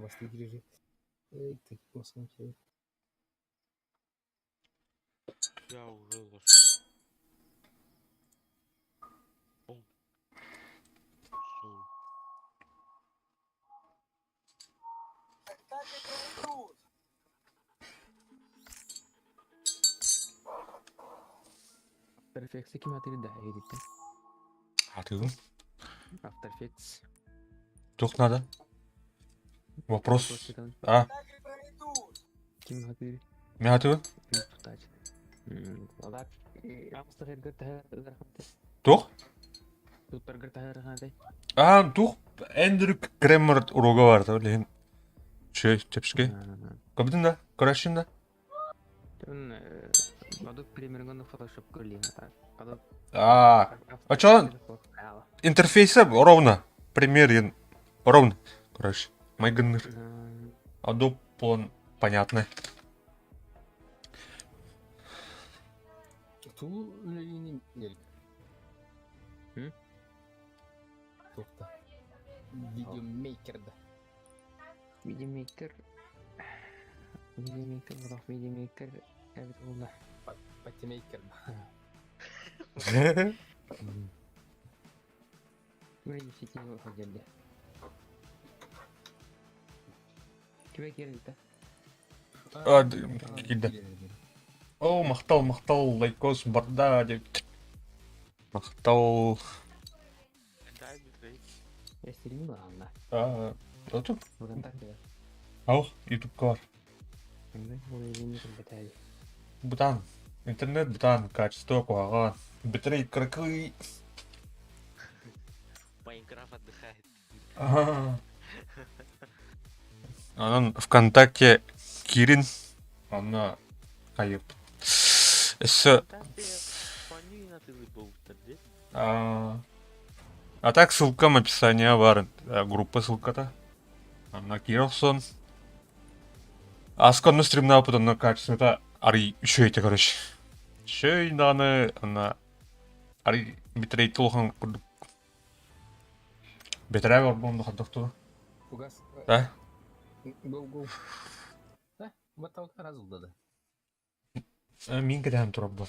Bastı girecek. Tek basın şey. Я уже зашел. After Effects'e kim atıydı daha iyi gitti? Atıyorum. After Effects. Yok надо. Вопрос. Çıkalım. А, Kim atıydı? мен atıyorum. Tutaç. Valla. Mustafa Ergar daha rahmetli. Yok. Tuttar Ergar daha rahmetli. Тух Эндрю Кремер уроға барды, ойлайын. Тепшке. Көбдің да? Көрәшін да? Adobe Premiere gonna Photoshop көрлейін ата. Ачалан интерфейсы ровно. Пример ровно. Короче, майгыныр. Adobe он понятно. Ту өлейін нелік. Тоқта. Видеомейкерді. Видеомейкер. Бірақ видеомейкер. Әбіт олда. Патимейкерді. Өлейін сетейін оқы келді. Кебе келді да? Келді. О, мақтал, лайкос барда деп. Мақтал. Я стримила, Анна. Отыр? ВКонтакте. Ау, ютубқа бар. Бұдан. Интернет бұдан качество қоған. Битрейт қырқы. Майнкрафт отдыхает. Анан ВКонтакте Кирин. Ана қайып. Эсі... А так ссылка в описании бар. Группа ссылка-то. Ана Кирилсон. Асконны стримна опыт, ана качество-то ари еще эти, короче. Еще и даны, ана... Ари битрейт толхан курдук. Битрей бар бонду хаддокту. Угас. Да? Гоу. Да? Баталка разылдады. Мен кедем тұрап бар.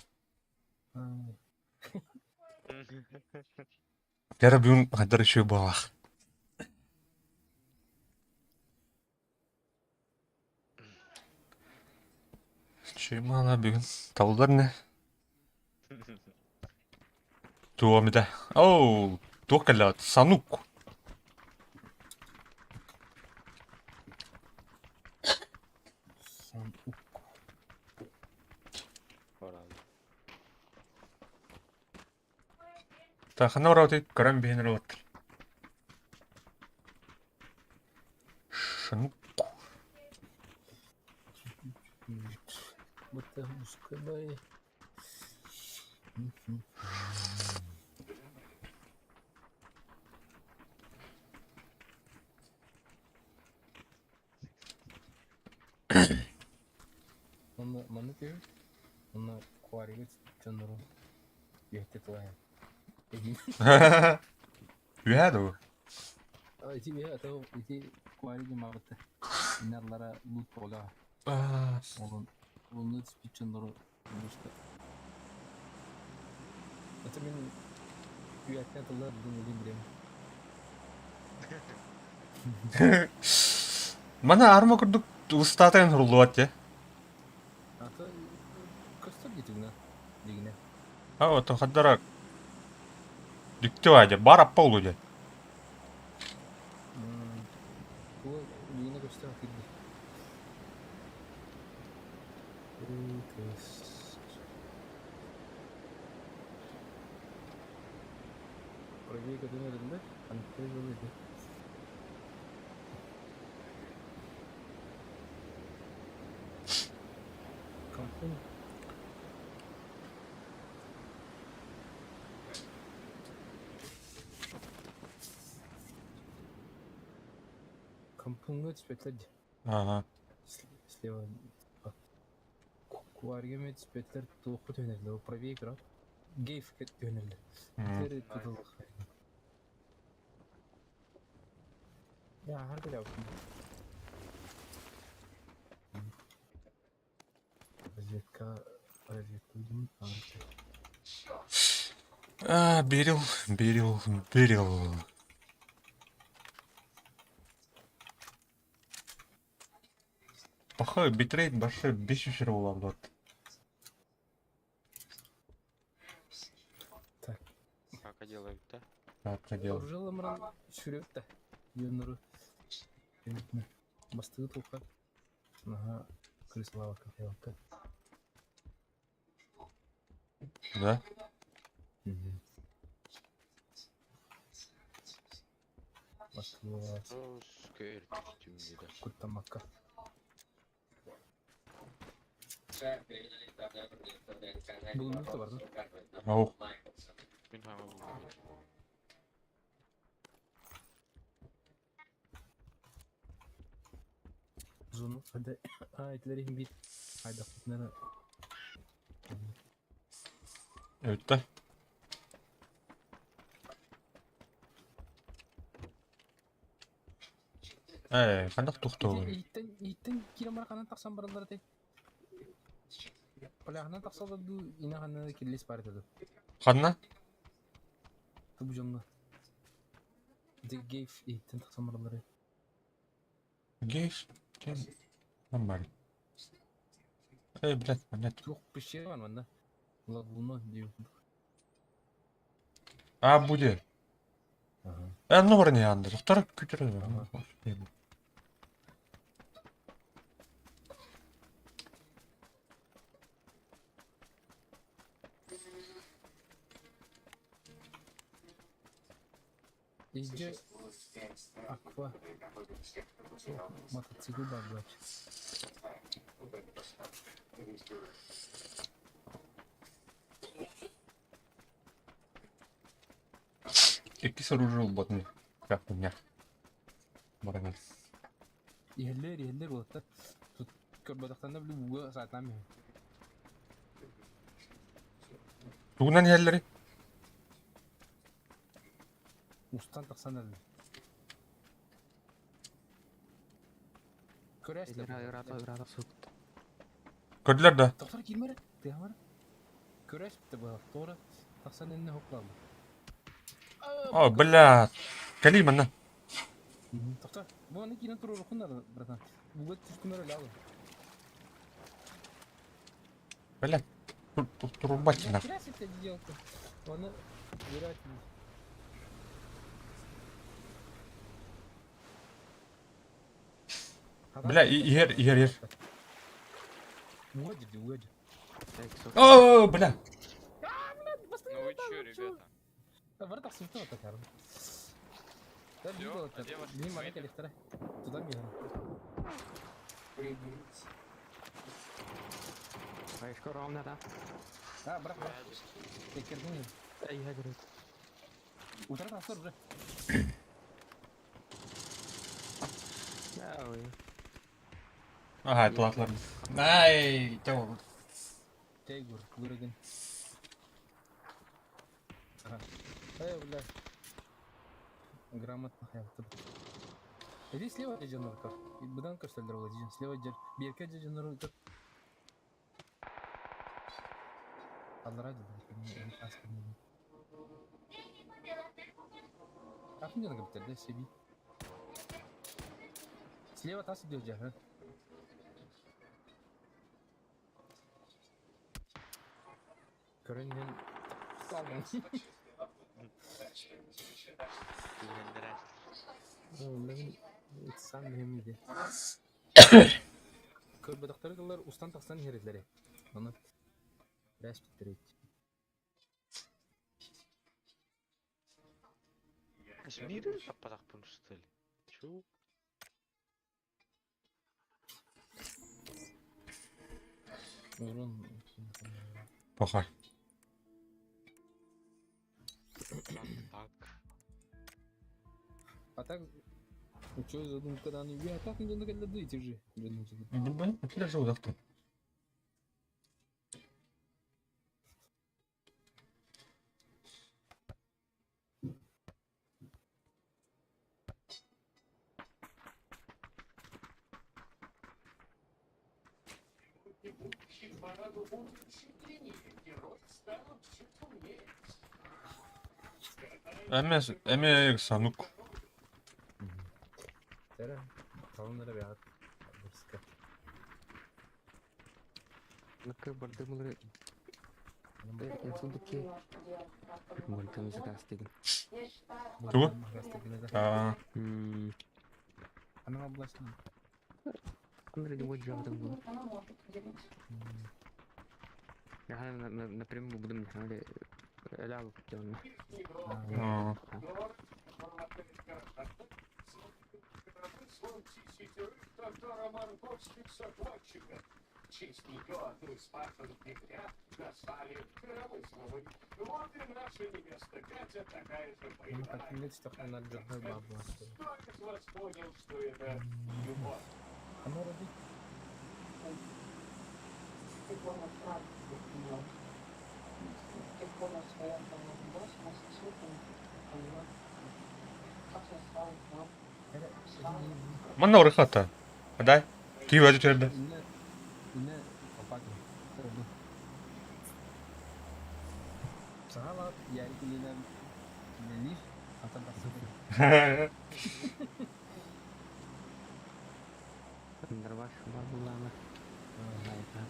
Дәрі бүгін қадар үшеу бағақ. Үшеу мала бүгін. Табылдар не? Туамида. Оу, туақалат. Санук. Та хана орауды көрәм бейінер олаттыр. Шынук. Бұтта мұскабай. Маны көй? Оны қуарығы чоныру. Ехте тұлайын. Үйәді ол. Ити бе атау ити қуарығы мағыты. Инарлара лут болға. Оны спичоныру. Это мен үйәттен тұлар бұны білем. Мана арма күрдік ұстатайын ұрылу атте. Ата көстір кетігіне. Дегіне. Ото қаддарақ. Дүкті вайде, бар аппа ұлу де. Бұл дегіне көстір кетігіне. Правейка дөнердің бе? Анықтай жолы еді. Кампын. Кампынғы түспетлер. Слева. Куаргеме түспетлер туықы төнерлі. Правейка рап. Гейф кет төнерлі. Тері тұтылық. Ya harbi yaptım. разведка будем. Берил. Похоже, битрейт большой 500 рублей. Так. Как делают, да? Так, делал. Жылымран шүрет та. Юнуру. Бастығы толқа. Наға крыслава кафелка. Да? Бастығы Скертим, да. куттамакка. Бұл мүлкі бар да? Ау. Мен хама булмайды. Зону хада айтыларым бит. Айда құтнары. Öyle. Қандақ тоқтау. Иттен кило марқанан тақсан баралар дей. Палағынан тақсалар ду инағанына келес бар деді. Қанна? Тубу жонна. Гейф иттен тақсан баралар дей. Гейш? Нормально. Блядь, понятно. Жоқ, пещера бар манда. Лагуна деу. Буде. Ну бар не янды. Тоқтар күтірі. Иже аква. Мотоцикл бар, блядь. Екі оружие болатын. Как у меня. Бараңыз. Ерлер болады да. Тут көрбадақтанда білу бұға саатнам мен. Туғынан ерлері? Устан тақсан әлі. Көрәсті. Көрділер да. Тоқтар келмері. Тығамары. Көрәсті бұға. Тоғыры тақсан әніне хоқлады. О, блядь. Калима на. Тоқтар. Бұғаны кейінен тұру рухындар, братан. Бұға түркімер өлі алды. Блядь. Турбатина. Көрәсті те делал-то. Оны вероятно. Бля, ер. Угодит. О, бля. Ну вы чё, ребята? Вратах светло так, арм. Да, Всё, видел а это. где ваши Мимо тиммейты? это лифтера. Туда мимо. Вайшка ровно, да? Брат. Ты кердуни. Я говорю. Утра на уже. Да, ой. Ага, платлар. Ай, тау. Тейгур, вырыган. Ага. Бля. Грамотно hayatım. Иди слева дежурный как. И будан каштал дорога дежурный. Слева дежурный. Берке дежурный как. Аллара дежурный. Как мне надо быть, да, себе? Слева тас идет дежурный. Көрінген салмын. Сан mühim idi. Körbadaqtары кылар устан тақсан херетлери. Оны рәс биттерейт. Миры аппатак bunu стали. Чё? Урон. Похай. Так. А так, ну чё задумал, когда они а так не надо дойти же. Блин, я живу завтра. Эме санук. Тера, талонlara bir at. Sıkı. Нaka барды мулы. Я сундуки. Мультым загастыгын. Чего? А, Она облачна. Андрей не будет жадным был. Я напрямую буду мне лягу сделано. а. Она как нет, что она держит бабу. Она родит. Mana oraya hatta. Hadi. Ki vajı çördü. Yine kapak oldu. Sana bak yer kulünen nelir? Atan kasıdır. Нормально, ладно.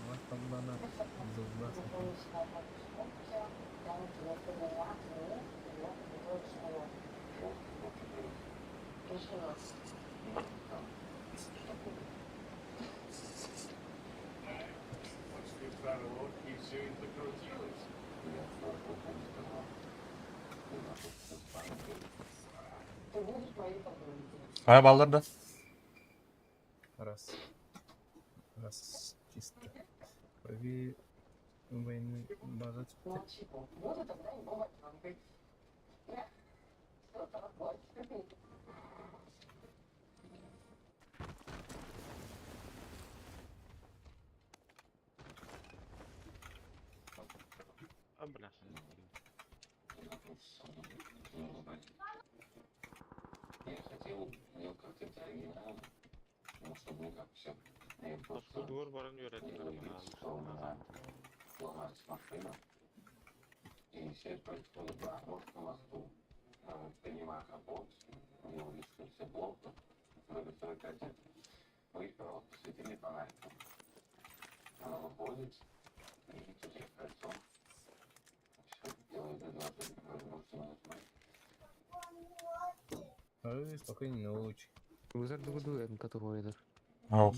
Bak bana zorla sakın. Kaya balları da. Раз. Раз чисто. Крови военной базы. Обля. Тут двор баран öğretmenler lazım. Ой, спокойной ночи. Вызар дугуду МК воидер. Al.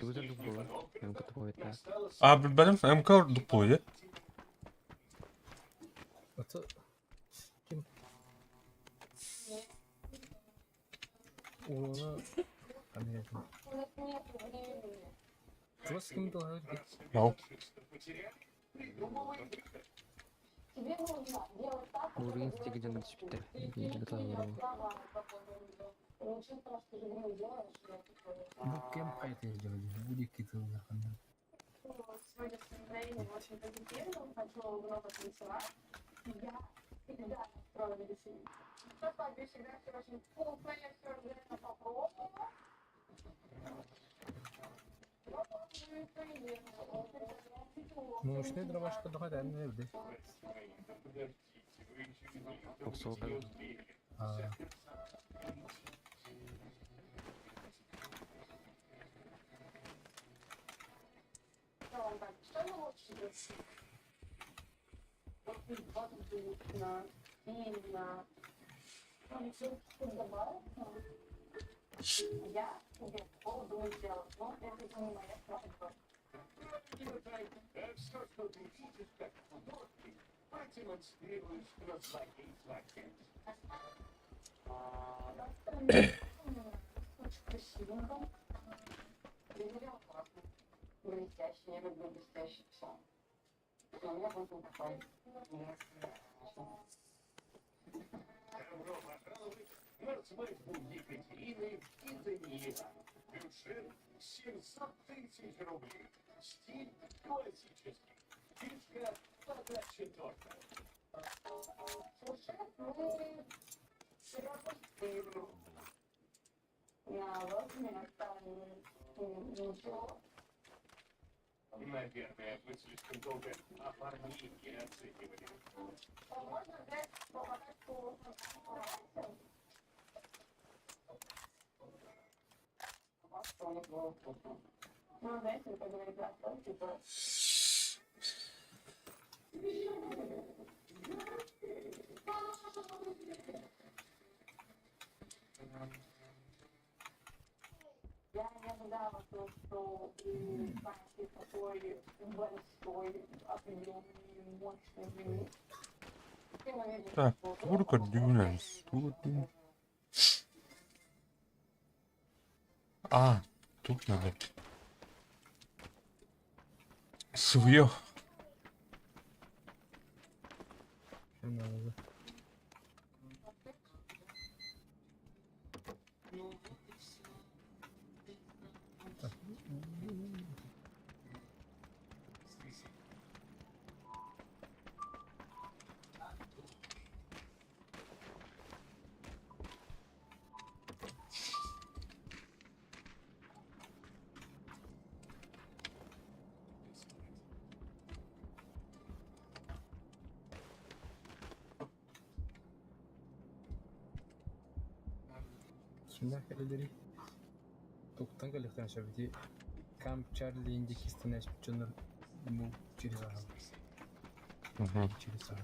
Вызар дугуду МК воидер. Abi benim MK duployu. Atı kim? Ona Amerika. Просто с кем-то говорить. Al. Уровень стига на 4. Я готов говорю. Bu kim kayıt ediyor? Bu iki tane kanal. Сегодня с настроением очень позитивным, хочу много танцевать. Я всегда настроена веселиться. Что папе всегда все очень вкусно, я все обязательно попробую. Ну, işte dramашка daha da ne evde? Посолка. Ha. Что вы лучше делаете? Вот воздушно, сильно. Там все добавить. Я тебе буду делать, но это не моя просьба. Очень красивенько. Определенно классно. Блестящий, я люблю блестящий все. У меня будет такой. Екатерины и Даниила. Бюджет 700 тысяч рублей. Стиль классический. Фишка подача торта. Слушай, мы пропустили. На розмер там ничего. Наверное, вы слишком долго оформление оценивали. Можно взять по ну, знаете, вы поговорили про то, типа... Я не ожидала, что у Санти такой большой, определенный, мощный живот. Так, сколько дюнен? А, тут надо. Свое. Что надо? Şundan kaleleri Toktan galikten şabiti Camp Charlie indeki isteneş bütçünler bu çiri saha. Угу. Çiri saha.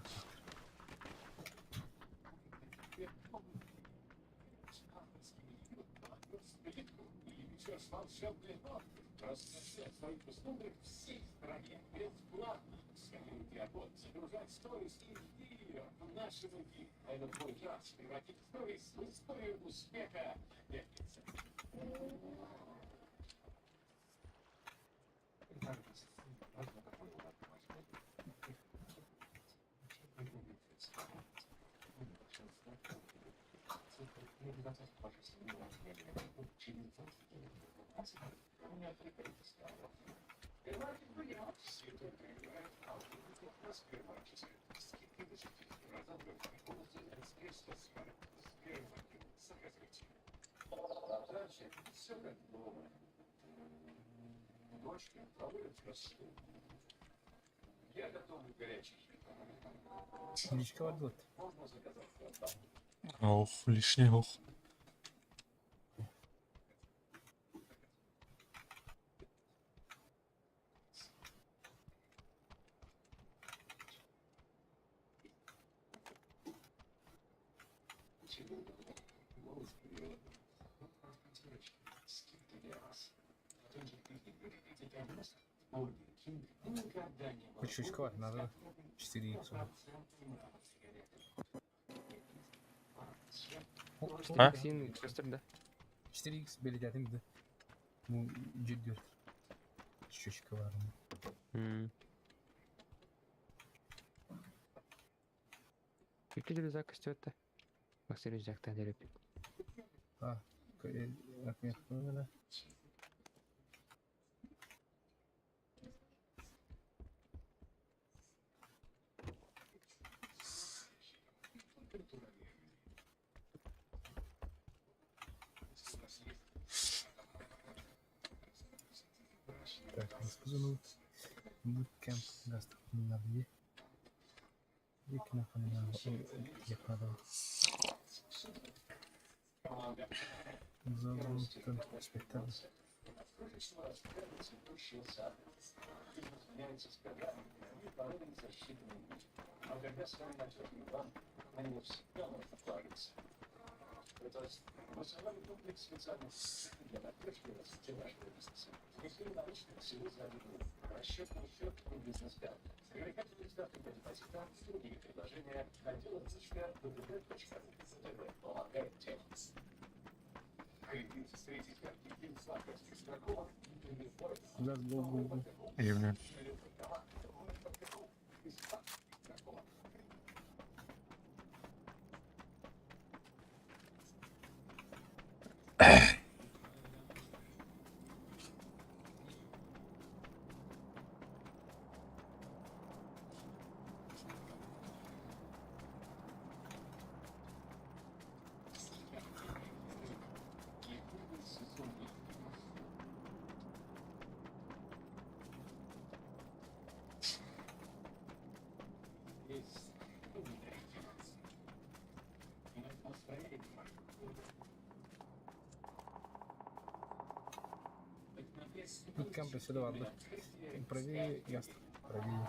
Сейчас волшебный нот. Разносят свои услуги всей стране. Бесплатно. Скажите, вот загружать сторис и видео в наши руки. Это твой шанс превратить сторис в историю успеха. Пятница. Все как дома. Дочка проводит красоту. Я готовлю горячий. İlişki vardı zaten. Можно заказать доставку. Ох, лишний ох. Küçük var. Надо 4х. А? Син gösterdi. 4х belirledim de. Bu ciddi. Küçük var. Какие рюкзак өтті? Бақсы рюкзактан дереп. Ha. Рахмет. Böyle. Так, рассказываю. Bootcamp гастроnomии. Викна фанала. Я продал. Завод спектакль. А когда с вами начали вам, они всегда можно справиться. То есть, мы создали комплекс специальностей для поддержки и развития вашего бизнеса. Если научно всего за один расчетный счет и бизнес-карт. Привлекательные ставки по депозитам, другие предложения, отдел ЦШК, www.ctb помогает технике. Кредит с третьей карты и сладкости игроков или форекс. Газ был. Евне. И кампы сюда ладно. Правее, ясно. Правее.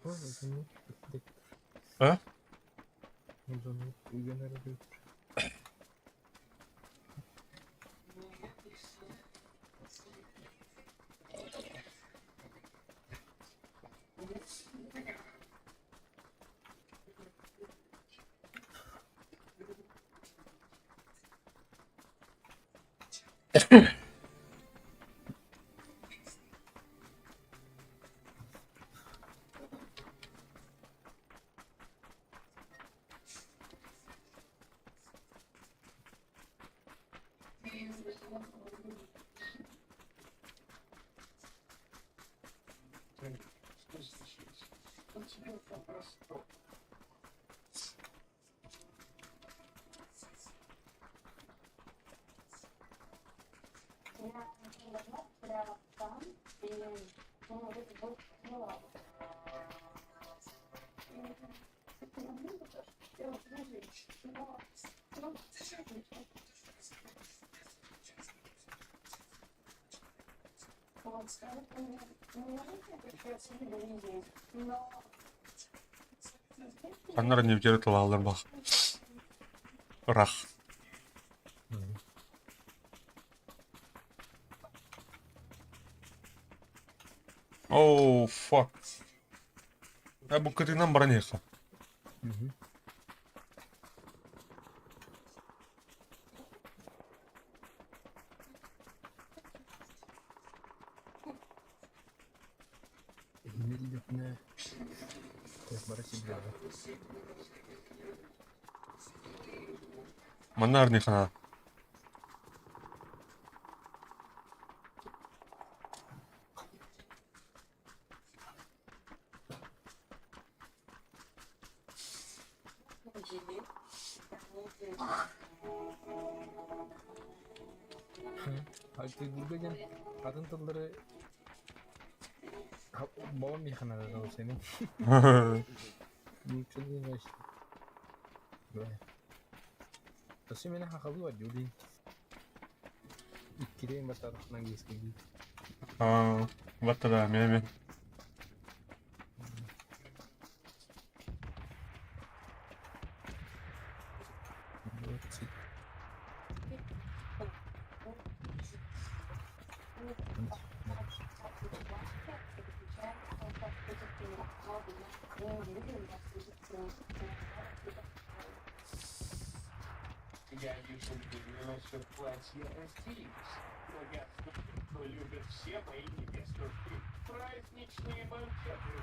Ой, извини. А? Извини, угонор был. Что случилось? Он тебе вопрос. Я давно прямо там, и ну, это было мало. Аннар не вдер талалар бах. Рах. Оу, фак. Bu kırığından bana neyse. Медленно. Так, бараси бляга. Манар не хана. Альты гурбеген. Атын тылдары. Babam yıkanadı o senin. Mucho de la Entonces me deja jalu a Yuri. Y quiere matar a Nangis que vi. Вот тогда, мями. Я вижу, что платье разделились. Но я знаю, что любят все мои невестушки. Праздничные банкеты.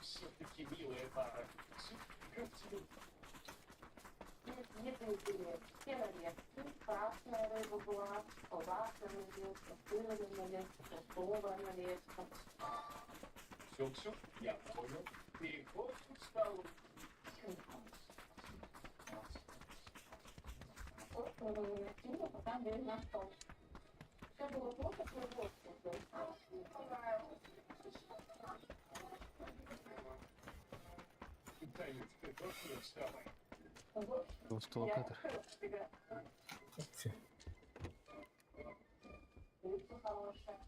Все-таки милая пара. Красная рыба была, колбасная налепка, сырная налепка, фруктовая налепка. Все, я понял. Переход к столу. Накинула, пока дверь на стол. Все было плохо, все было Танец, ты тоже вставай. Стол кадр. Все. Лицо хорошее.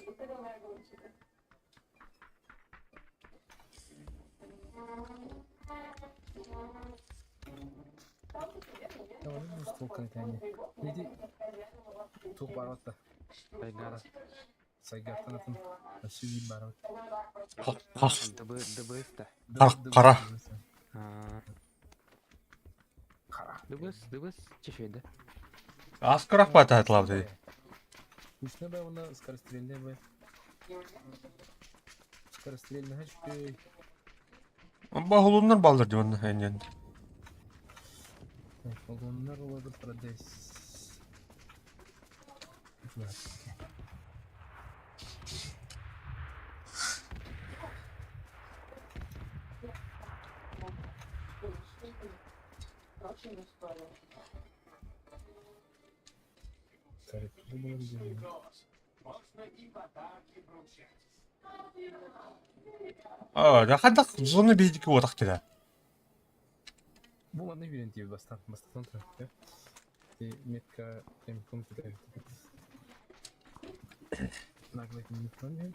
Вытарила огурчика. Tamam mı stol kanka yani? Neydi? Çok var hatta. Айгара. Сайгартанатын сүйіп барып. ДБС та. Қара. ДБС чешеді. Аскарақ ба тәтілап дейді. Күшіне бай оны скорострельне бай. Скорострельне хәчпей. Бағылуыннар балдыр деймін әйнен. Onlar olabilir paradise. Да қандақ зоны бейдікі отақ деді. Bu bana yönetiyor bastan trafik. Метка прямиком туда. Нагло не помню.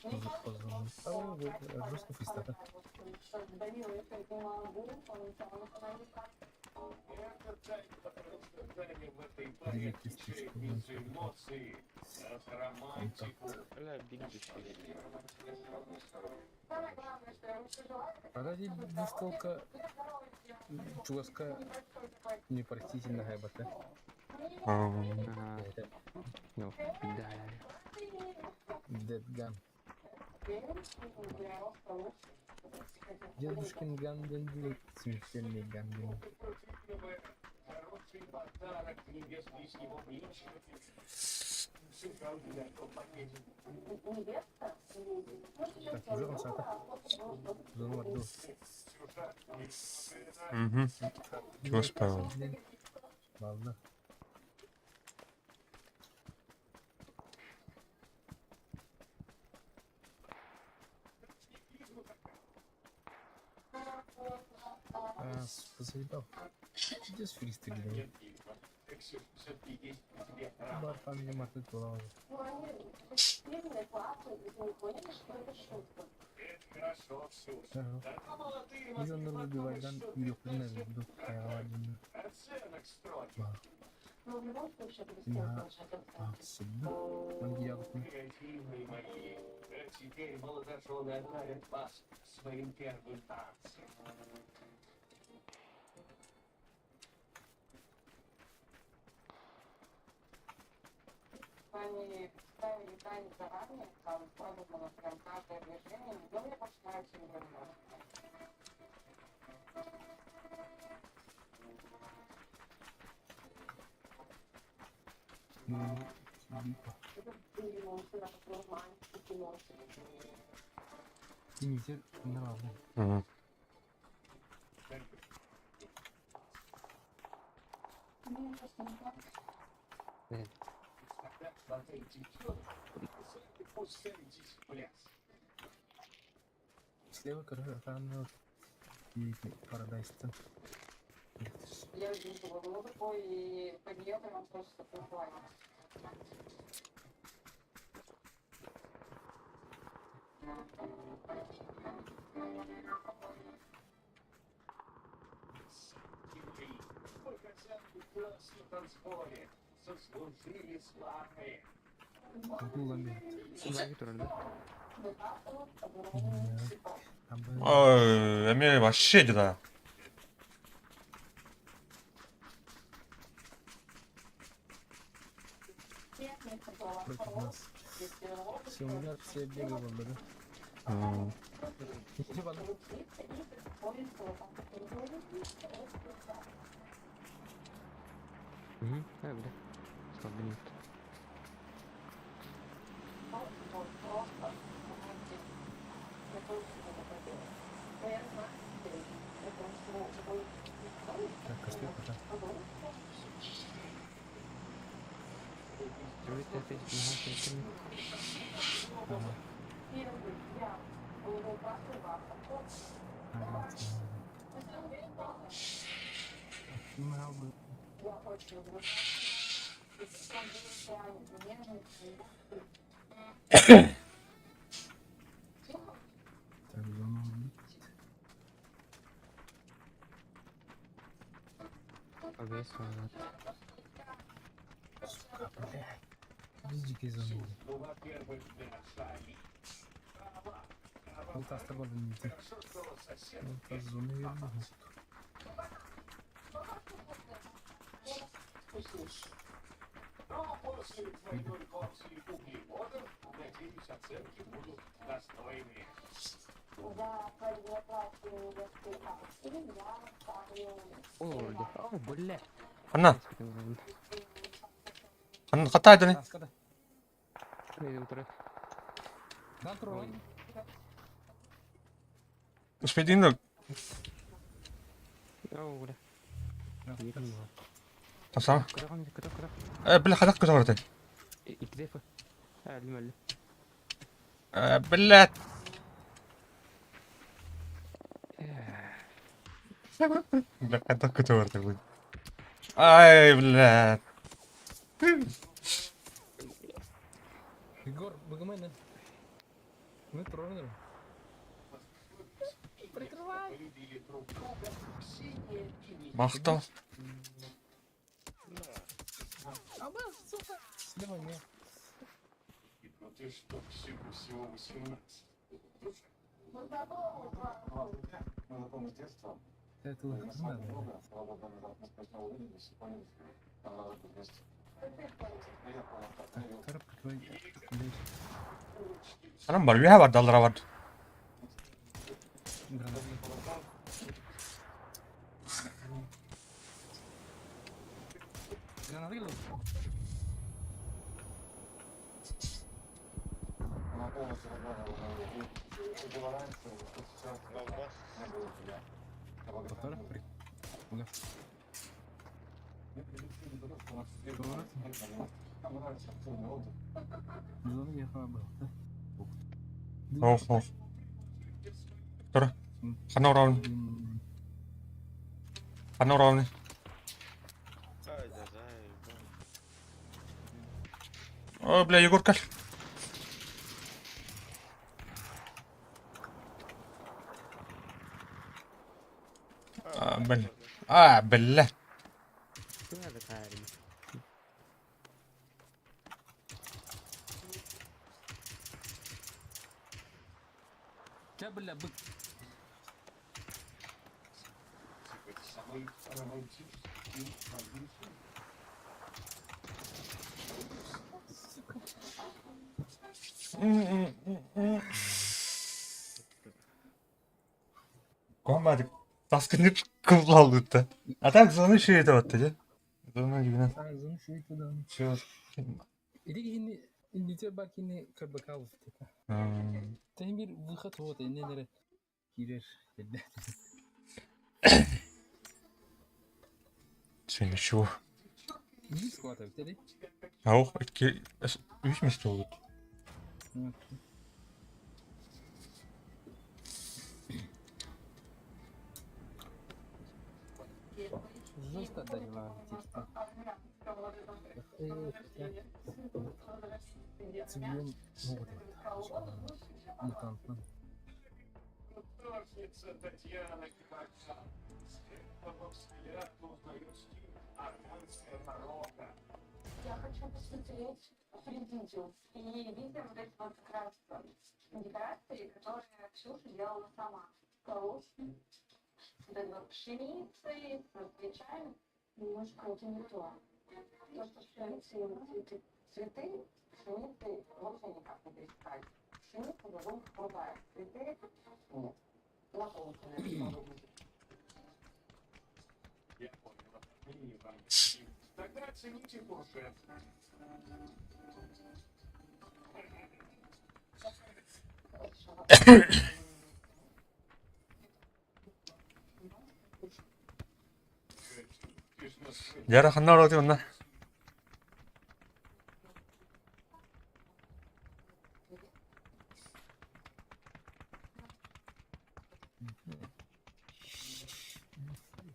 Может позвонить. А вы русский фистата. Погоди, настолько жестко непростительно хайбата. Ну, да. Дедган. Дедушкин ганден будет смертельный ганден. Так, уже он сата. Зону варду. Чего справил? Ладно. Заебал. Здесь фристайлили. Бар там не мотать голову. Миллионер убивайдан үйректерін әзірді қайғаладың. Сыдды. Манги ягытын. Теперь молодожены отдарят вас своим первым танцем. Они ставили тайны заранее, там продумано прям каждое движение, но мне больше нравится не Инициер нравится. Слева кран и парадайстон. Я видела лодку и под нее прям просто плавает. Сослужили славные. Дулами. Сюда турында. Әме вообще деді. Против нас. Симуляция бега была, да? Иди в одну. Öyle. Stabil. Так, костюм пока. Чего это опять нахуй? Так, зону убить. Обвес назад. Сука, блядь. Дикий зоны. Ну, во-первых, для шаги. Он таста болезнь. Он та зоны верно. Но после двойной порции углеводов, надеюсь, оценки будут достойные. За предоплату акции я ставлю О, бля. Анна, Анна, катайдо не. Таскада. Не утро. Накрой. Успейдин да. О, бля. Там сам. Кыра. Бля, хадак көтө барты. Икзефа. Әлмәлі. Блядь. Бля, хадак көтө барты бу. Ай, блядь. Егор, богомойна. Мы тронем. Полюбили друг друга, Ксения и Никита. Махта. Слева нет. Ну ты что, всего 18. Ну, здорово, Мы знакомы с детства. Это Мы надо. слава богу, мы снова увиделись и поняли, что нам надо быть вместе. А я понял, как ты её Тарап прикрой. Анам бар, я бар, далдыра бар. Гранат. Гранат гело. она полностью разговаривала на языке. Ты была раньше, вот сейчас не было тебя. Тарап при. Бля. Там раньше активный отдых. Зона я был. Оф, оф. Тора. Хана урауни. Хана урауни. Ай, да, да, О, бля, Егор кал. Бля. Бля. Надо кайрим. Тебя, бля, бык. Это самый романтический момент. Комбат таскынып кылалды да. А так зоны şey etip ya. Zona gibi. А, зона şey туда. Все. Или не индите баки не кабакал. Там bir выход вот, и не нere. Girer. Sen şu. Не схватывай, ты ли? Auch iki üç mü oldu? Жестко дала текста. Цивилен мутантно. Художница Татьяна Кимарчанская. По взгляду узнает стиль армянская барокко. Я хочу посмотреть видео. И видео вот эти вот как раз декорации, которые Ксюша делала сама. Колосс. Вот это вот пшеницей, с плечами. Немножко интеллектуально. То, что с пшеницей цветы, пшеницы вообще никак не пересекать. Пшеница должна крутая. Цветы нет. Наполненная. Я понял, и вам. Тогда оцените курсы. Yara hanna orada onlar.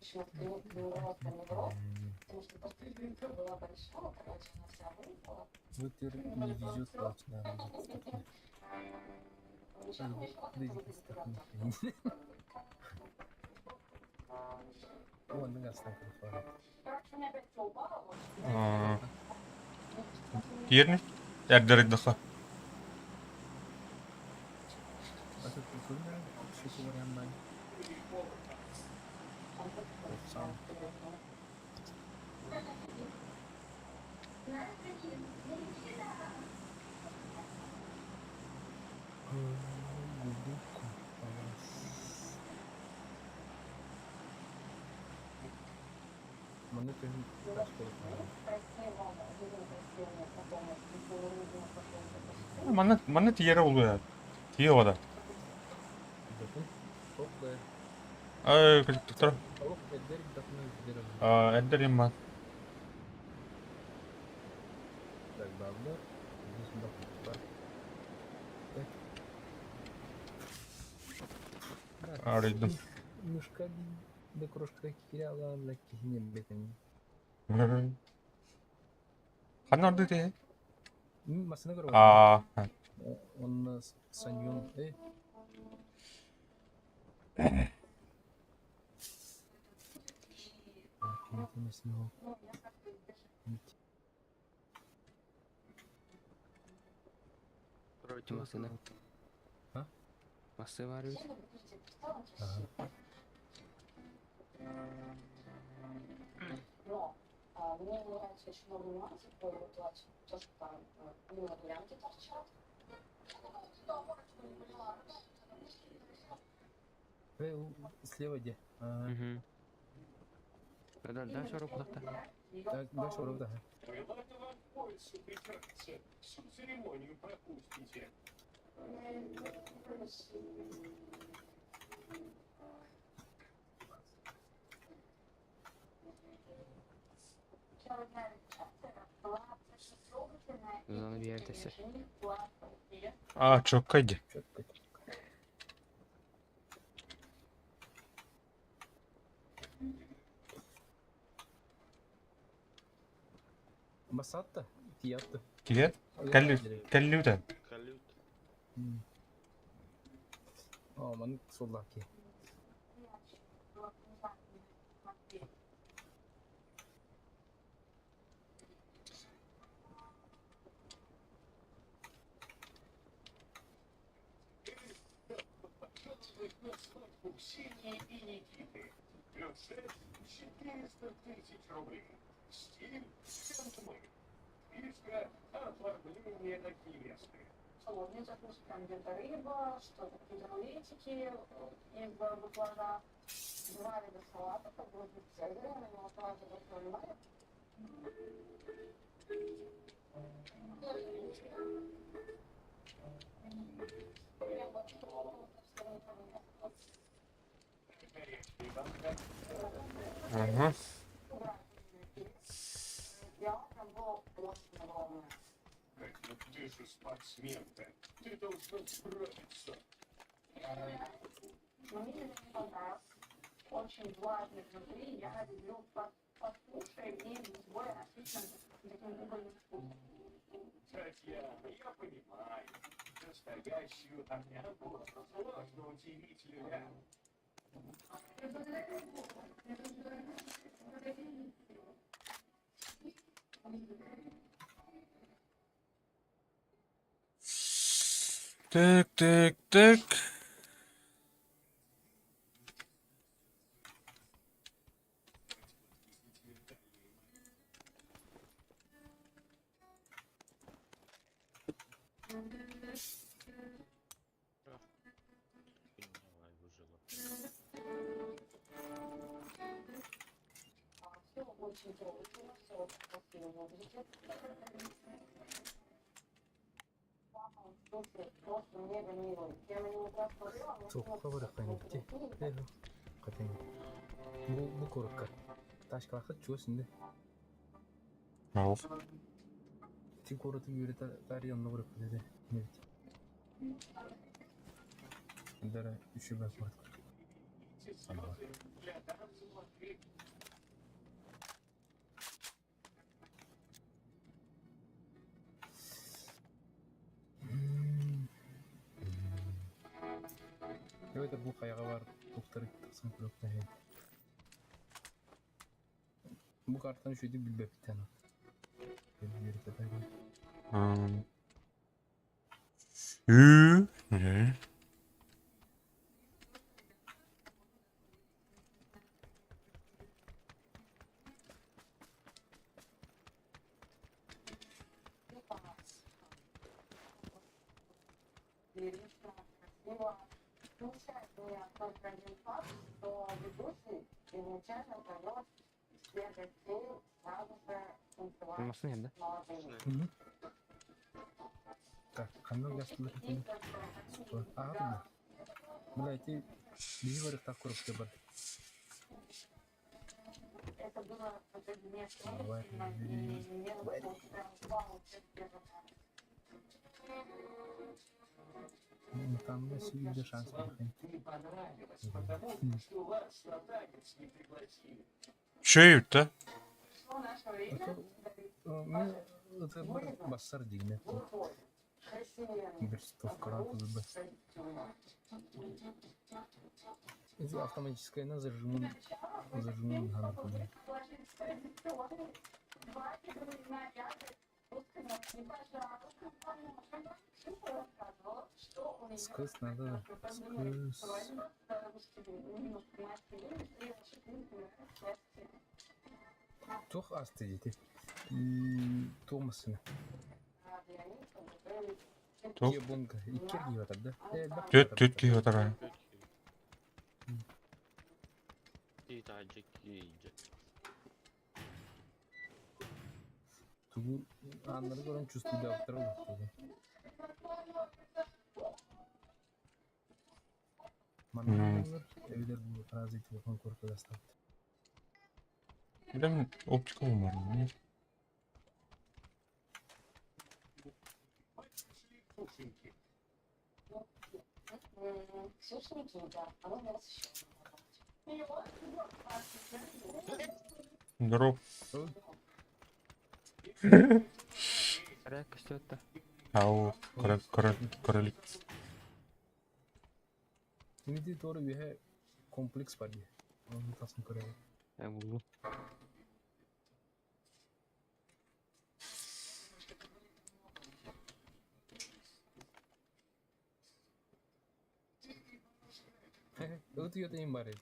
Еще тренировка метро, потому что после тренировки была большая, короче, она вся выпала. Вот теперь не везет точно. О, нога стала Короче, у меня опять все упало. Yerni. Erderiddiqa. Basta tudo, né? Fico olhando mais. Opção. Guduco. Manda que eu acho que eu Manna tiyere oluyor. Tiye o da. Bakın. Çok da. Ay küçük tutar. Tavuk etleri bir takımda giderim. Erderim ben. Так, давно. Здесь бак. Araydım. Мышка да крошка киряла на кихне бетен. Kanardı diye. Масына көріп Ha. Onun sanyon. Короче, машина. А? Массы варюють. Но мне не нравится еще много нюансов по его платью. То, что там именно глянки торчат. Слева где? Угу. Да, шору кудақта. Дальше вроде. Ладно вам поясу придется. Всю церемонию пропустите. Зону bir yerdesin. Çok kaydı. Четко. Басатта, тиятты. Tiye. Kelli de. Калют. Маны солдаки. Ксении и Никиты. Бюджет 400 тысяч рублей. Стиль мы. Фишка оформление невесты. Солодница, плюс там где-то рыба, что-то какие-то рулетики из баклажа, 2 вида салата, как будет цезарь, на него салаты понимаю. Ага. Я прям было очень огромное. Ну ты же спортсменка. Ты должна справиться. Мне не понравилось. Очень влажный внутри. Я люблю послушай и с более насыщенным таким угольным вкусом. Татьяна, я понимаю. Настоящую огнянку сложно удивить львя. Tık tık tık. Все очень трогательно, все очень красиво выглядит. Слушай, просто мега милый. Я на него так смотрела, но Çok kavara kaynakçı. Katayım. Bu korkak. Taş kalkıp çoğu şimdi. Al. Çin korutu yürü tarih yanına vurup dedi. Evet. Dara üşü bak bak. Для дам золотых. Evet bu kayağa var. Doktoru kısım blokta hem. Bu karttan şuydu bilbe bir tane. Yürü tarih. Ne? Включая только один факт, что ведущий изначально дает всех гостей сразу же танцевать Olmasın hem de. молодыми. Так, қандай жастылар екен? Ағады. Бұл әйте бейі барық та көріпте бар. Это было вот это место, Давай. мне вот прям вау, Там да сүйді шанс бар. Не понравилось, потому что вас на танец не пригласили. Şey yurtta. в наше время Мен это бір басар дейіне. красивее. Бір стов қаран тұзы бар. Это автоматическая на зажимын ғана қылды. Скыз надо. Скыз. Çok astı dedi. Tomasını. Çok. İki bunga. İki gibi atar da. Düt gibi atar. İyi tacik iyice. Tugu anları gören çüstü de aktarı olur. Manlar evler bu parazit yapan korku da start. Bilmem optik olmalı mı? Сушники едят, а мы нас еще. Здоров. Ayak işte hatta. Ау, королик. Şimdi doğru bir kompleks var diye. Onu tasım koyalım. Bu. Ötüyor diyeyim bari.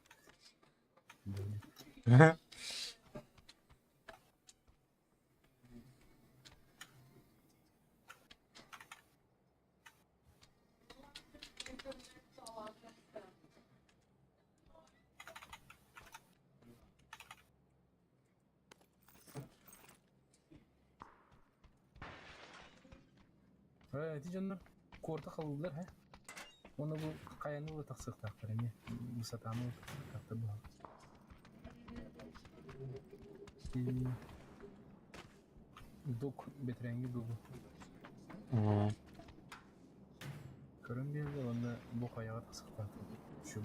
Canlar korta kaldılar ha. Onu bu kayanı da taksık taklar ya. Bu satamı taktı bu. Dok betrengi dogu. Karın bir de onda bu kayağı taksık taktı. Şu bu.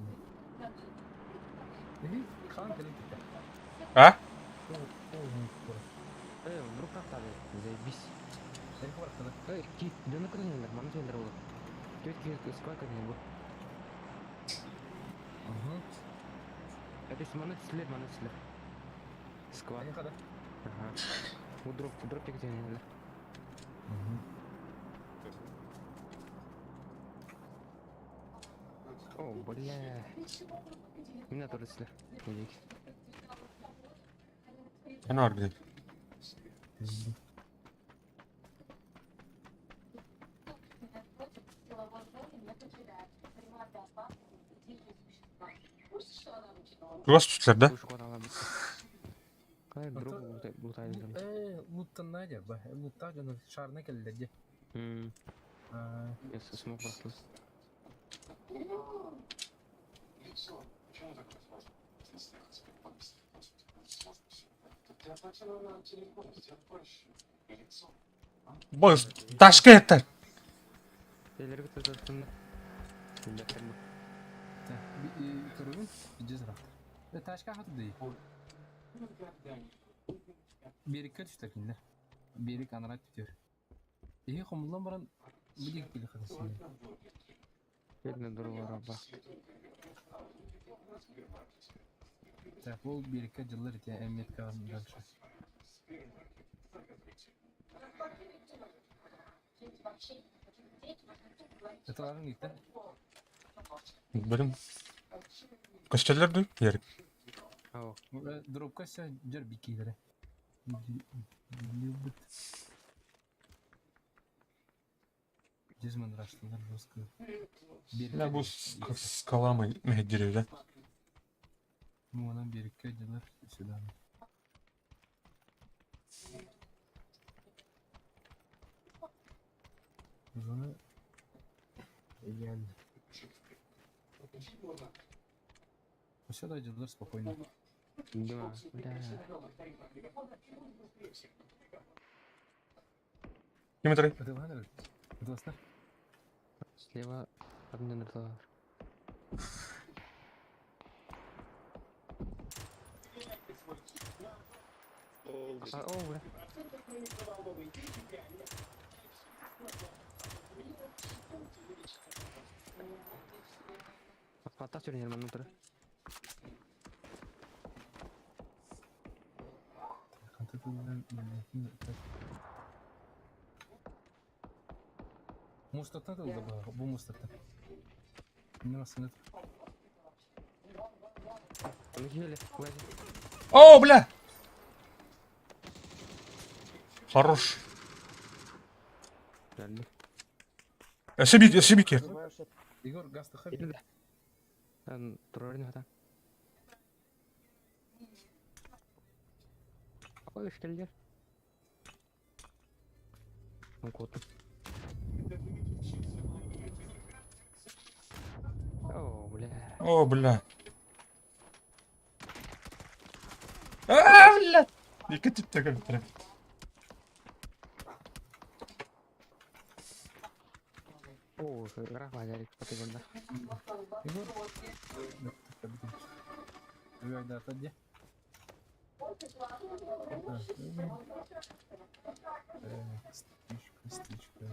Ne? Kan gelip gitti. Ha? O bu. Вдруг так заебись. Sen kabar kadar. Кит, да на крыльях, мама тебе дрова. Тетки сколько не было. Это есть монетслер. Сквад. Sen kadar. Ага. Дроп где надо. О, бля. Меня тоже слер. Ben harbi. Burası tutlar Уж куда надо. Кай дроп лутайды. Luttan ne acaba? Luttan canı şarına geldi diye. Я смог просто. Лицо. Почему так возможно? Ты оплатила на телефон, сделать проще. И лицо. Boz. Taşka yeter. Телерге тотатында. Билеттерме. Bir körüğün gideceğiz rahat. Taşka hatı değil. Bir iki tüstekinde. Bir iki anarak tutuyor. İyi kumuldan baran bir iki bile kadasın. Бедный дрова раба. Bu bir iki yıllar iti emniyet kanundan şu. Это важно, да? Білім. Көстелерді? Ерік. Ау. Дропка все дерби кидали. Любит. Дизман раштандар жестко. Я бұл скаламы мәддері, да? Ну, она берегка дела сюда. Зона идеально. Сюда дела спокойно. Да, бля. Кеметрей. Это ладно? Это вас Слева огненный товар. О, бля. Patah cuy Herman muter. Мустата да добавя, бу мустата. Няма сенет. Он гели, лази. О, бля! Хорош. Geldi. Эсибики. Игорь, газ то Ini dah. Dan turunin hata. Apa üç gelir? Ben kodum. Oh, bля. О, бля. Бля! Екі тіпті көмітірі. Oh, gerah aja seperti benda. Игорь. Вы да, отойди. Стычка.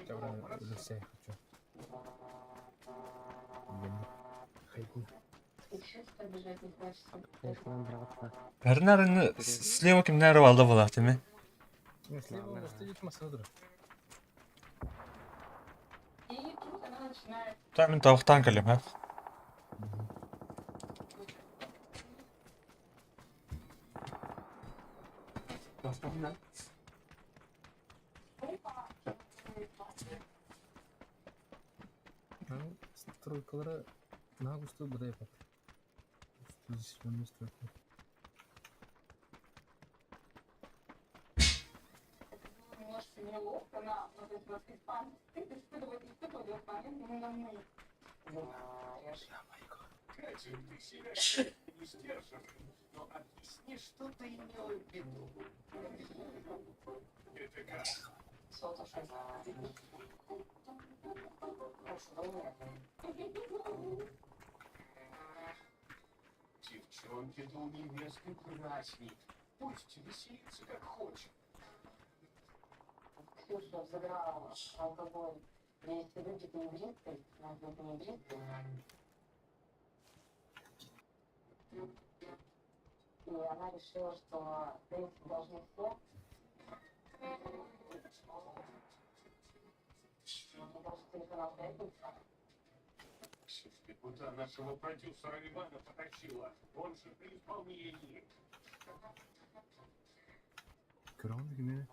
Добра, за все хочу. Хайку. Бәрінәріні слева кімнәрі алды болады, деме? Слева может сидеть масадыр. И тут она начинает Та мен тауықтан кілем, ә? Стройкалары нагусты бұдай бат. Зеленый стройка. немножко неловко на вот этот вот испанец. Ты испытываешь момент именно мы. Знаешь. Катя, ты себя не сдержишь, но объясни, что ты имел в виду. Это как? Девчонки-то у невестки праздник. Пусть веселится как хочет. Ксюша взыграла алкоголь. Если выпить не бритый, надо быть не бритый. И она решила, что в принципе должны все. Мне кажется, телефон обстоятельства. Ксюшка, куда нашего продюсера Ивана потащила? Он же при исполнении. Крон gibi.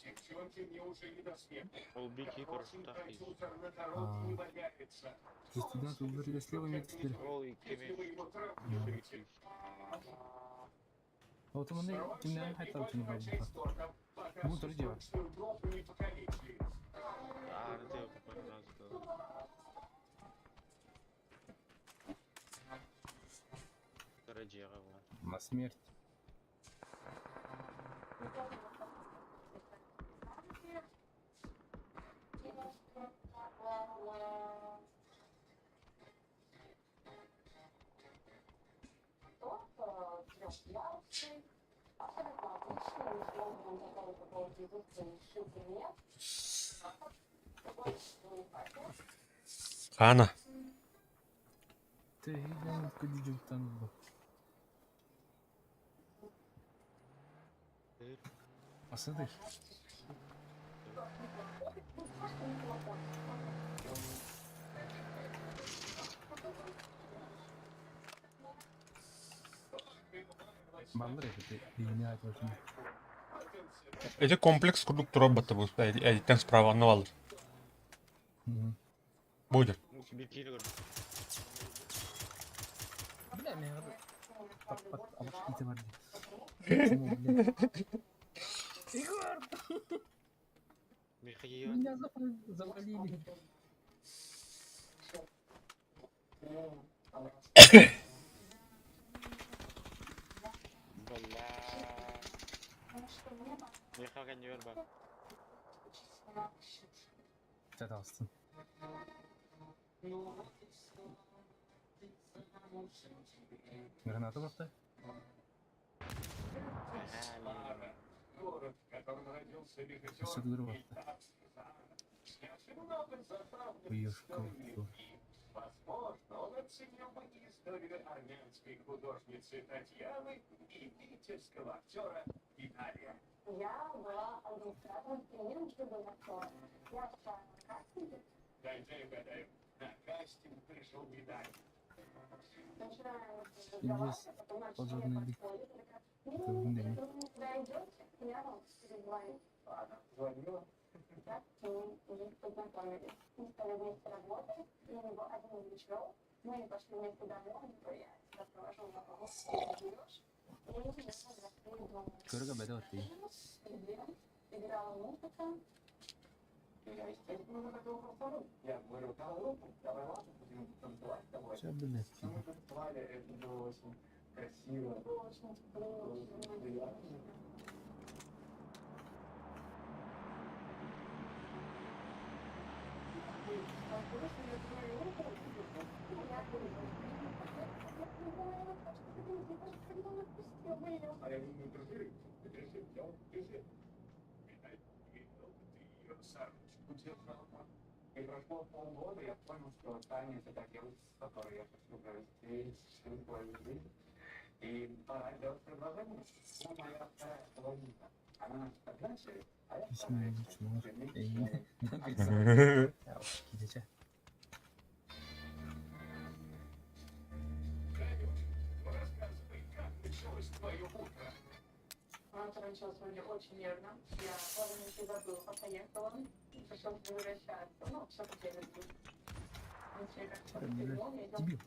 Девчонки мне уже не до смеха. Убить Егора Хороший Шутахи. продюсер на дороге не валяется. Студенты ударили слева нет теперь. Ой, Если вы кемеш. его травмируете, А вот он не хотел что нибудь. пока Ну, друзья. собственную группу не покалечили. Ардeo kapatmaz. Karaciğere var. На смерть. Kana. Ты я кудiju там. Посмотри. Ballar yapıyor. Yeni ait bakayım. Эти комплекс курдук робота bu. Editten справа anı alır. Будет. Bir kere gördüm. Бля, мне надо обшить его. Почему, блядь? Егор, Михаил. меня завалили. Valla. Mihal geliyor bak. Sen alsın. Граната просто? Город, в котором родился режиссер Все дурно. немного заправды Уёшка. Возможно, он оценил бы историю армянской художницы Татьяны и питерского актера Виталия. Я была администратором тренером, чтобы был актер. Я пошла на кастинг. Дайте угадаю, на кастинг пришел Виталий. Начинаем Или разговаривать, потом позорный начали вид. подходить. Это вымерено. Вы никуда идете? Я вам перезвоню. Ладно, звонила. Так, мы познакомились. Мы стали вместе работать. И у него один из вечеров. Мы пошли вместе домой. Я тебя провожу на работу. Ты живешь. И мы пошли дома. Körga bedava değil. Играла музыка. Я, естественно, готова ко второму. Я вырубал руку. Давай ладно, будем танцевать с тобой. Все, блядь. Мы танцевали, это было очень красиво. Очень приятно. А я думаю, держи, взял, держи. Видать, видел, ты ее за ручку держал. И прошло полгода, я понял, что Таня это та девушка, с которой я хочу провести всю свою жизнь. И пора делать предложение. Ну, моя вторая половина. Она одна часть, а я вторая часть. Ya gideceğim. Рассказывай, как началось твое утро. Утро началось сегодня очень нервно. Я полностью забыла, пока ехала. Пришлось возвращаться. Ну, все как я люблю. Дебил.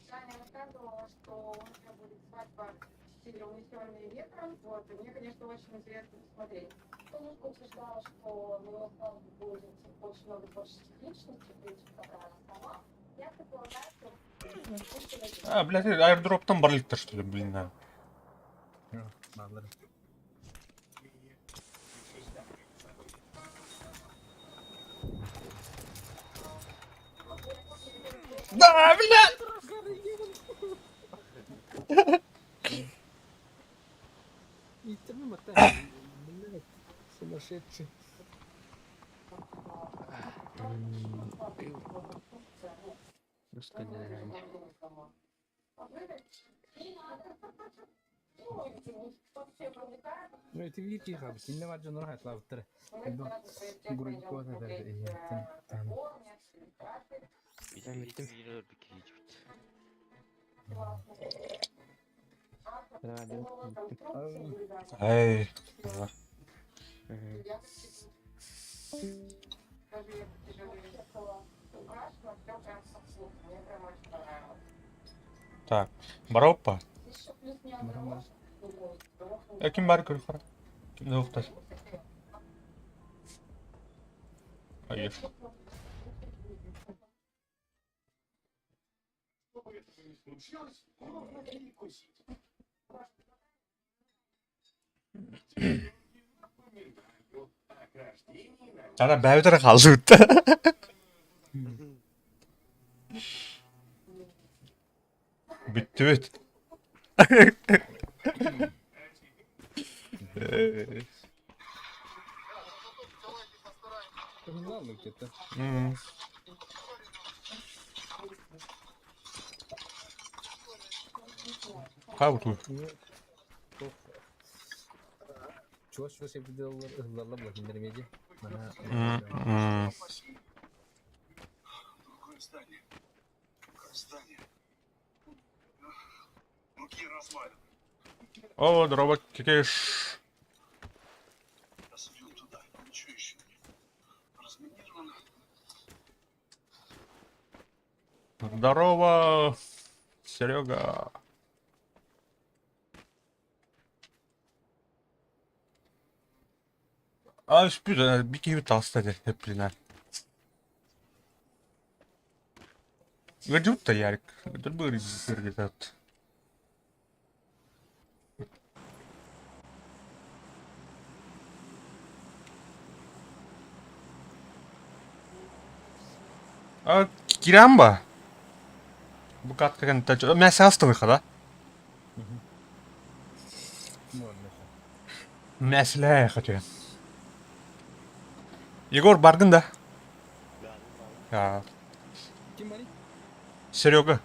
Таня рассказывала, что у меня будет свадьба в стиле «Унесённые ветром». Вот, и мне, конечно, очень интересно посмотреть. Солнышко утверждала, что на его свадьбе будет очень много творческих личностей, в принципе, как она сама. Я предполагаю, что... А, блядь, аирдроптан барликтер, что ли, блин, да. Yok, ballarım. Да, блядь! Yitirme mata. Блядь, сумасшедший. Просто нереально. Ну это видите, хаб, синне var canı rahat lavtır. Grubu koda da iyi. Tamam. Ben bittim. Bir kere bir kere hiç bitti. Радио. Bittim. Эй. Так, Бароппа. Kim var yukarı? Kimde Oktay? Hayır. Чтобы этого не случилось, нужно перекусить. Напоминаю о рождении на Sana bevdere kaldı bitti. Bitti bit. Hızlı aldık cidden. Hmm. Kavru. Çok çuvaş çuvaş şekilde hızlarla bırak indirmeci. Bana Hmm. Другое здание. Другое здание. Муки развалины. О, здорово, кикиш. Я свел туда. Ничего еще нет. Разминировано. Здорово, Серега. Bir gibi tavsiye hep birine. Gıcık da Ярик. Gıcık böyle bir gıcık. Giren ba. Bu kat kan ta. Mesela hasta выхода. Можно. Mesele хочу. Егор баргын да. Ya Kim bari? Серега.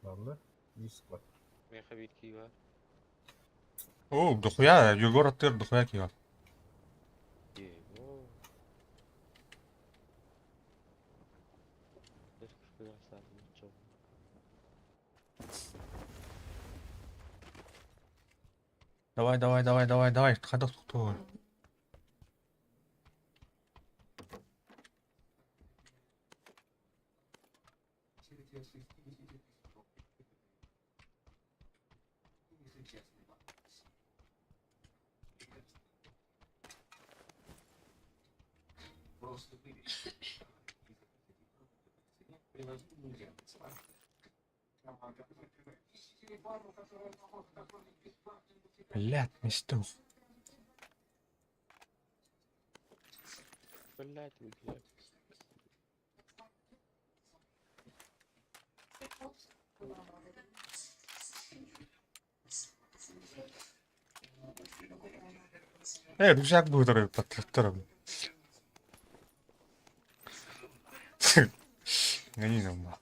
Vallahi 100 var. Меха bitki var. О, дохуя, Егор оттыр дохуя киyor. Его. Без кушкадан çok. Давай. Hadi tuttu. Просто выбери. Приложи нельзя. Блядь, мисту. Блять, блять. Rüzgar bu tarafı patlatırım. Ne yiyeyim ben?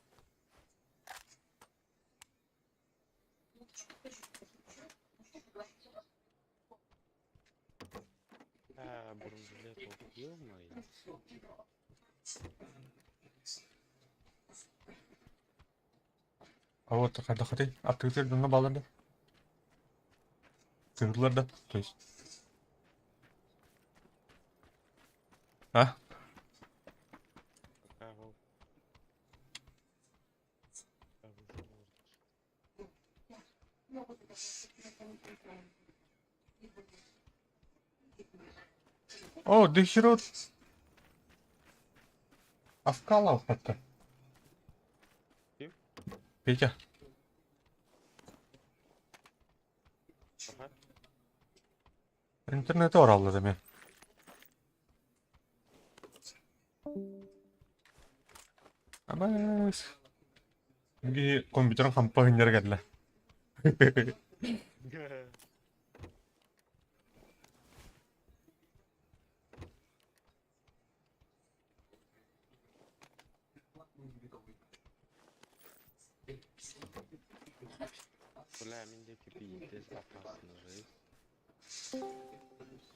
Ha, burun bile kokuyor mu ya? А вот такая доходи. А ты на баланде? Кырларда, то есть. А? Ага. О, дохерот. А вкалал как-то. Kim? Петя. Aha. İnternete oralladım ya. Ama bir kompütörün kampa günleri geldi. Flamindeki bir опасный жизнь.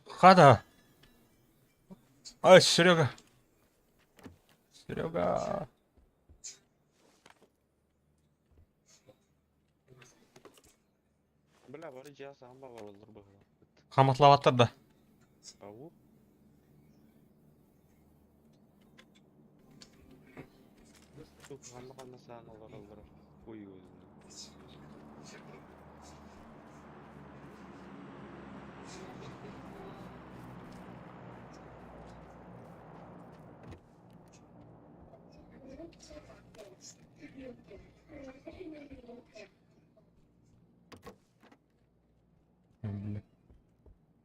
Хада. Ай, Серега. Серега. Бля, бары жаз amba var olur bu. Хаматлаваттар да. Avu. Şu kanlı sağın ola kaldırır. Uy gözünü.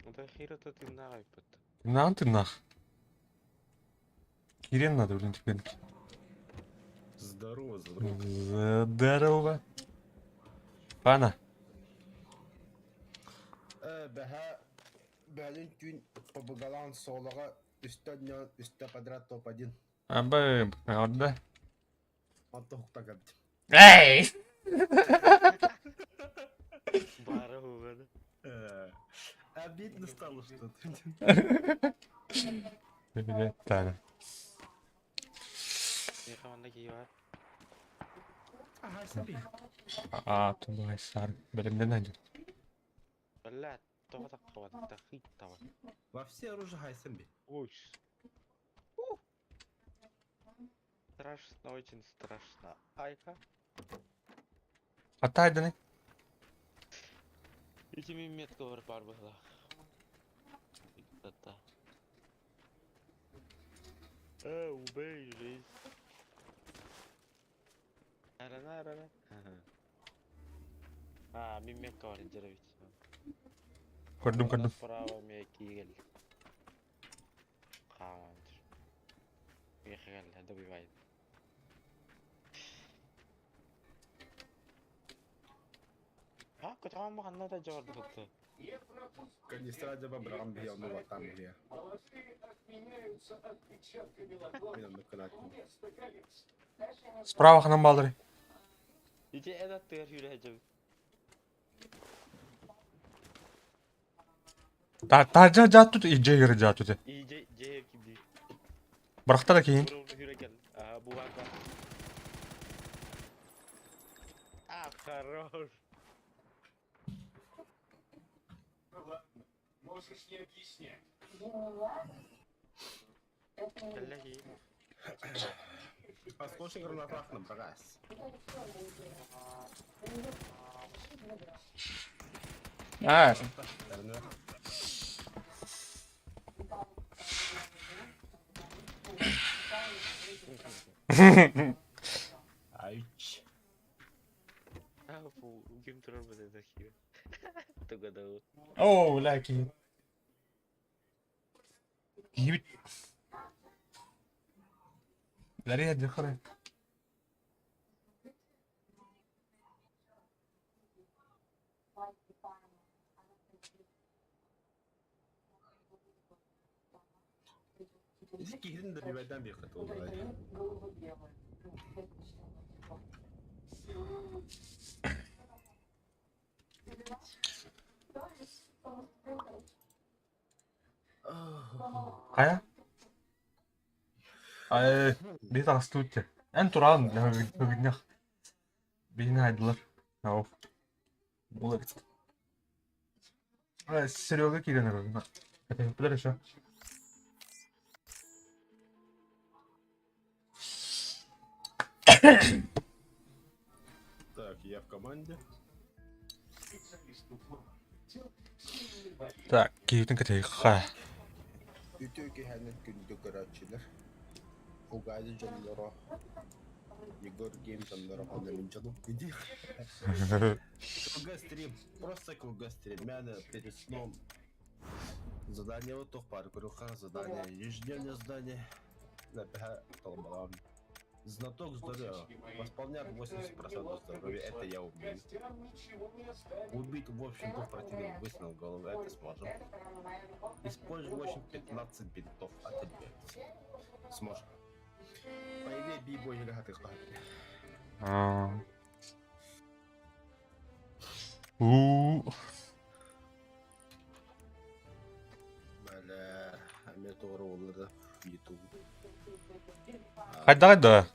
O da хирата тырнаğı ayıptı. Тырнағын тырнақ. Кирен надо, блин, теперь. Здорово, здорово. Здорово. Пана. Бәлін күн побыгалан солыға үсті квадрат топ-1. Абы, орда. Атты хуқта кәбді. Эй! Бары хуганы. Обидно стало что-то. Привет, Таня. Ne kamanda giyi var? Ага, себе. Тубай, сар. Білімден әйді. Валла, тоға таққа вады, тақи тава. Во все оружие хайсен бе. Ой. Страшно, очень страшно. Айка. Қата әйді не? Итimi метка бар была. Это. Убей, жизнь. Арана. Мен метка бар, интересно. Көрдім. Справа мекки гел. Қаманды. Мекки гел, добивает. Кто вам маханна жорды кытты? Канистра жаба бірағам бе яуны ватам бе. Мен оны кінатын. Справа қанан балдыры. Иде эдат тер юре жабы. Тажа жатты, иже ері жатты. Иде жеп кимди. Бірақта да кейін. Юре гел. Бу бар. Хорош. Можешь не объяснять. Каллахи. Послушай гранатах на брагас. Айч. Фу, ким тұрар бөді дәхи. Тұғадау. О, ләки. Гибит. Ләри әді қыры. Кейдің да бейбайдан бей қыты олай. Қая? Бет ағысты өтті. Ән тұрағын өгіннақ. Бейін айдылар. Ау. Олар кетті. Серега келген әрі. Подары еще. Так, я в команде. Так, кейтін кәтейіға. Ütüki hänen kündü kıraççılar. Ugaydı canlara. Егор Гейм canlara falan canım gidiyor. Кругострим. Просто кругострим. Меня перед сном. Задание вот то пару круга, задание ежедневное задание. Например, толбалам. Знаток здоровья. Восполнять 80% здоровья. Это я умею. Убить, в общем-то, противник выстрел в голову. Это сможем. Используй 8-15 бинтов. Отбить. Сможем. По идее, бибой или гатых. Бля, а мне тоже оларды YouTube. Қайда?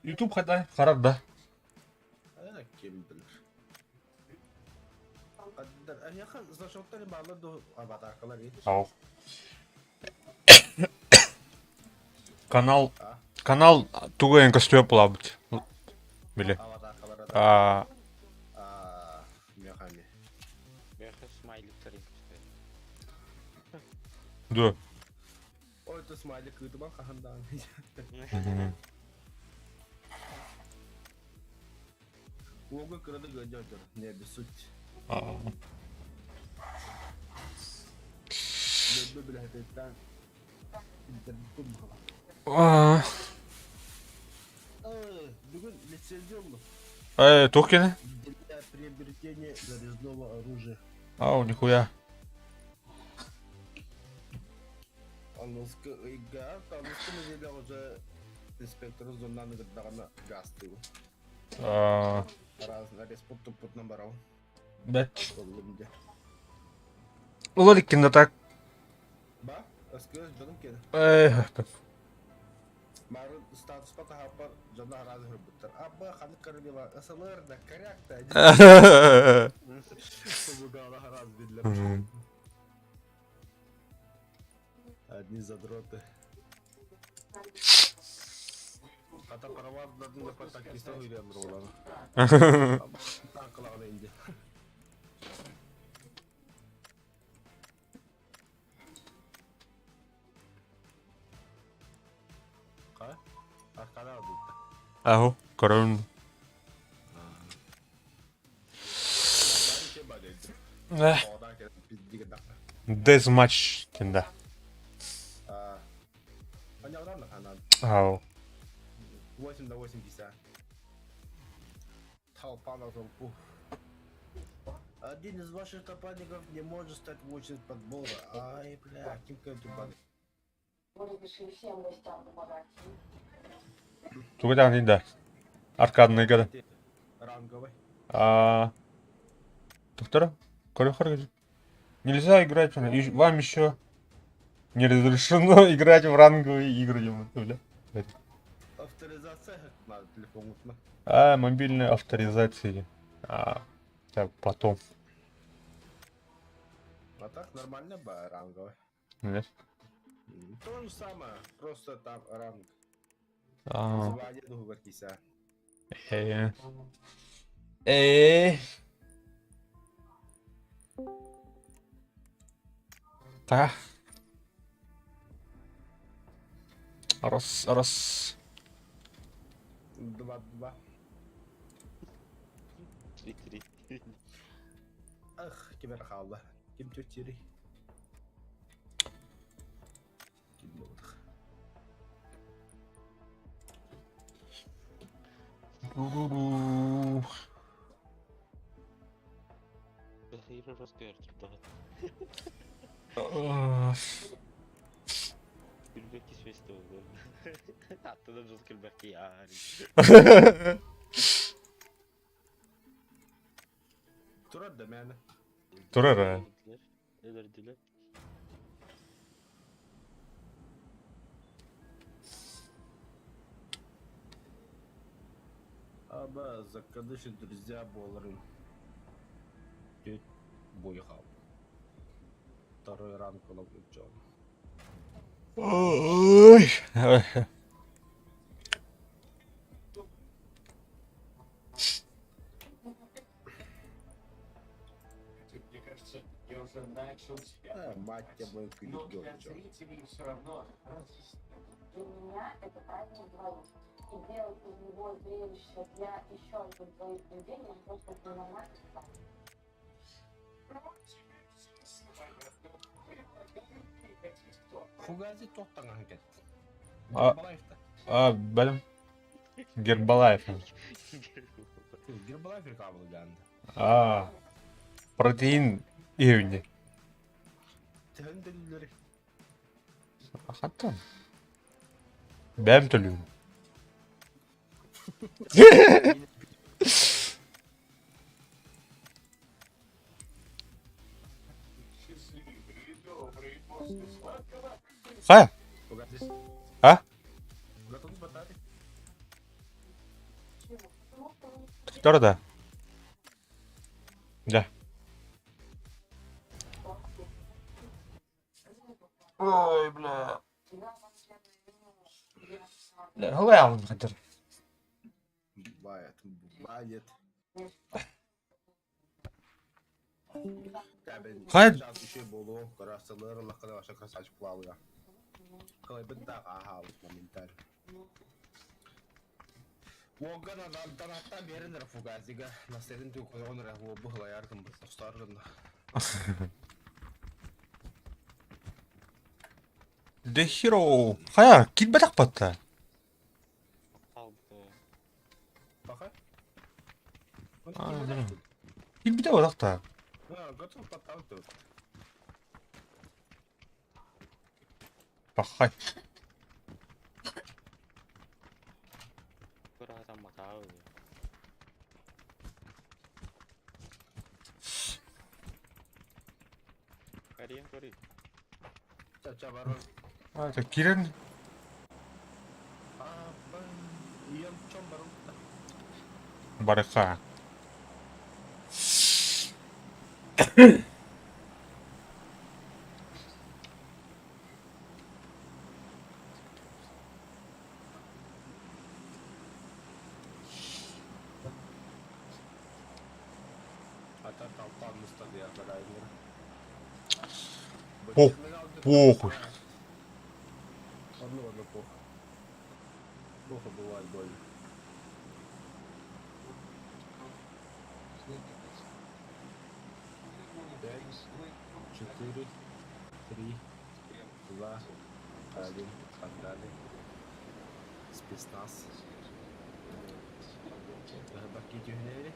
YouTube қайда? Қарар да. Кем білір. Аяқа зашоқтары бағлады аватаркалар еді. Ау. канал тугайын көстөп булабыт. Биле. Аватар каларада. А, Мехами. Бэхэ смайликтер инктэй. ду. Ой, ты смайлик ютубан кахандан. Ого, когда гадятер, не обессудь. Бля, это так. Интернет было. Бүгін лицензионно Тухкины? для приобретения зарезного оружия. Ау, нихуя. Английский игра, английский языке уже инспектор зонаны гаддагана гастыл. Разные респорт тупут набрал. Бәт. Колумбия. Улар иккенде так. Ба, скажи, жаным кен. Марын статус пока хапар жана разы хырбыттар. Абба ханы карбила ысылыр да коряк та. Побугала раз бидлер. Одни задроты. Ката параваздардың да патакиста үйренір олар. Танкылағына инде. Қай? Арқада адылды. Аху, корон. Тарихе бар еді. Одан келіп біздегі дақта. Дезматч кенде. Понятно, она Ау. 8 на 80. Толпа на толпу. Один из ваших топаников не может стать в очередь подбора. Ай, бля, кем-то тупаник. Мы разрешили всем гостям помогать. Тугайдан инде. Аркадный игра. Ранговый. Доктор? Корюхар. Нельзя играть, вам еще не разрешено играть в ранговые игры, бля. Авторизация надо телефон утна. Мобильная авторизация. Так, потом. А так нормально бы ранговый. Нет. То же самое, просто там ранг. А, Звание договоркися. э. Так. Раз. 2-2. 3-3. Ах, кем рахалла. Кем тетири. Кем лодах. Бэхэ разгэртэр дагат. Күлбэки свестэй болду. Аттадан жол күлбэки яари. Турат да мәні. Турара. Элердилер. Аба, закадыши друзья боларын. Тет бойхал. Второй ранг он облечен. Ой. Мне кажется, я уже начал себя. Мать тебя мою Но кулик для гёрчо. зрителей все равно разъясню. Для меня это праздник двоих. И делать из него зрелище для еще одних двоих людей я просто ненормально. Фугази тоқтан кет. А- Бәлем. Гербалаев. Гербалайфер кабыл ганды. Протеин евни. Тән дәлілері. Хаттан. Бәм төлүн. Счастливые, добрые, после сладкого. Ха? Фугази. А? Готов с батареей. Кто да? Да. Ой, бля. Well, Hunter. Бывает, бывает. Hayır. Сейчас еще болу, красылыр, лаканы ваша красавчик плавая. Калай бында ага, моментально. Огана данатта берендер фугазига. Населен ту койонра во бухлаярдым бустаргын. The hero. Hayır, git batak batta. Алды. Баха? Aynen. Git bir de batak da. Готов подталкивать. Bak hay. Бір адам матау. Кария, кори. Ча барон. Hadi girin. Ием чем барон? Baraka. Ата толпа мустады я гадаю. Похуй. Ладно, плохо. Плохо бывает больно. Пять, 4, 3, 2, 1, погнали. Спецназ. Баките гнили.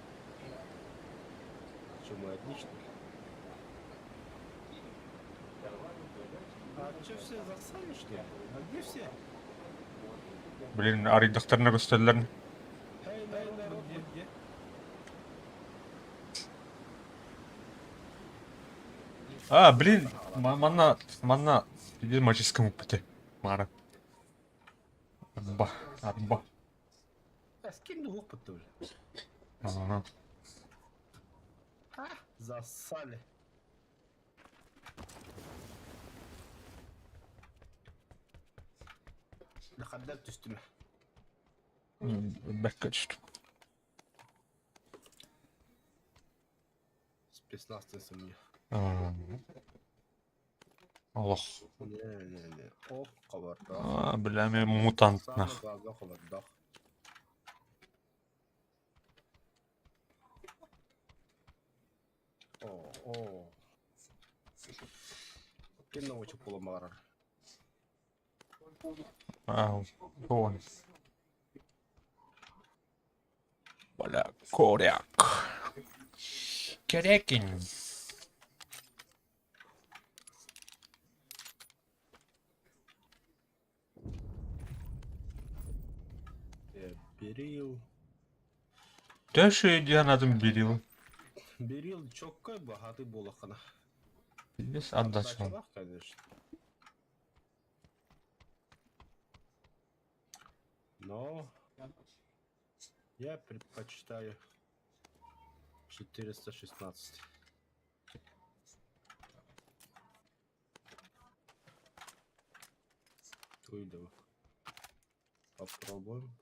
Чему отлично. А что все засали, что ли? А где все? Блин, аридaklarına gösterdiler. Эй, народ, где? Блин, манна. Иди маческому пути. Мара. Арба. Скинь опыт уже. Ага. Засали. Дохадат üstüme. Бэкка düştü. Спецназ ты мне. Allah. Не. Ох, кабарда. Бля, мен мутант нах. Самый главный кабарда. О. Кем научил поломара? Вон. Бля, коряк. Керекин. Берил. Дэши дианадым берил. Берил чоккай богатый болохана. Biz anlaşalım. Началах, конечно. Но я предпочитаю 416. Уйду. Попробуем.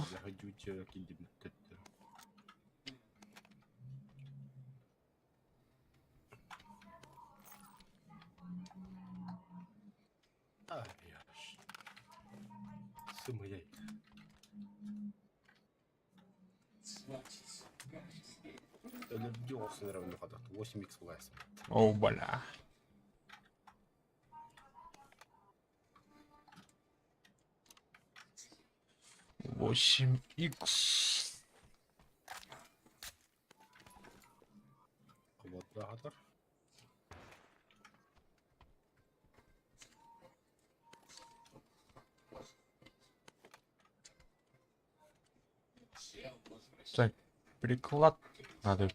Загадю киндим. Яш. Сымаяй. Элерги olsun равно kadar. 8x власть. О, бля. Восемь икс. Вот kadar. Так, приклад надо.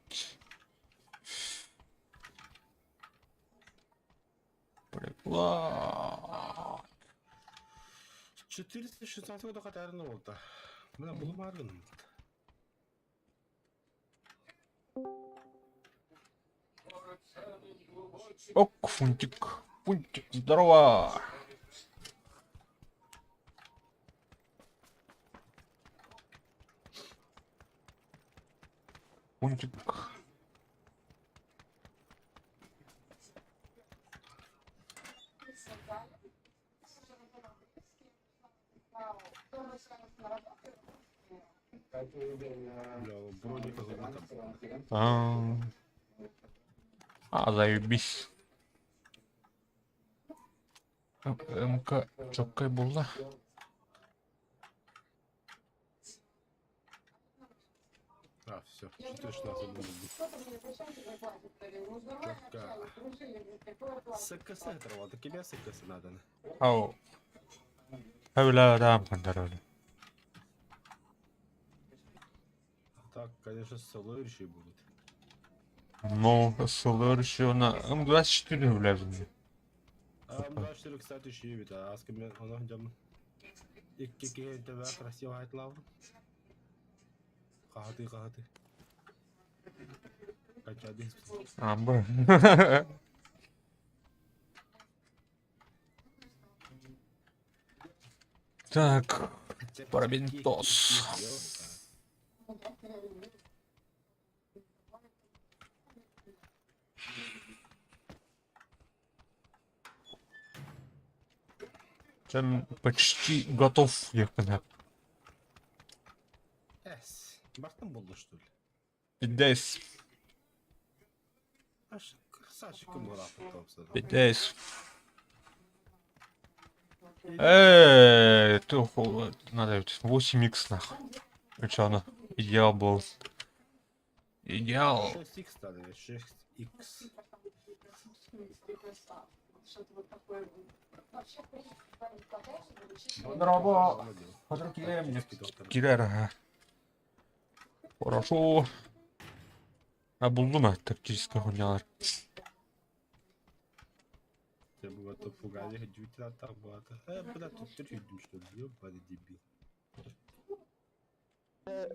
Приклад. 416 года қатарына болды. Мына бұл марғын. Ок, Фунтик. Фунтик, здорово. Фунтик. Бля, броника забыта. Заебись. МК чоккай болды. Все, 416 года. СКС оторвал, так тебе СКС надо. Ау. Öyle adam kadar öyle. Так, конечно, соло реши будет. Ну, ссылка еще на М24 влезли. М24, кстати, еще и это. А с кем он идем? И какие тебя красиво хайтлав? Кахаты. Качады. Амбы. Так, Парабентос. Чем почти готов, я понял. Бартом болды, что ли? Здесь. Аж красавчиком был потом. Здесь. Надо ведь 8х нахуй. Че она? Идеал был. Идеал. 6х стали, 6х. Здорово. Girer. Хорошо. Buldum ha taktiği oyuncular. Я бы в эту фугазе удивительно так было. Бля, тут ты видим, что ли? Ёбаный дебил.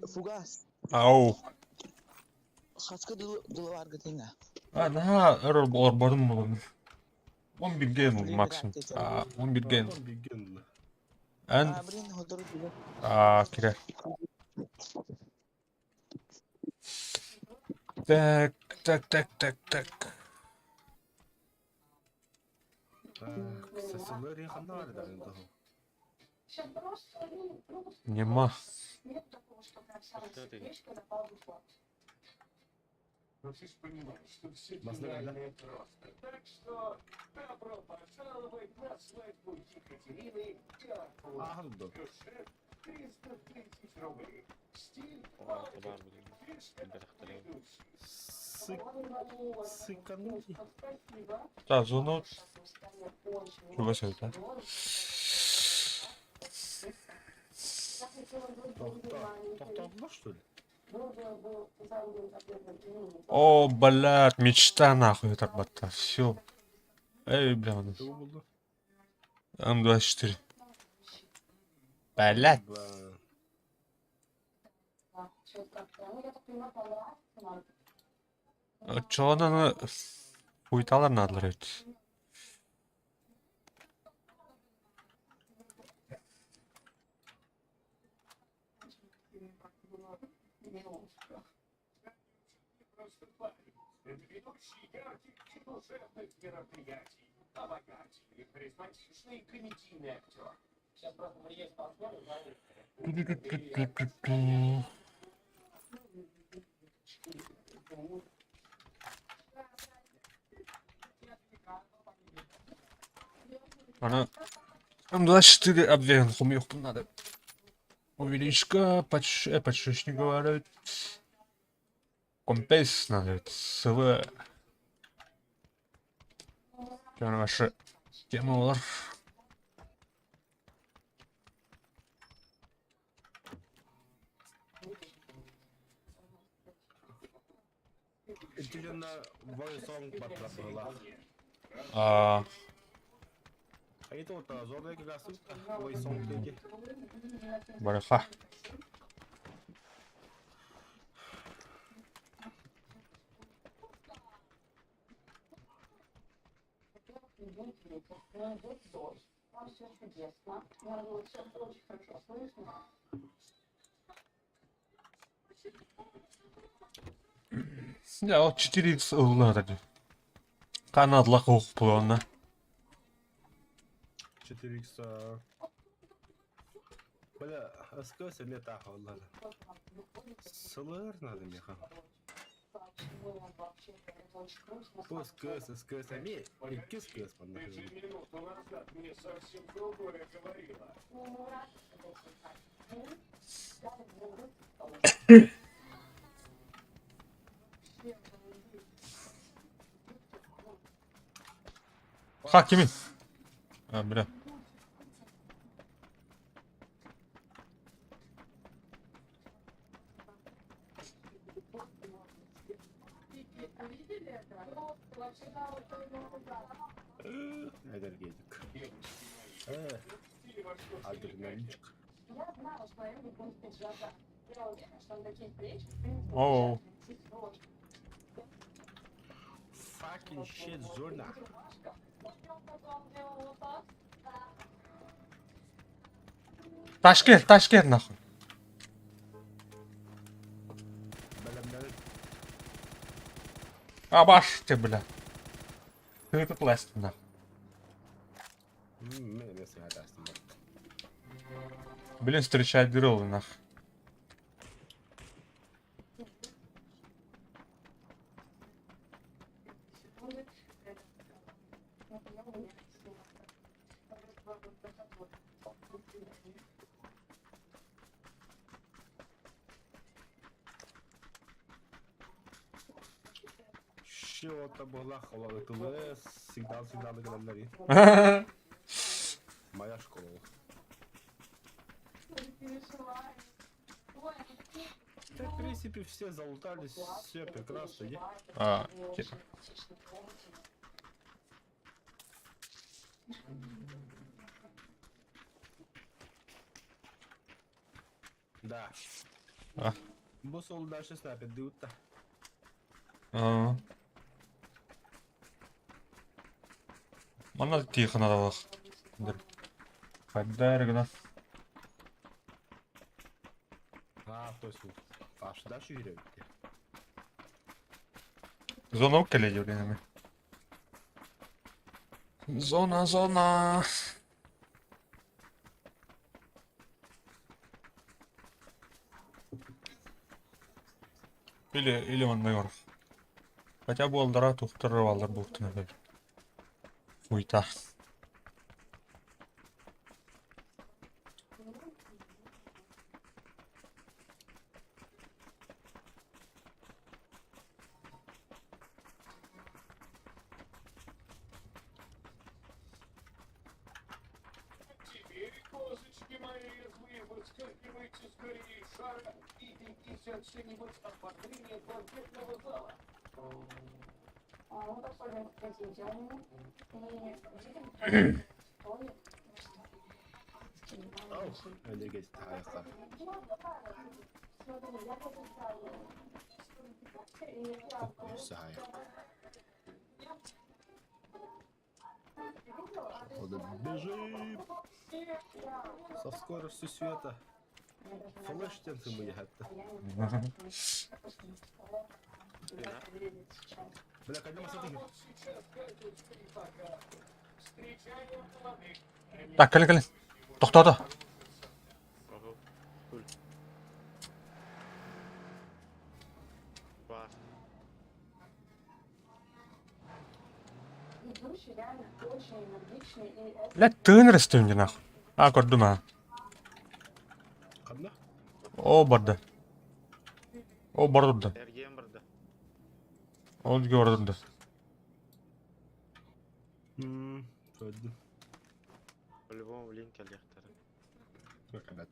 Фугас. Ау. Kaçka dolu var gıdına. Daha error barım bulun. 11 game maksimum. 11 game. Он бегенный. En Abrin hoduru dolu. kire. Так. Сосилери ханали да не того. Нема. Масло, Так что добро пожаловать на свадьбу Екатерины Театру. Ага, да. Бюджет 330 рублей. Стиль Var mı? Сыкануть. Так, зону. Чего это? Тоқталды, что ли? О, блядь, мечта нахуй так бата. Все. Эй, бля, Что было? М24. Блядь. Чё она хуйталар надо ловить? Ведущий ярких и душевных мероприятий, обаятельный, харизматичный комедийный актер. Сейчас просто приедет партнер и говорит. Она М24 обверен, хумёх надо. Увеличка, почти не говорят. Компейс надо, СВ. Что ваша тема олар? Интересно, Войсонг батла была. А это вот зорная гасу, ой, сонтеги. Бараха. Идет дождь. Там все чудесно. Я все очень хорошо слышно. Ya o 4x ылынады. Канадлах оқып болғанна. 4x. Бля, СКС не так олар. Сылыр надо меха. По СКС, а не 2 СКС панда. 10 минут назад мне совсем другое говорила. Ха, kimin? Ha, bile. Энергетик. Адреналинчик. Я знала, что я буду пиджака. Я уверена, что он такие плечи. Оу. Fucking shit, Зорна. Ташкент нахуй. Бля. А баш тебе, бля. Ты этот лест, нахуй. Мен сыйатасың. Блин, встречать дрелы, нахуй. Чего-то была холода ТВС, всегда договорили. Моя школа. Да, в принципе, все залутались, все прекрасно, не? А, типа. Да. А. Bu sol дальше снайпер дают-то. Мана тихо надо было. Поддаргна. А, точно. Аш дальше йürüyor. Зона укеледі, блин. Зона. Или он майор. Хотя бы олдара тухтырып бұл түні. Уйта. Теперь, козочки мои, вы выскакиваете скорее из шара и бегите отчего-нибудь от покрытия банкетного зала. Мы подходим к президиуму и видим, стоит. Энергетик аяққа. Көкесі аяқ. Походу бежим. Со скоростью света. Флэш тенты мы ехать-то. Бля, когда мы смотрим. Так, кәлі. Тоқтады. Идущий реально очень энергичный и это Бля, тыыныр істеуінде нахуй. А, көрдім а. Қанда? О, барды. О, барды. Эрген барды. Ол ге барды. Көрдім. По-любому линк электері. Көкәләт.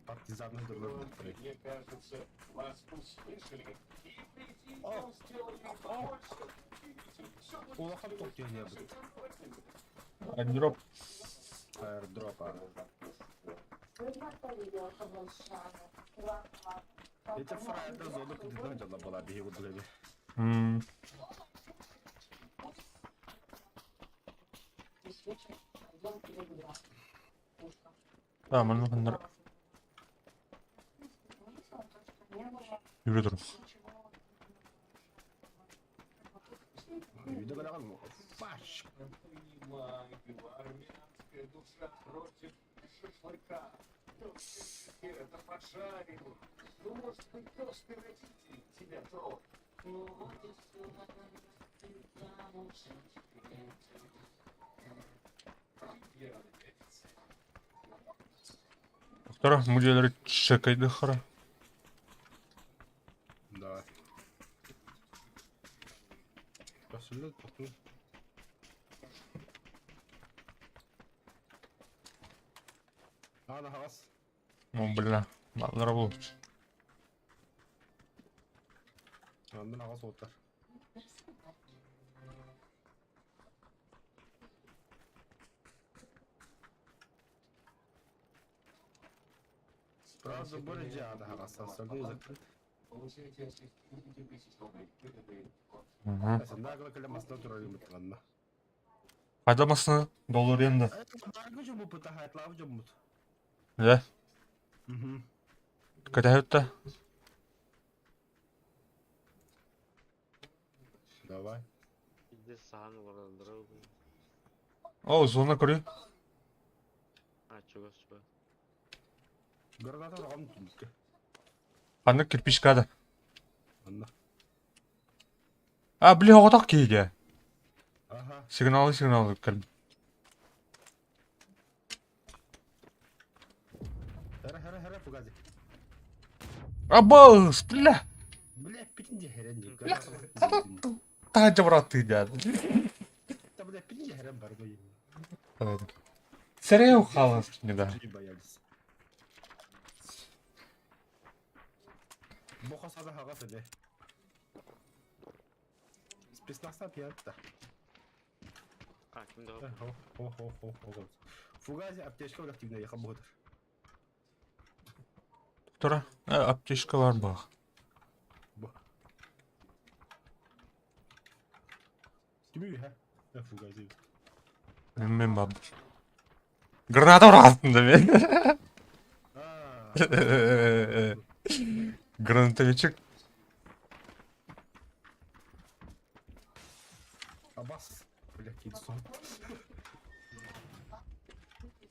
Партизаны дұрды. Мне кажется, вас услышали. И президиум сделали больше. Видите, все Улахан тоқтıyor ne bu? Айдроп. Airdrop abi. Это фрайда зону кудыдан жала бала бие удулеби. Tamam bunlar yürü durun. Видео грабан мı? Фаш. Армянская душа против шашлыка. Это пошарил. Ну, может быть, просто родители тебя тронут. Доктор, müdürleri çekeydi xara. Давай. Посыльный тоқтың. Ана хас. Ну, бля, надо работать. Андын ағас отыр. Правда, более жада ағас. Остальные закрыты. Нагло кілемасына тұрар емітіғанна. Қайдамасына доллар енді. Барғы жұмы бұта хайтлавы жұмы. Да? Кәді өтті? Давай. Bir de sahanı var öldürüyor. О, зона көрі. Ha çok az var. Граната оған түмікке. Қанды кірпіш кәді. Анна. А, бля, отақ кейде. Аха. Сигналы кәлбі. Хәрі, фугази. Абас, бля. Бля, петінде хәрен. Тағанча бұраты деді. Бля, петінде хәрен бар ғой. Сәреу қалыз не да. Не боялись. Боқасада хағас әле. Спеснақса пиятта. Ha kimde var? Фугази аптечка в активно ехал будет. Доктора, аптечка бар ба. Кімі ха? Фугази. Мен баб. Граната ұрастында мен. Гранатовичек. Абас. Бля, кит сон.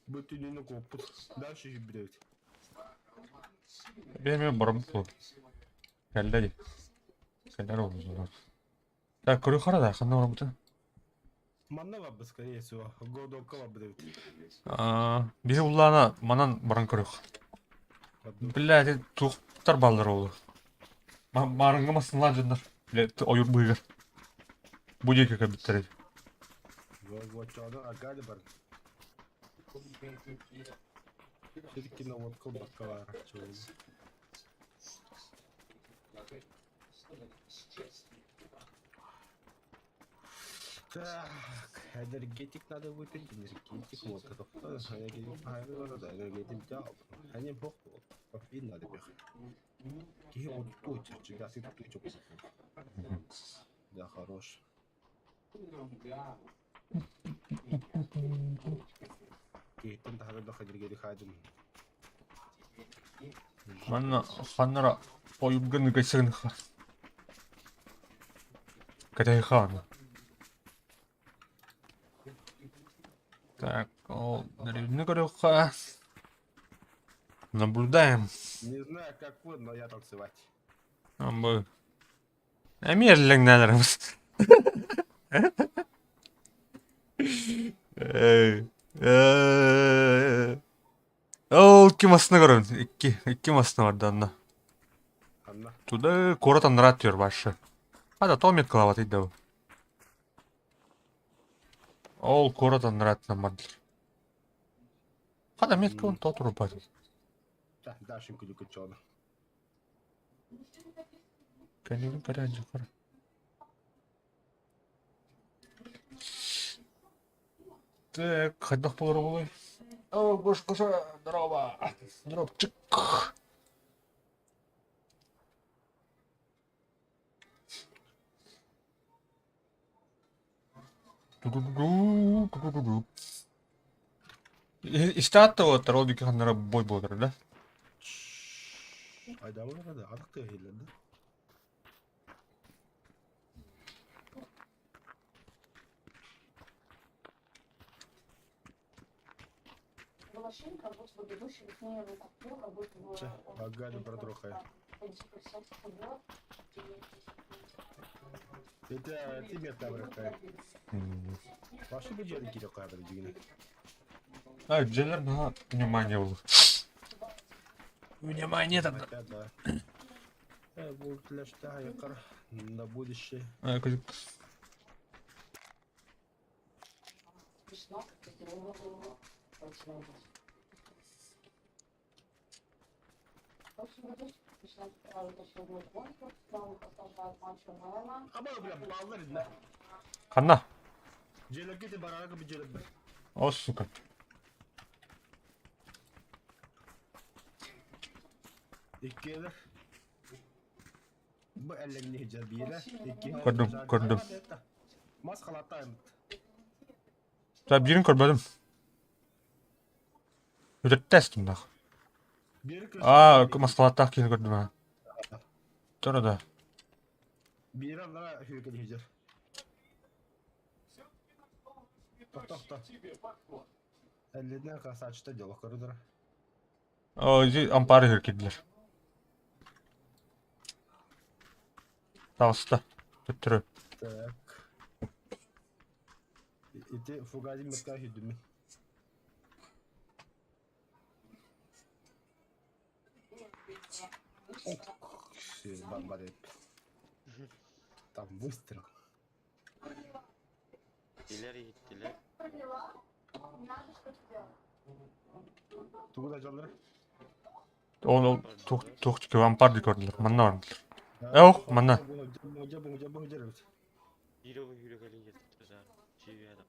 Бүтінені қоппыт. Дальше жібірет. Мен бұрым бұл. Кәлді. Кәлдер олды. Так, көрі қарада, қанда бұрым бұты? Манна бабы, скорее всего. Годока бабы. Бе ұллана манан бұрын көрі. Бля, туқтар балдар олды. Марыңғы масынлан жындар. Бля, ойыр бұйғыр. Будеке кәбіттер еді. Вот агали бар. Все-таки на вот колбака. Так, энергетик надо выпить, энергетик вот это. Энергетик взял. Они бог вот. Кофеин надо бегать. Киги вот точно, тебя ты тут да, хорош. Кейттен тағырда қадергері қайдым. Манна ханнара ойыбгын гайсығын ха. Кәдәй хан. Так, ол дәревні көрі ха. Наблюдаем. Не знаю, как вы, но я танцевать. Амбы. Әмерлің нәліріміз. Ол ки масына көрін. Икки масына барды анна. Анна. Туды корот аннара түйір башы. Хада томет кылават еді бұл. Ол корот аннара түйір барды. Хада мет кылын то тұру бады. Да, дашим күлі чоны. Кәнегін кәрі әнжі қара. Так, қайдақ болар олай. О, көш, здорово. Здоровчик. Истатта отыр, ол бекі қандара бой болдыр, да? Айда болғанда адықты хейлерді. Было ощущение, как будто бы бегущий с ней вот так, как будто бы... Че, агали протрохая. Это тебе там ракай. Ваши бы джерики ракай были. А, джелер на внимание был. Внимание тогда. Да. Вот для что якор на будущее. А, как... Ama bile bağlar ne? Қанна? Jelekte de baraga bir jelek. О, сука. İkiler. Bu ellerini hicabiyle. Gördüm. Maskalatayım. За, бірін көрмедім. Өтетті мында. А, маскалаттақ кейін көрдім. Тұр да. Bir anlara hürgeli hicar. Tohta. Ellerine kasa açtı diyor koridora. О, ампары көркеділер. Тағысты. Өттірі. Так. İti fugazi metka hüdümü. Бомбарит. Там выстрел. İleri gittiler. Тугуда жалдыр. Ол тоқтыке ампарды көрділер. Манна бармдылар. Әух, манна. Yürü getirdi zaten. Çivi adam.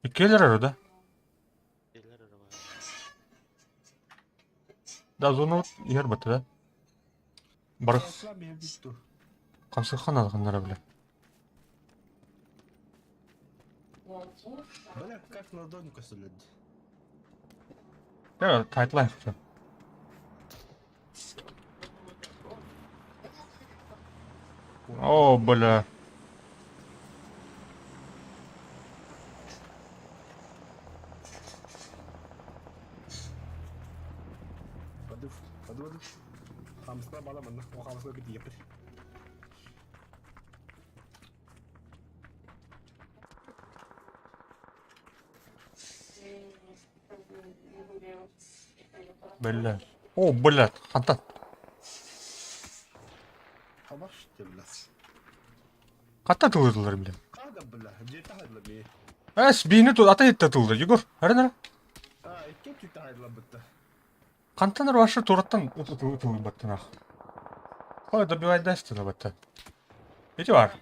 Иккелер әрі, да? Eller araba. Да, зоны ер бәті, да? Бар Bitti. қамсы қанады қандары біле. Бля, как на ладоннику суледі. Я тайтлайф. О, бля. Hadi. Hamsına bağlamadın. O hamsına bir yapır. Бля. О, блядь, хантан. Hava işte bля. Қатта тылдылар, бля. Kanka bля. Жеті хайдыла бе. Әс, бейіні ата етті тылды, Егор. Әрінара. İki tüte hayдыла бітті. Қантаныр вашы тураттан тылы баттын ақ. Қой, добивай дәсті да батты. Еті бар.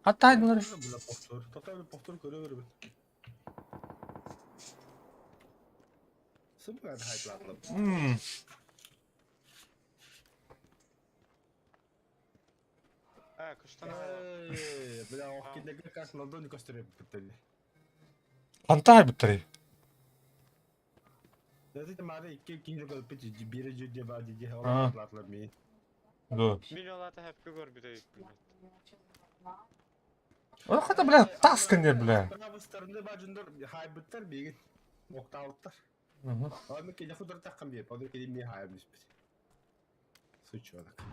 Қатта айдылар. Bля повтор. Total повтор көре көрі бі. Sıfır hayдыла. Ha kıştan Бля, окидегі как на ладоннику стрелять бітті. Қанта ай біттірей. Dedi mare iki kinci kalıp bir biri cüce var diye Ha. havalatlar mı? До. Milyonlarda hep gör bir de yükümlü. О, қата, бля, таскандер, бля. Правый стороны бажындар хайбыттар беген оқтауыттар. Onu ki lafı dur takım bir, onu ki mi haymış bir. Suç olarak.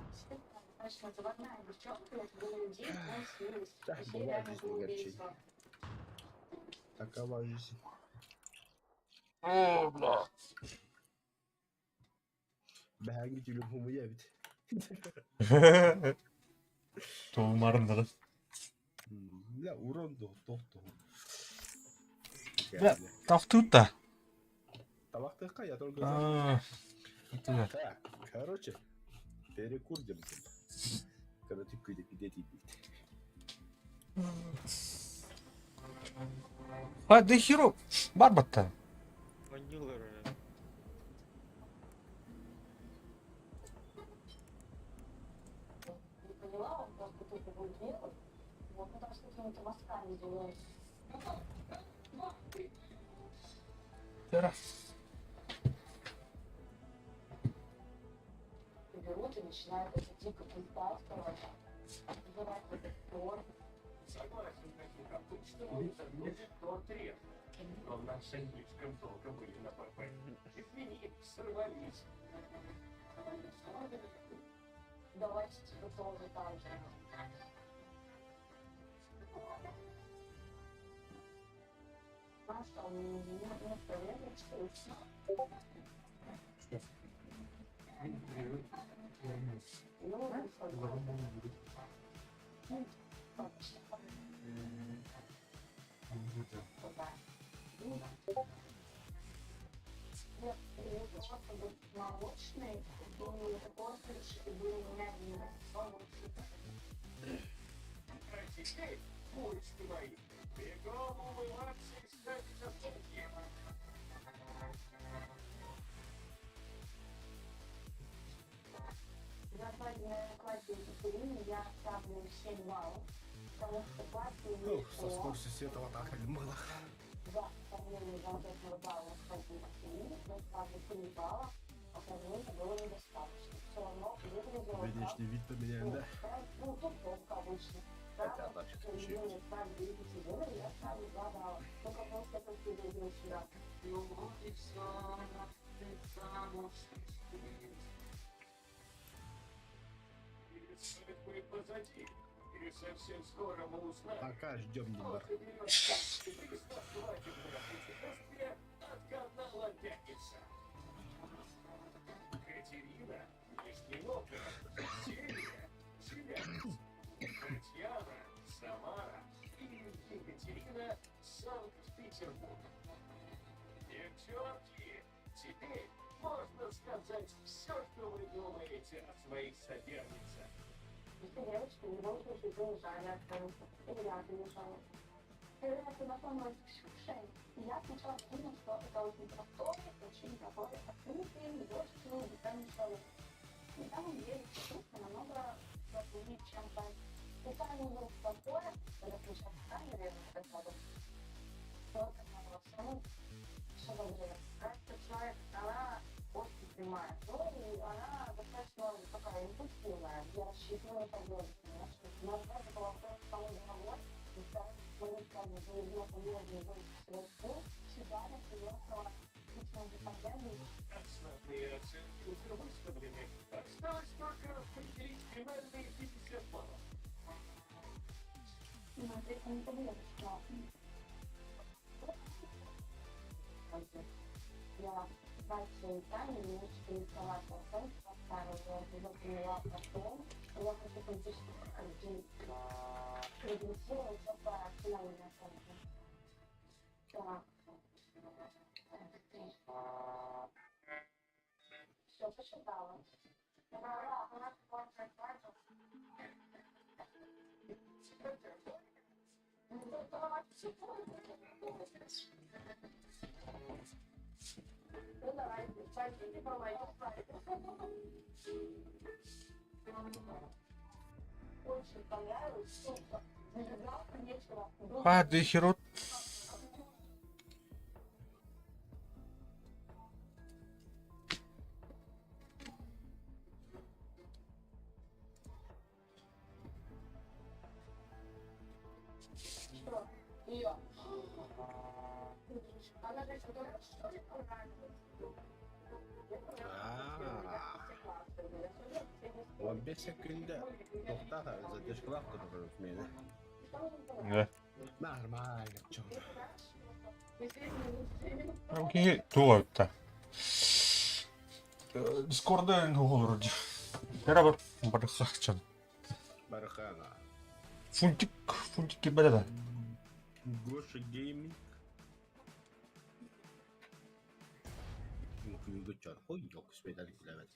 Такова жизнь. О, бля. Бәһәңге жүлüm humu yebit. Толмарында да. Бля, урон тоқты. Бля, тафты да. Табақты я только. Так, короче, перекурдим. Короче, где-то. Hadi hero. Бар баттан. Ванилар. Не поняла, он просто тупо будет делать. Вот, ну там с какими-то мазками делаешь. Тера. И берут и начинают это дико пиздать, короче. Убирать этот торт. Согласен, как обычно, это будет тот треп. Но наши слишком долго были на ПП. Извини, сорвались. Давайте типа тоже так же. Знаешь, что не проверить, что и все. Ну, не сколько. Нет, просто был молочный, и такой и были мягкие, молочный. А теперь, курочки мои, бегом умываться и ставить оценки. За классе Екатерины я ставлю 7 баллов, потому что в классе Ух, со скоростью света вот так было. за оформление конкретного балла ставлю Екатерине, но ставлю 3 балла, оформление было недостаточно. Все равно выглядело Внешний вид поменяем, да? ну, тут только обычно. Это одна исключение. Ставлю Екатерину, я ставлю 2 балла. Только после этого перейдем сюда. Ну вот и все, Совет будет позади. И совсем скоро мы узнаем. Пока ждем немного. От канала Пятница. Катерина, Нижний Новгород, Сирия, Челябинск, Татьяна, Самара и Екатерина, Санкт-Петербург. Девчонки, теперь можно сказать все, что вы думаете о своих соперницах. Если девочки в любом случае приезжали от кого-то, или я приезжала. Когда я познакомилась с Ксюшей, я сначала думала, что это очень простой, очень такой открытый, любовный, детальный человек. На самом деле, Ксюша намного сложнее, чем кажется. И самое было такое, когда сначала стали, наверное, сказала, что это самому, что говорила, кажется, человек, она очень прямая, ну и она достаточно такая импульсивная. Я рассчитываю это делать, понимаешь, что иногда это было просто самый договор, и стараюсь коммуникации заявила помощью средств, всегда я приехала личного состояния. Основные оценки уже выставлены. Осталось только распределить финальные 50 баллов. Ну, это не поверишь, но... Я дальше Италии, мне 4 салата оценки поставила, я уже поняла потом. Я хочу политически прогрессировать по финальной оценке. Так. Все, посчитала. Ну давай, пойдите по моей очень понравилось, супер. Забегал, конечно. Hadi hero. Что? Ее. Она же говорит, что мне понравилось. 15 секунde. To'xta, задержкалап turibmiz meni. Да. Нормально, чё. Окей, туотта. Дискорда не olur. Beraber barışacağım. Бархана. Фунтик gibi de. Гоша Гейминг. Күнгөчөр хой жок спедали билебет.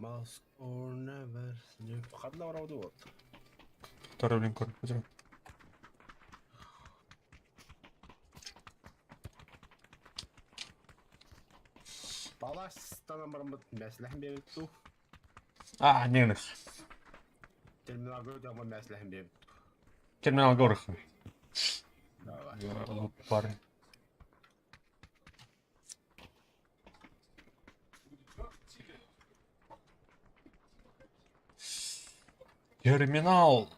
Must or never. Қадла орауды вот. Второй линкор. Потерял. Баластан бармыт мәслихін беріп ту. А, неңіз. Терминал көрді ama мәслихін беріп ту. Терминал горыхын. Давай. Парень. Терминал.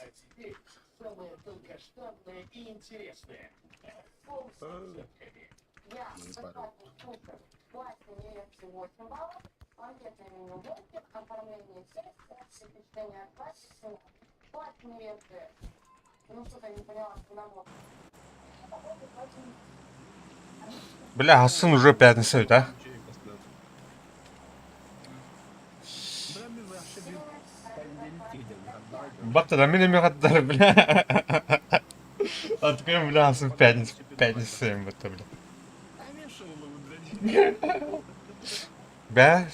А теперь самое долгожданное и интересное. Фокус с цепками. Я Ну, достаточно супер. В классе лекции 8 баллов, пакетные минигонки, оформление сессии, впечатление от класса 17. Классные лекции. Ну что-то не поняла, что нам вот. Бля, а сын уже пятница, да? Баттара менеме каттар, бля. Откроем, бля, сын пятница им это, бля. Бля.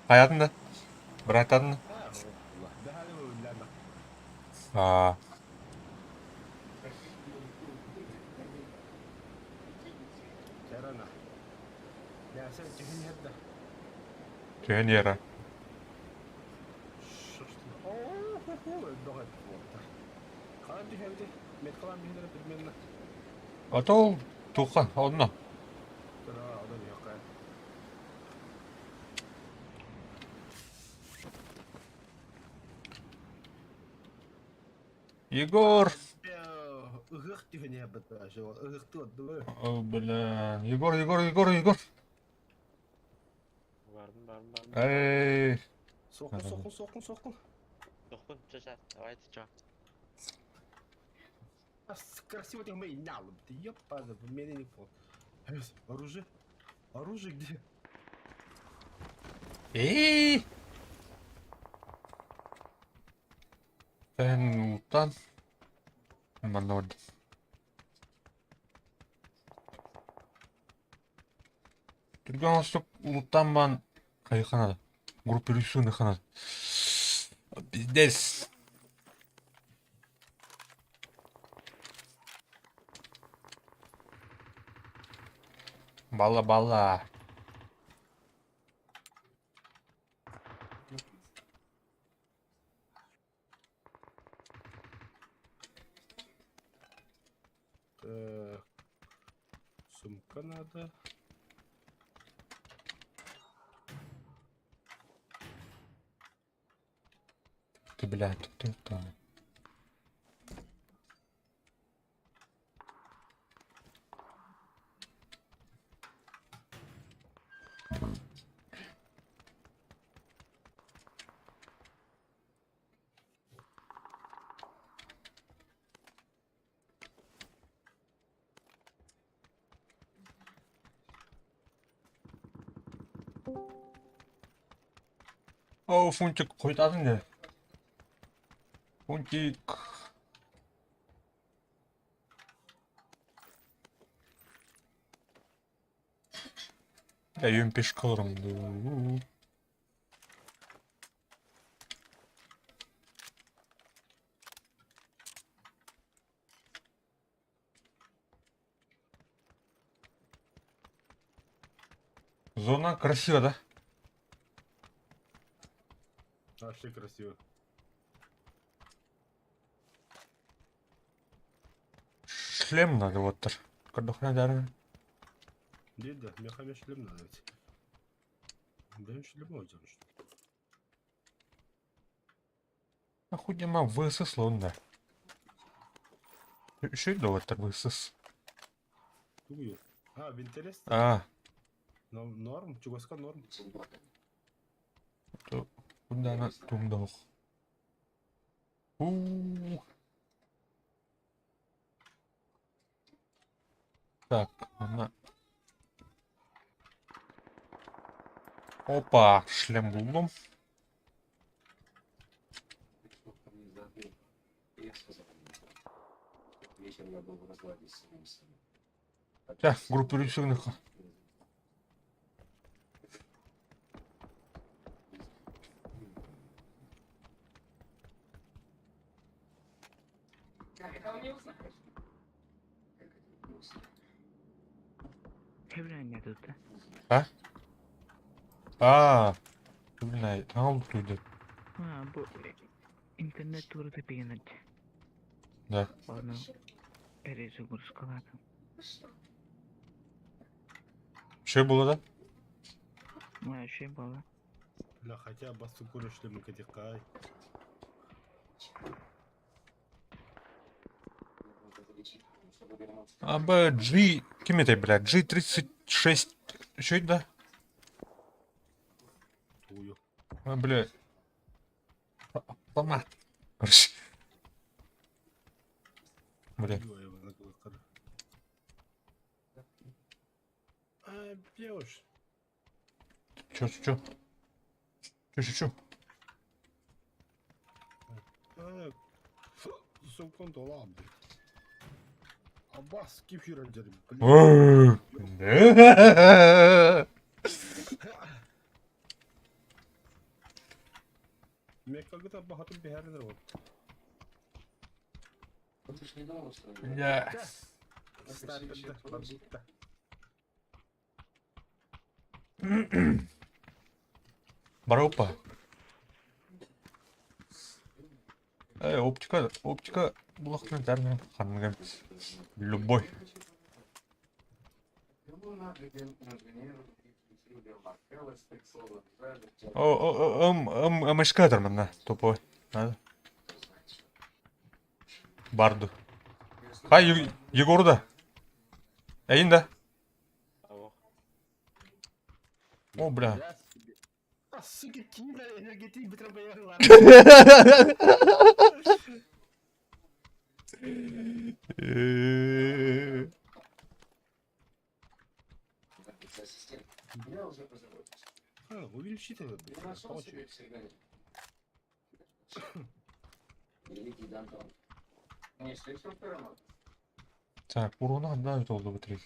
Hayatında. Bıraktın. Aa. Терана. Я сен тихин хедда. Түйен ері. Қалан тихенде. Мет қалан бейдері білменна. Ата ол туған, алдына. Тұра, одан яққа. Егор. Ұғық тихене бітті. Ұғықты отды ғой. О, бля. Егор. Бардым. Эй. Соқын. Доқпын, чаша, давайте, чё. Красиво ты мои нялы. Ты ёпада, в меня не фон. Оружие где? Эй. Ben Ultan. Ben de orada. Түрген астық Улуттан бан қайықанады. Группа рисуны қанады. Биздес. Бала. Сумка надо. Ты, блядь, ты там. Фунтик қойтадың не? Фунтик. Я үйім пеш қалырымды. Зона красиво, да? Вообще красиво. Шлем надо вот так. Кардохна дары. Деда, мне хаме шлем надо. Да шлем ойдем. Нахуй нема ВСС лонда. Еще и вот ВСС. А, Винтерес? А, Норм, чугаска норм. куда она тумдох. Так, она. Опа, шлем булом. Жа, групп үрүсүгүнү. Evren тут. Блин, таң туйду. Bu internet turu tepegin. Да. Onu перезагрузка кылат. Şey болады? Şey бала. Бля, хотя басу көрөшлөмү кетиккай. G... Кем это, блядь? G36... Что это, да? Тую. Блядь. Автомат. Короче. Бля. Пьешь. Чё? Сукон долам. Аббас кефир андерим. Мен когда бахатым бехердер вот. Бля. Баропа. Оптика булактын дәрмен ханмаган. Любой. Мышкадыр мына тупой. Надо. Барду. Хай Егорда. Әйін. О, бля. Сука, кинь, энергетик бітіріп баяғылар. Увеличить это. Так, урона отдают олду бітірейік.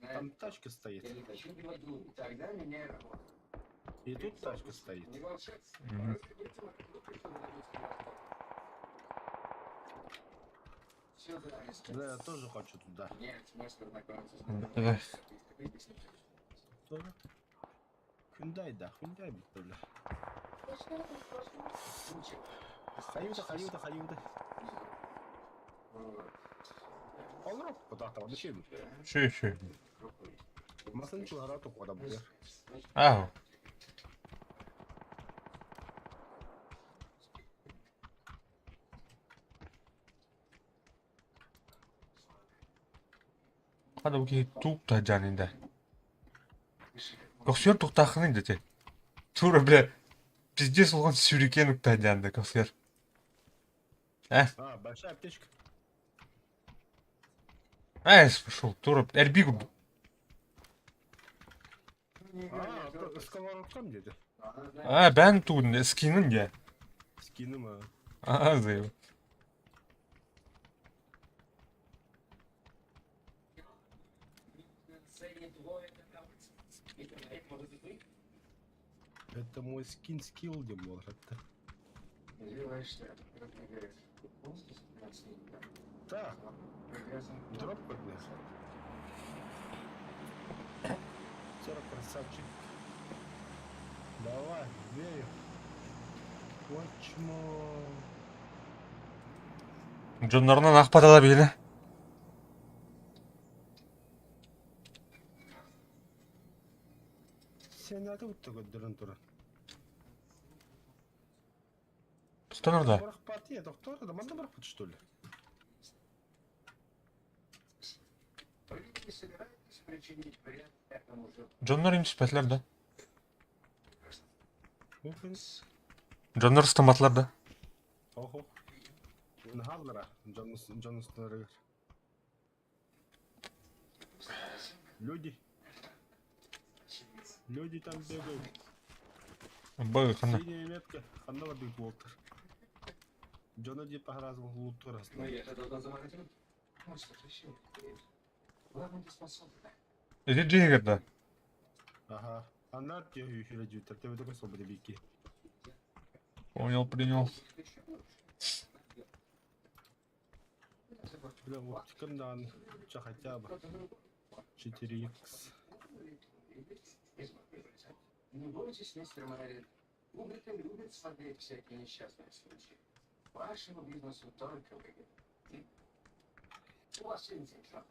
Там тачка стоит. И тут тачка стоит. Да, я тоже хочу туда. Давай. Hyundai, да, Hyundai, бля. Хаюда. Olur, bu da tamam bir şey mi? Şey. Masanın çuhara topladı bu ya. Ау. Hadi bakayım tuğ canında. Көксер туқтақын енді те. Тура, бля, пиздец болған сюрикен ұқтайды жанында, көксер. Большая аптечка. Пошел, тура, әрбигу. Сковородка мı dedi? Ben туын, скинін ya. Skini mi? Зайыл. Это мой скилл, Димон, это. Так, дроп поднес. 40 красавчик. Давай, верю. Почему? Джоннарынан ақпат ала бейді. Sen nerede uttun durun durun? Тұстан орда. Бұрық партия, доктор, да манда бұрық пұт, что ли? Джоннар им түспәтілер да. Опенс. Джоннар ұстаматылар да. Охо. Нахалдыра, Джон Сноррер. Люди там бегают. Бай, хана. Синяя метка, ханала биг Уолтер. Джона Ди по-разному луту раз. Но я должна заморать руки. Вот что красиво. Главное, ты способна. Эти джигерда. Ага. Она тебе юхила джута, ты только свободы бики. Понял, принял. Бля, вот кандан, что хотя бы 4х. Не бойтесь, мистер Морель. Публика любит смотреть всякие несчастные случаи. Вашему бизнесу только выгодно. У вас все интересно.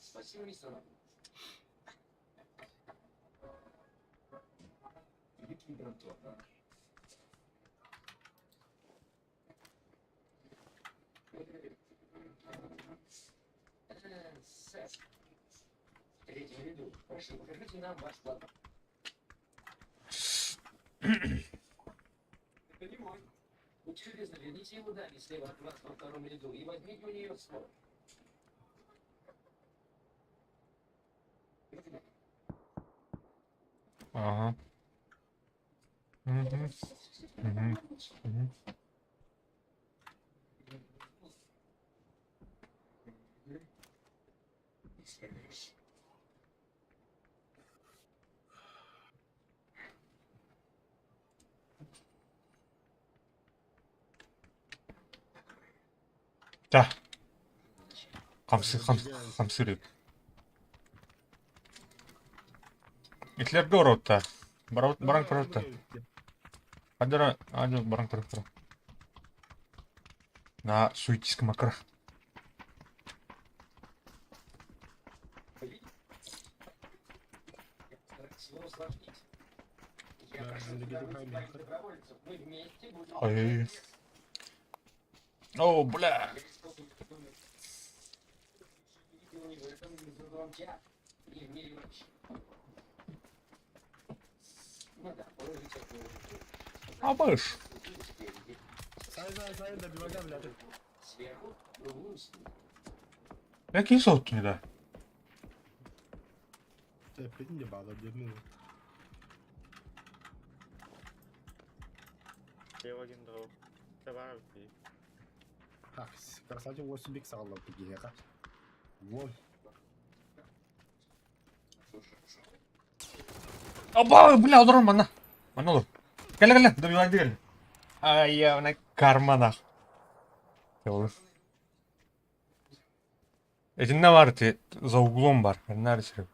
Спасибо, мистер Морель. Великий Грантон. Сэр, в третьем ряду. Прошу, покажите нам ваш план. Понимаю. Будьте любезны, верните ему даме слева от вас во втором ряду и возьмите у нее свой. Ага. Мгм. Мгм. Мгм. Да. Хамсырык. Итлерге оротта. Баран көрөтті. Адыра, баран көрөтті. На суйтиск макра. Я прошу добровольцев. Мы вместе будем... Ой. О, бля. И в мире вообще. Ну да, положите эту Абыш. Сай, добивай, бля, ты. сверху, другую снизу. Який сотні, да? Ты прикинь, не бада, 2 минуты. Так, красавчик 8 бик сağlam bu gene kaç. Вон. Аба, бля, удырым мана. Мана уdur. Келе, добивай дегел. Ай, явна карманах. Этинде бар, за углом бар. Нәрсе.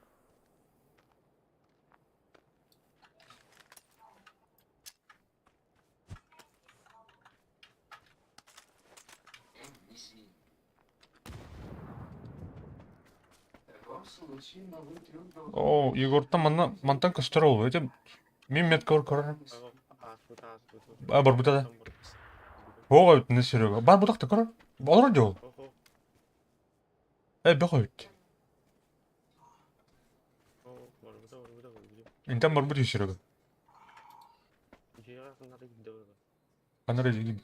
О, Егор'та мантан көстөр ол. Эти мен меткор көрөр. Бар бутада. Ого, не Серега. Бар бутакта көрөр. Болор жол. бекойт. Интен бар бути Серега. Канары жегин.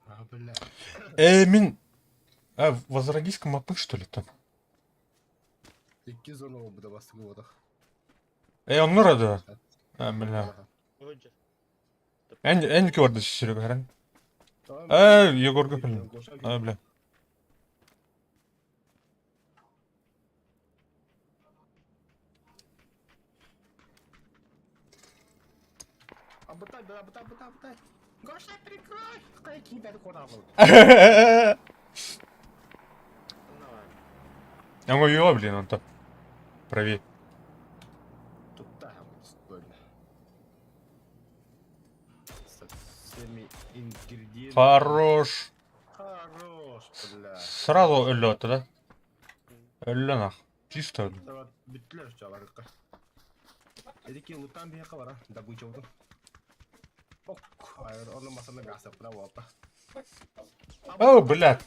А, бля. Мен... Возродиска мапы, что ли, там? 2 зона буде бастығы одақ. Оннор ады. Бля. Әнеке барды Серега, herен. Егорға білін. Бля. Абытай. Гоша, прикрой! Какие бәді қонағыл. Аңа үйеға білен, онта. Прави. Тупта стольно. Со всеми ингредиентами. Хорош. Хорош, бля. Сразу өлі отты, да? Өлі нах. Чисто өлі. Сават бүттілер жаларыққа. Эдеке лутан бияқа бара, добыча болдым. Ок, айыр, оның масаны ғасып, бұна болапа. О, блядь.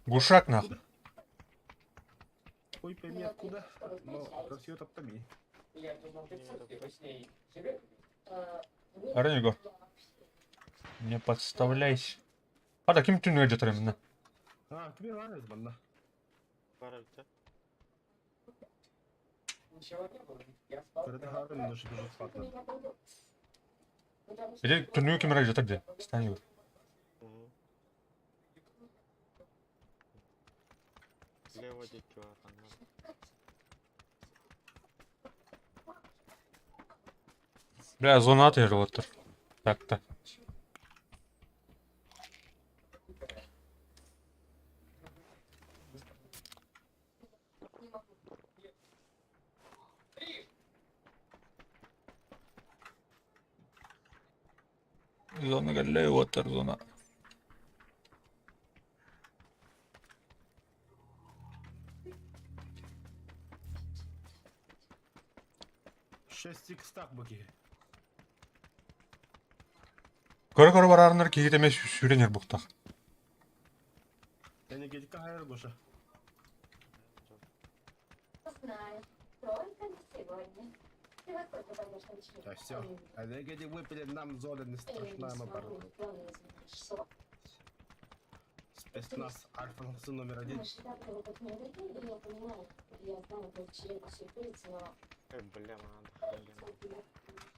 Гушак, нахуй. Ой, пойми откуда, но красиво топтами. Я думал, ты все с ней. Арен, Егор. Не подставляйся. Кім түнге жатыр емін, А, кімер бар еді бұнда? Пара бітті. Көрді харын нөші бір жұт фактор. Или түнүгү кемерек жатыр де. Стань бер. Лево дикки бар андан. Бля, зона атыр отыр. Так-та. Зона галлей отыр зона. Шестик стак бұки. Көрө барарындар кейт эмес сүренер буктак. Және кетікке хайыр көші. Знаю. Только не сегодня. Ты во сколько пойдешь на вечеринку? Так, все. Энергия выпили нам зоны не страшная оборот. Спецназ Альфа номер 1. Бля, надо.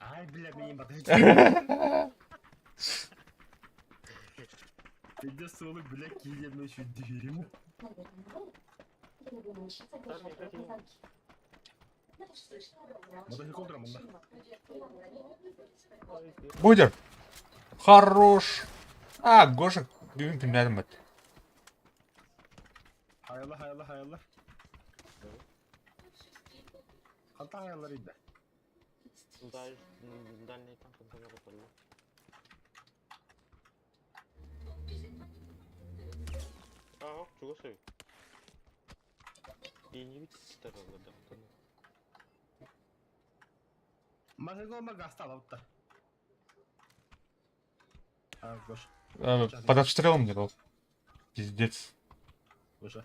Ай, бля, мне батарея. Ты солы, бля, килем еще дверью. Мотоцикл драмында. Будер. Хорош. А, Гоша, бүгүн күннәдим бит. Hayırlı hayırlı hayırlı. Kanka hayırlarıydı. Дальний танк он тоже попали. Ага, чего сой? И не видите второго, да. Махиго магастал отта. А, Гош. Под обстрелом мне был. Пиздец. Гоша.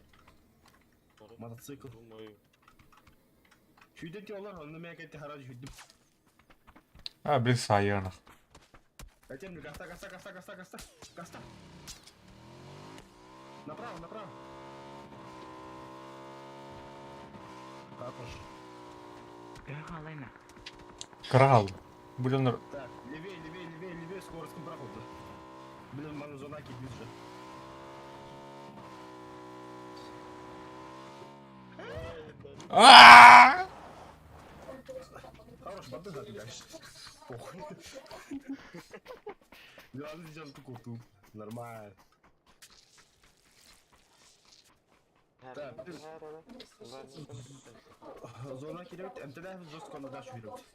Мотоцикл. Думаю, Şuydu diyorlar onu memlekette haraç hüddüm. А, блин, Саяна. Затем гаста, гаста, гаста, гаста, гаста, гаста. Направо, направо. Хорош. Крал. Блин, Так, левее, левее, левее, левее, скоростным проходу. Блин, манзонаки ближе. Хорош, бабы задвигаешь. Похуй. Главное, сейчас тут курту. Нормально. Зона кидает, МТД жестко надо швырять.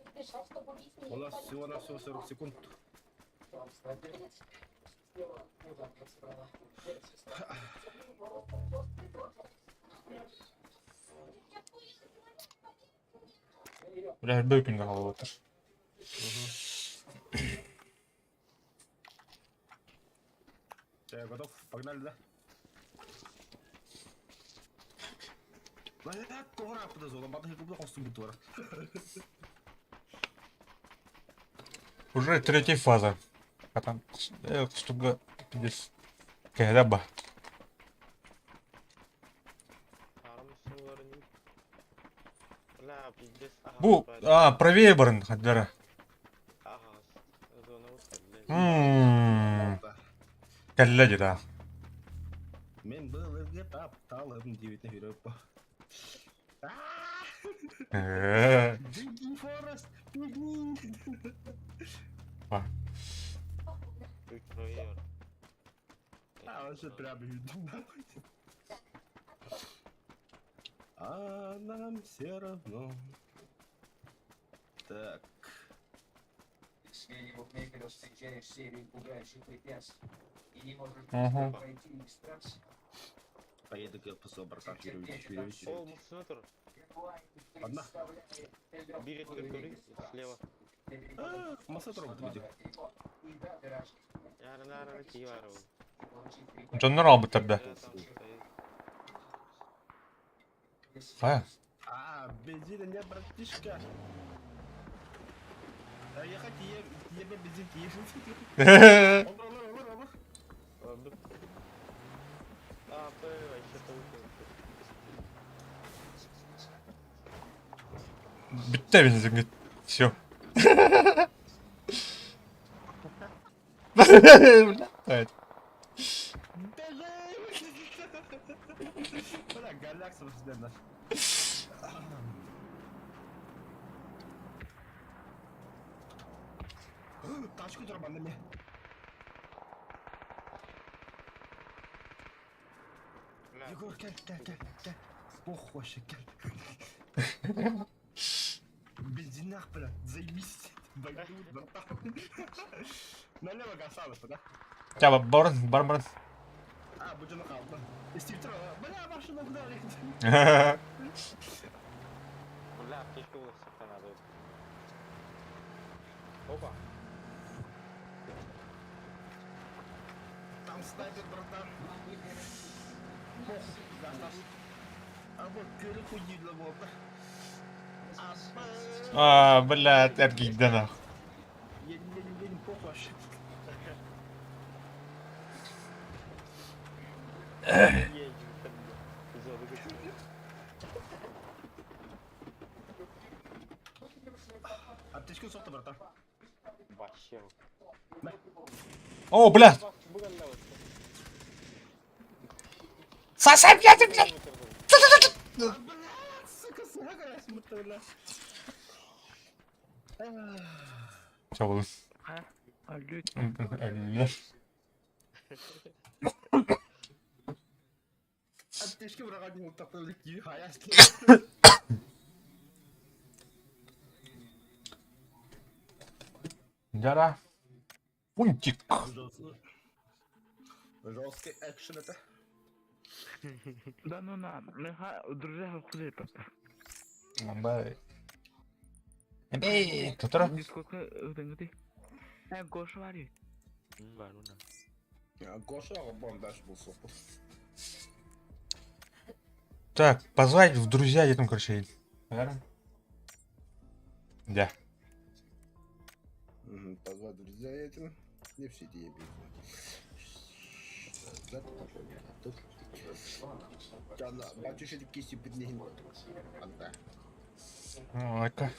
У нас всего на все 40 секунд. бля, бөкүн калып отыр. Я готов, погнали, да? Ладно, кора подозрела, бата я куплю костюм битвора. Уже третья фаза. А там, чтобы здесь когда бы. Бу, правее барın хаддара. Кәлләди да. Мен был ызгы тапталым, 9 Европа. Беги, Форест, беги! А, он же прям идет. А нам все равно. Так. Если букмекеры встречаешь серию пугающих препятствий и не можешь Ага. пройти их страх, Поеду к посол братан Юрьевич. О, мусинатор. Одна. Берет который слева. Масса робот видел. Яры кивару. Жоннор алып бітірді. Қая? А, бензина нет, братишка. Ехать тебе бензин ешь. Olur. Öldüm. Abi, işte tavuk. Bitti benzin git. Все. Evet. Bana galaksi sizdenler. Taş götürüm annemi. Егор, gel. Бог вообще, gel. Бензинах, бля, заебись. Дойдут, братан. Налево гасалов, да? Ya barın. А, bu canı kaldı. Steve Trevor, bля, машина ударит. Бля, аптечку высоко надо. Опа. Там снайпер, братан. Бог, гасаш. А вот körük ucuyla bu oldu. Aa, блядь, erkekten ah. Yedim, bok var. Аптечку сокты, братан. Вообще. О, блядь. Сосай, блядь. Блядь, сука, сагара смутно, бля. Все oldu. Öldüler. Аптечки врага не утоплили, hayat. Дяра. Пунтик. Жесткий экшен это. Да ну на, нехай, друзі, куди тут? Бай. Эй, кто-то? Дискорд гıdı. Гоша var ya. Var ona. Ya Гоша бомбаш был супер. Так, позвать в друзья, где там, короче, наверное? Да. Позвать друзья этим. Не все эти тут. Бачу, що такі стіпідні. Анта. Ой-ка.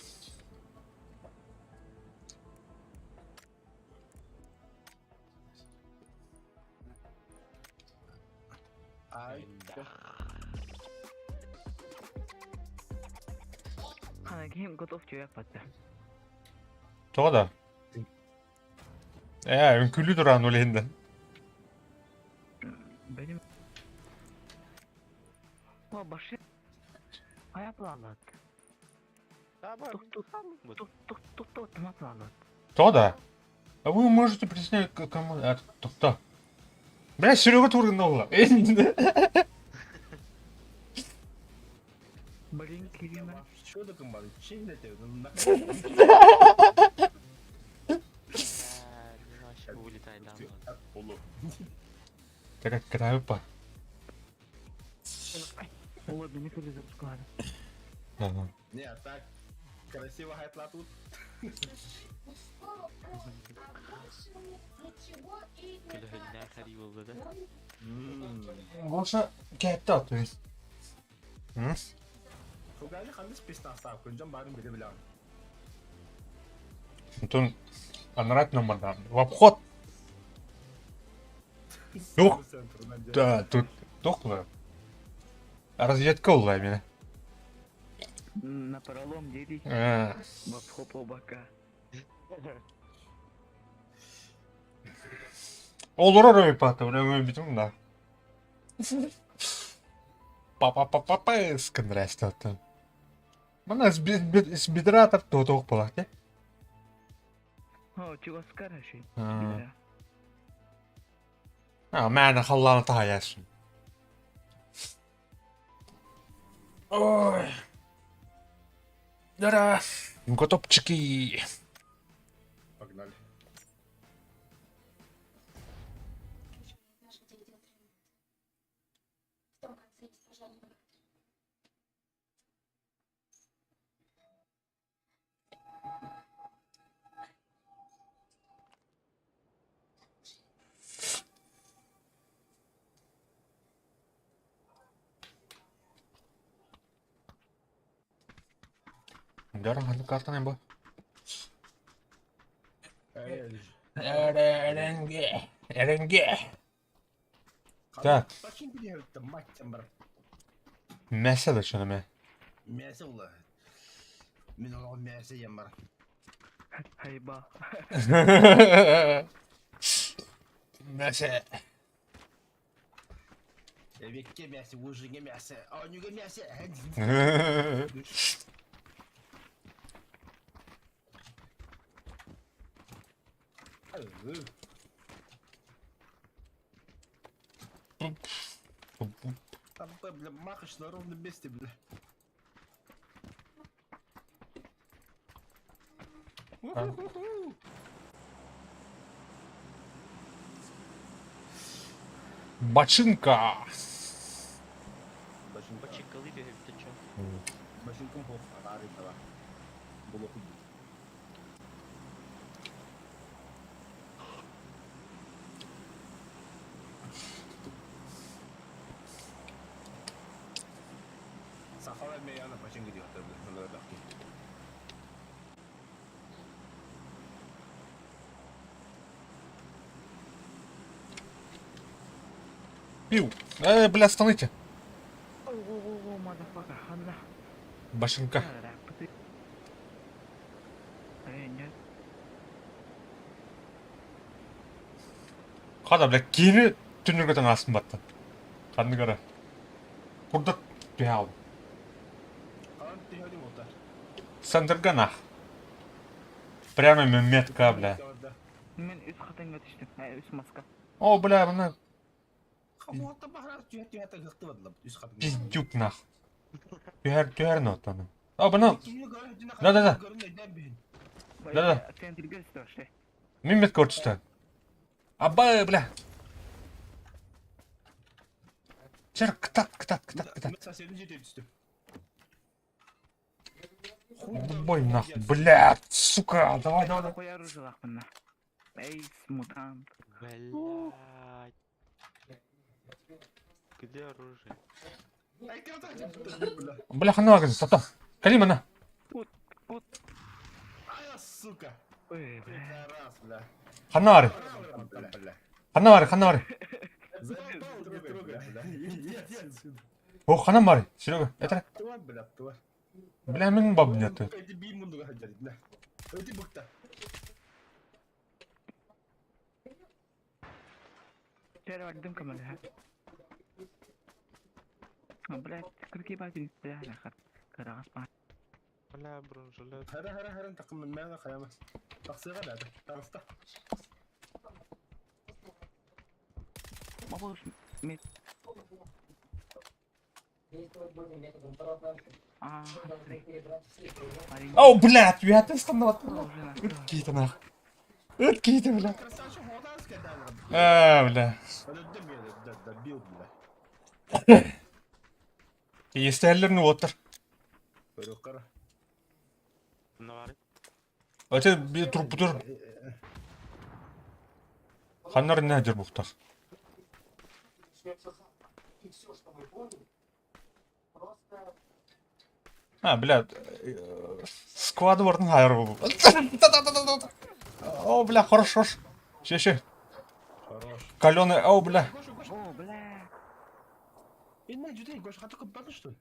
Ай. Kana kim готов çöyak battı. Тоға да. Үңкүлүү туран олейинден. Benim... O başı... Ayaklandı. Давай, Тут, ayaklandı. Тоға да. А вы можете присоединять к кому... Кто? Бля, Серега Турган oldu. Блин, Кирима. Що таким мали? Чините? немножко улетай домой. Олу. Так, катаю па. Ola beni kırdı запускали. Ага. Не, так. Красиво гайтла тут. Külahından kari oldu da. Болша кәтті атты. Фугали хандыс песна астап көнжен барын бере білем. Тун анрат номердан. В обход. Yok. Да, тут тоқлы. Разведка олай мені. На пролом деди. Бабхопа бака. Olur oraya patı. Öyle bitim da. Па-па-па-па-па, скандрайст attı. Bana с бедра atar тоқ болақ, де? О, чего скараши? Мәні қалланы тағаясын. Ой. Дара. Готовчики. Погнали. Жаран ханны картаны бу. Эренге. Так. Почему ты это мать тембр? Мәсә да шуны мә. Мясо ула. Мен ол мясо ем бар. Хайба. Мәсә. Векке мясо, ужиге мясо, а нюге мясо. Там, бля, махаешь на ровном месте, бля. Бачинка. Бачикалы бегают, ты чё? Башинком хоп, агари тава. Было хуй. Сахара мейана башинги диyor tabii. Bunlara bak ki. Пиу. Бля, остановите. О, motherfucker, ханна. Башинка. Нет. Хада, бля, кири түнүргөтөн асын батты. Ханны кара. Курдат пяу. Kaan tihodim otar. Сандырганах. Прямо метка, бля. Мен üst katanga düştüm. Üst maska. О, бля, мына Хамуатта бахар түйәтә гықты бадла. Үз хатың. пиздюк нах. Түйәр нотаны. О, бына. Да. Да. Sen dilge üstü. Мен метка өртүстөн. Аба, бля. Чер кытат. Мен соседin жете түстүм. Бой нах, блядь, сука, давай. Koy оружие лахмана. Эй, мутант. Блядь. Где оружие? Ай, ката, бля. Бля, хана агыз, тата. Калима на. Ай, сука. Ой, бля. Раз, бля. Ханары. Бля. Ханары. Заебал, трогай, бля. Иди отсюда. О, ханамары. Серега, это. Тварь, бля, тварь. Бля, мен баб нет. Эти бимунду хаджали, бля. Эти букта. Теперь вальдым камали, ха. Блядь, какие базы, бля, нахер. Карагас па. Бля, бронжилет. Хара, такым мен мәгә каяма. Таксыга да, таныста. Мабуш, мет. О, блядь, я ты станова. Оружие Какие-то нах. Какие-то, бля. Красавчик Холданский дал. Бля. Öldüm ya da bил, bля. Естерлерни отыр. Böyle kara. Ne var? Öte bir туруп бутур. Ханнар не жер буктар. Блядь. Сквадвордың хайры бұл. О, бля, хорош. Ше. Хорош. Калёный, о, бля. О, бля. Инна жудей, Гоша, хаты купады, что ли?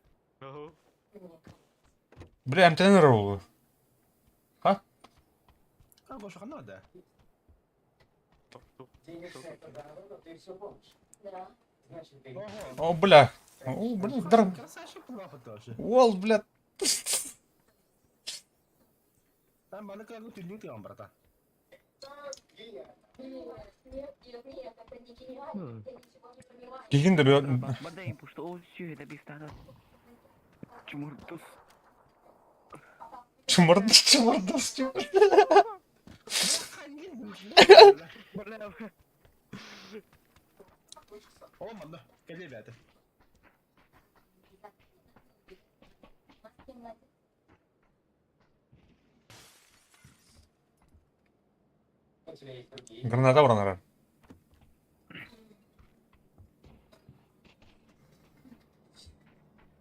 Бля, МТНР бұл. А, Гоша, хана, да? О, бля. О, бля, драм. Красавчик плохо тоже. Ол, бля. Там бана как ты не тем, брата. Кегенде бе. Бадайым, пушта, о, все, это бифтада. Чумуртус. Чумырдыс. Бля, Olmadı da. Gel be hadi. Граната бранара.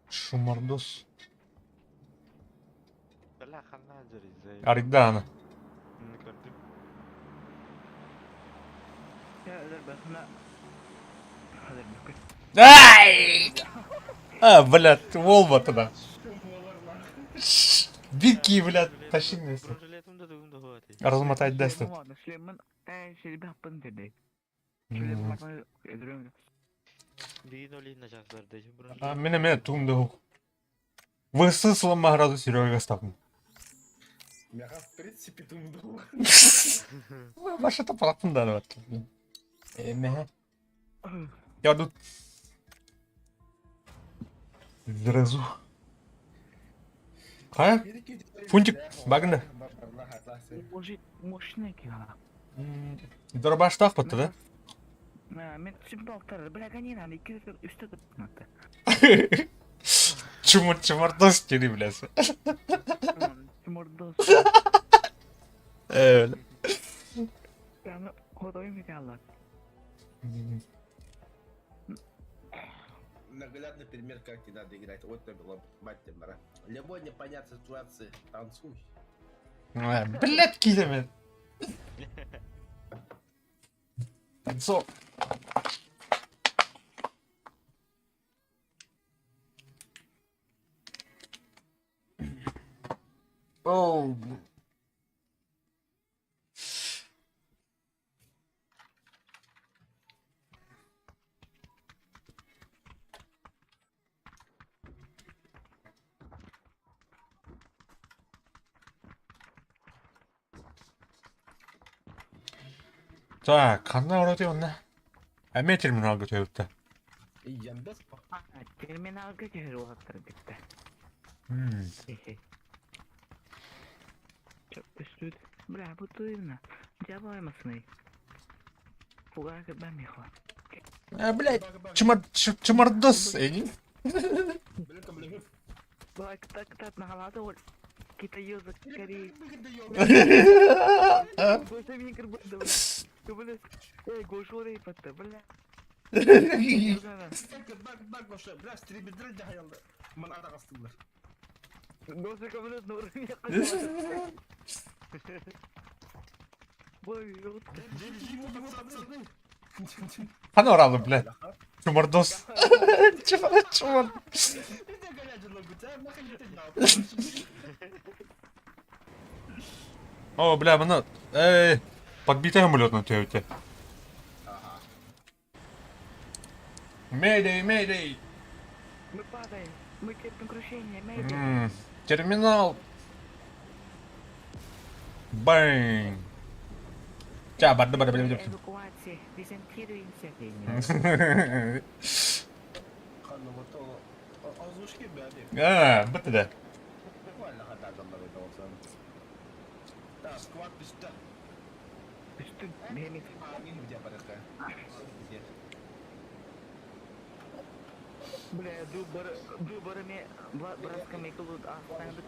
Шумардос. Бля, хан Зарезай. Аригдана. Gördüm. Ya öyle bakına. Hadi bakın. Ай! А, блядь, Волва туда. Беги, блядь, тащи меня. Бронжилетімді дugumda huvati. Размотать даст. Süleyman, Süleyman, şey bir hakkın dedi. Süleyman bakın öldürüyorum. Биин олейна жақсыларды. А, меня тумды. Высыслама граду Серега ставим. Мяха, в принципе, думал. Ваша-то платында да вот. Эме. Я тут. Зразу. Кая? Фунтик, багында. Может не кига. Дорбаштах потты, да? Мен şimdi doktor, bırak hani yani iki üstte tutmakta. Чумардос тери, блядь. Чумурдос. Öyle. Yani kodayım bir Allah. Наглядный пример, как не надо играть. Вот это было, мать тебе, мара. Любой непонятной ситуации танцуй. Блядь, кидами. Танцор. Оу. Так, қандай орады онда? Әме терминалға төйіпті. Янбес па? Terminalga gel o hatır bitti. Çok üstü. Bra bu tuyuna. Cevap mısın? Fugar ki ben mi var? Блядь, чумардос. Bak tak nahalada ol. Kita yazık kari. Goşa bin kır bunda. Kabul. Goş orayı patta. Bla. Бак, вообще, бля, стрибедры да хаялды. Ман ара кастылар. Goşa kabul et nurun yakın. Boy yok. Қандай оралды, блядь? Чумардос. Чумар. О, бля, мына... Подбитая самолетная төйіпті. Мэйдэй, мэйдэй. Мы падаем. Мы терпим крушение. Мэйдэй. Терминал. Бэнг. Ча, барды. Эвакуация. Дезинфицируемся. Озвучки бәді. Бітті да. Буквально хата адамдар еді олсан. Да, сквад үсті. Üstün. Mehmet. Аңын где порядка? Где? Бля, дубары ме браска мекл астанды.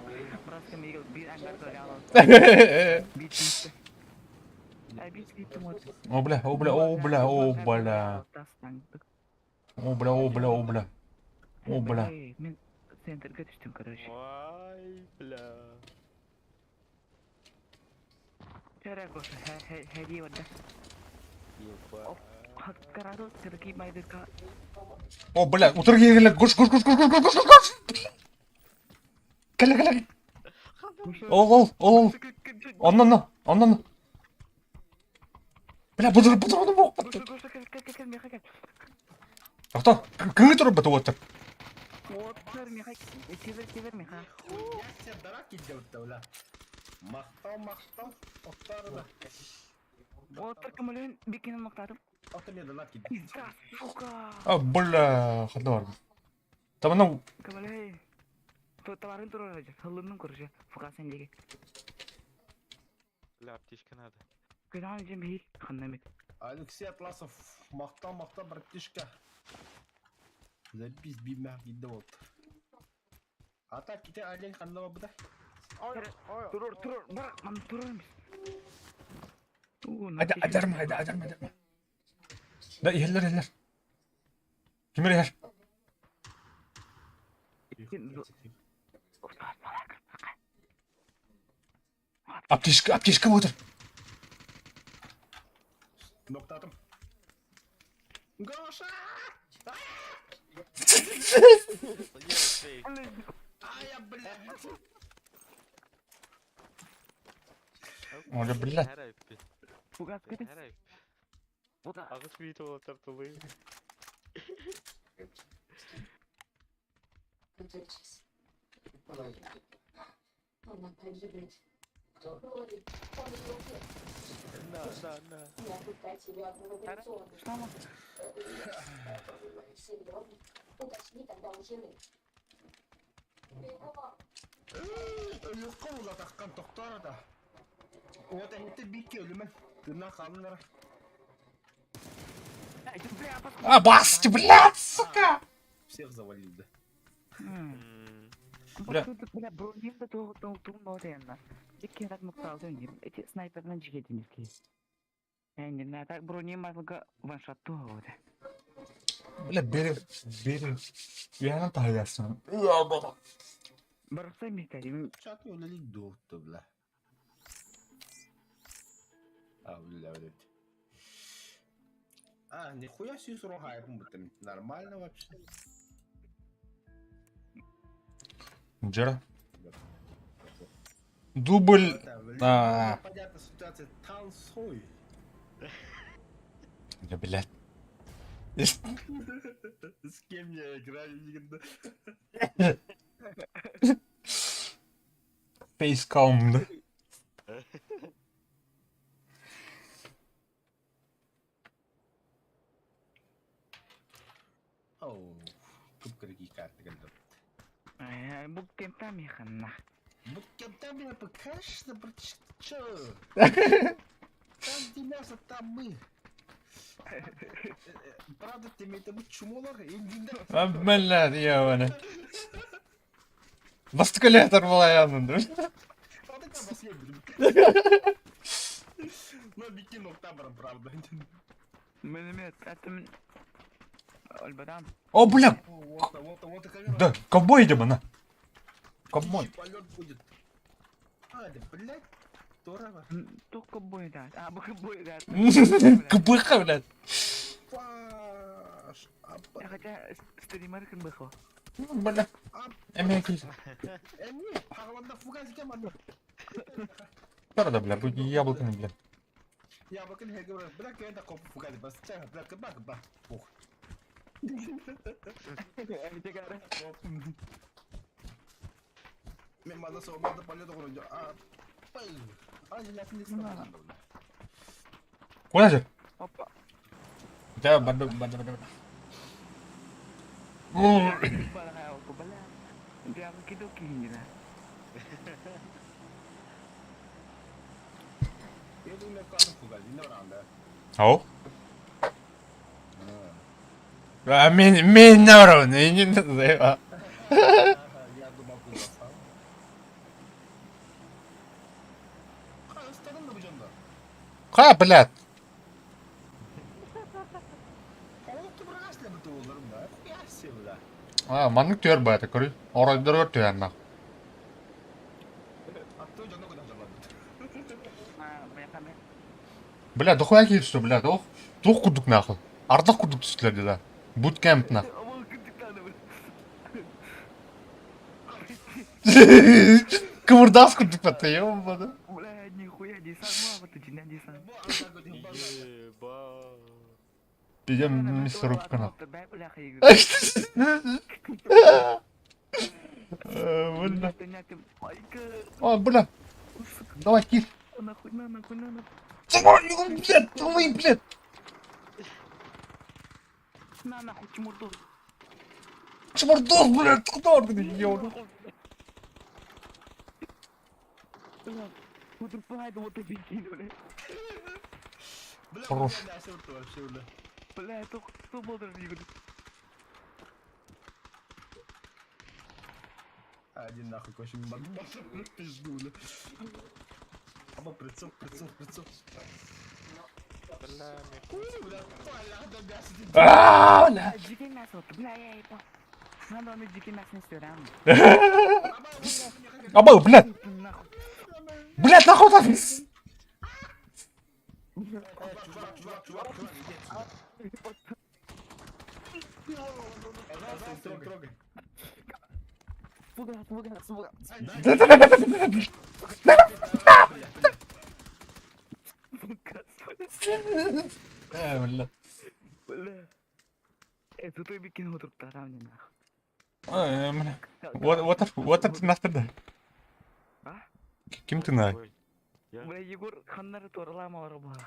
Браска мекл bir ангар толяла. Битmişti. Битmişti мот. О, бля. О, бля. Мен центрге түштüm короче. Vay bla. Çare koş. Hediye var da. Епа. Hakkarado terki maydıka. О, бля. Утыр келгелі. Кош. Кәлі. Ол. Оннан. Бля, бұдыр оны боқ бітті. Кел меха кел. Тоқта, кіңі тұрып біті отыр. Отыр меха. Тевер меха. Я себе дарак идет, да, Мақтау, оқтарына. Отыр кімілін бекенін мақтадым. Оқты мен дарак идет. Пизда, сука. А, бля, қандай бар. Таманау. Кімілін. Товарын тұрар ажа. Хылымның көріше. Фука сендеге. Bla aптечка надо. Кыдан жем хил. Хандамик. Алексей Атласов, мақтау, братишка. Запись бимәк иді от. Ата, кете әлен қандава бұда? Тұрар. Бар, ман тұрар емес. Адарма. Да, ерлер. Кемер ер. Аптечка отыр. Ноқтадым. Гоша! Ай, блядь! Оля, блядь. Her ayıp bir. Фугас, кыды? Her ayıp. Вот так. Ağız büyütü olan tartılıyı. Готовьтесь. Он опять же, блядь. Кто говорит? Он же Na. я пытаюсь тебя операционный. Что мы? Серьезно? Уточни тогда у жены. Ölüsü uzataqan doktor da. O da gitti bir kelime. Günah kanları. Эй, ты, бля, пос- А, басти, блядь, сука! Всех завалили. Бля. Бля, бронемді туғын Текке рад мұқталды өндем. Эти снайпернан жігетінізге. Әнден, так бронем барлығы ваншот туғыды. Бля, бери. Я таясın. Бұрықса мектәрім. Çatı öyle doğdu bile. Блядь. А, нихуя себе срухает, блин. Нормально вообще. Джера. Дубль. А. Понятно, ситуация танцуй. Да, блядь. С кем я играю, никогда. Фейскаум, да? Оу, кубкарги карты гандон. Бұл кемтам еқанна. Вот когда меня покажешь, чё? Там где мясо, там мы. Правда, ты мне это чумолар, и не Блядь, ебаный. Бастикулятор была явно, да? Вот это последний. Ну, бикин октябрь, правда. Мінемет, әтім... Альбадан. О, бля! Вот и камера. Да, ковбой идем, она. Ковбой. Полет будет. А, да, блядь, здорово. Только бой дат. А, бой дат. Кабыха, блядь. Паш, Хотя стример кін бұқы. Бля. Эмей кейс. не, пағаланда фугазике маны. Правда, бля, будь яблоками, бля. Я бакын хеге бля, бля, кайда копу фугази бас, чага, бля, кыба. Ух. Мен мана соғмады полет оғырынды. А, желасын десін бақанды бля. Куда же? Опа. Да, банда. Бала aku bala. Dia begitu kini lah. Я думаю, кадры фугази, не вранда. Ау? А, мен наврал, не называй. Я думал, фугаса. Ха, старым да бұжанда. Ха, блядь. Олықты бұрғас ләбі туылырым да. Ясы бля. А, манның төр бәді, көрі. Орайдыр өтті янна. Атты жана көден жалады. Banyak kami. Бля, дохуя келісті, бля, дух күдік нахыл. Ардақ күдік түстілерді да. Буткэмп нахыл. Awal ketika ada. Кывырдас күдік бәтті, ебады. Mulai nihуя дисан apa tuh jinan disan. Бұл анда көден базар. Eba. Бидем мистер Рубкана. Terbaik udah kayak Бля. Ternyata Майка. О, бля. Давай, кир. Нахуй. Твою, блядь, твой, блядь. Нахуй чмурду. Чмурдос, блядь, куда он ебаный? Путер пахает вот эти кинули. Бля, Хорош. бля, я сел вообще, бля. Бля, это кто был даже не говорит. Один нахуй, очень пизду, бля. Аба прицел. Bella Бля, паля, да гасит. А, бля. Jika masuk, bela ya itu. Nggak mau jika masuk sekarang. Абал, блядь. Нахуй. Блядь, нахуй офис! Чувак, иди отсюда. Пожалуйста, не трогай. Фугас. Блядь. Бля. Тут и бикин отыруптар равнен нахуй. Ай, бля. Вот это нахуй да. А? Ким ты на? Ой, Бля, Егор ханнары туралама ора бла.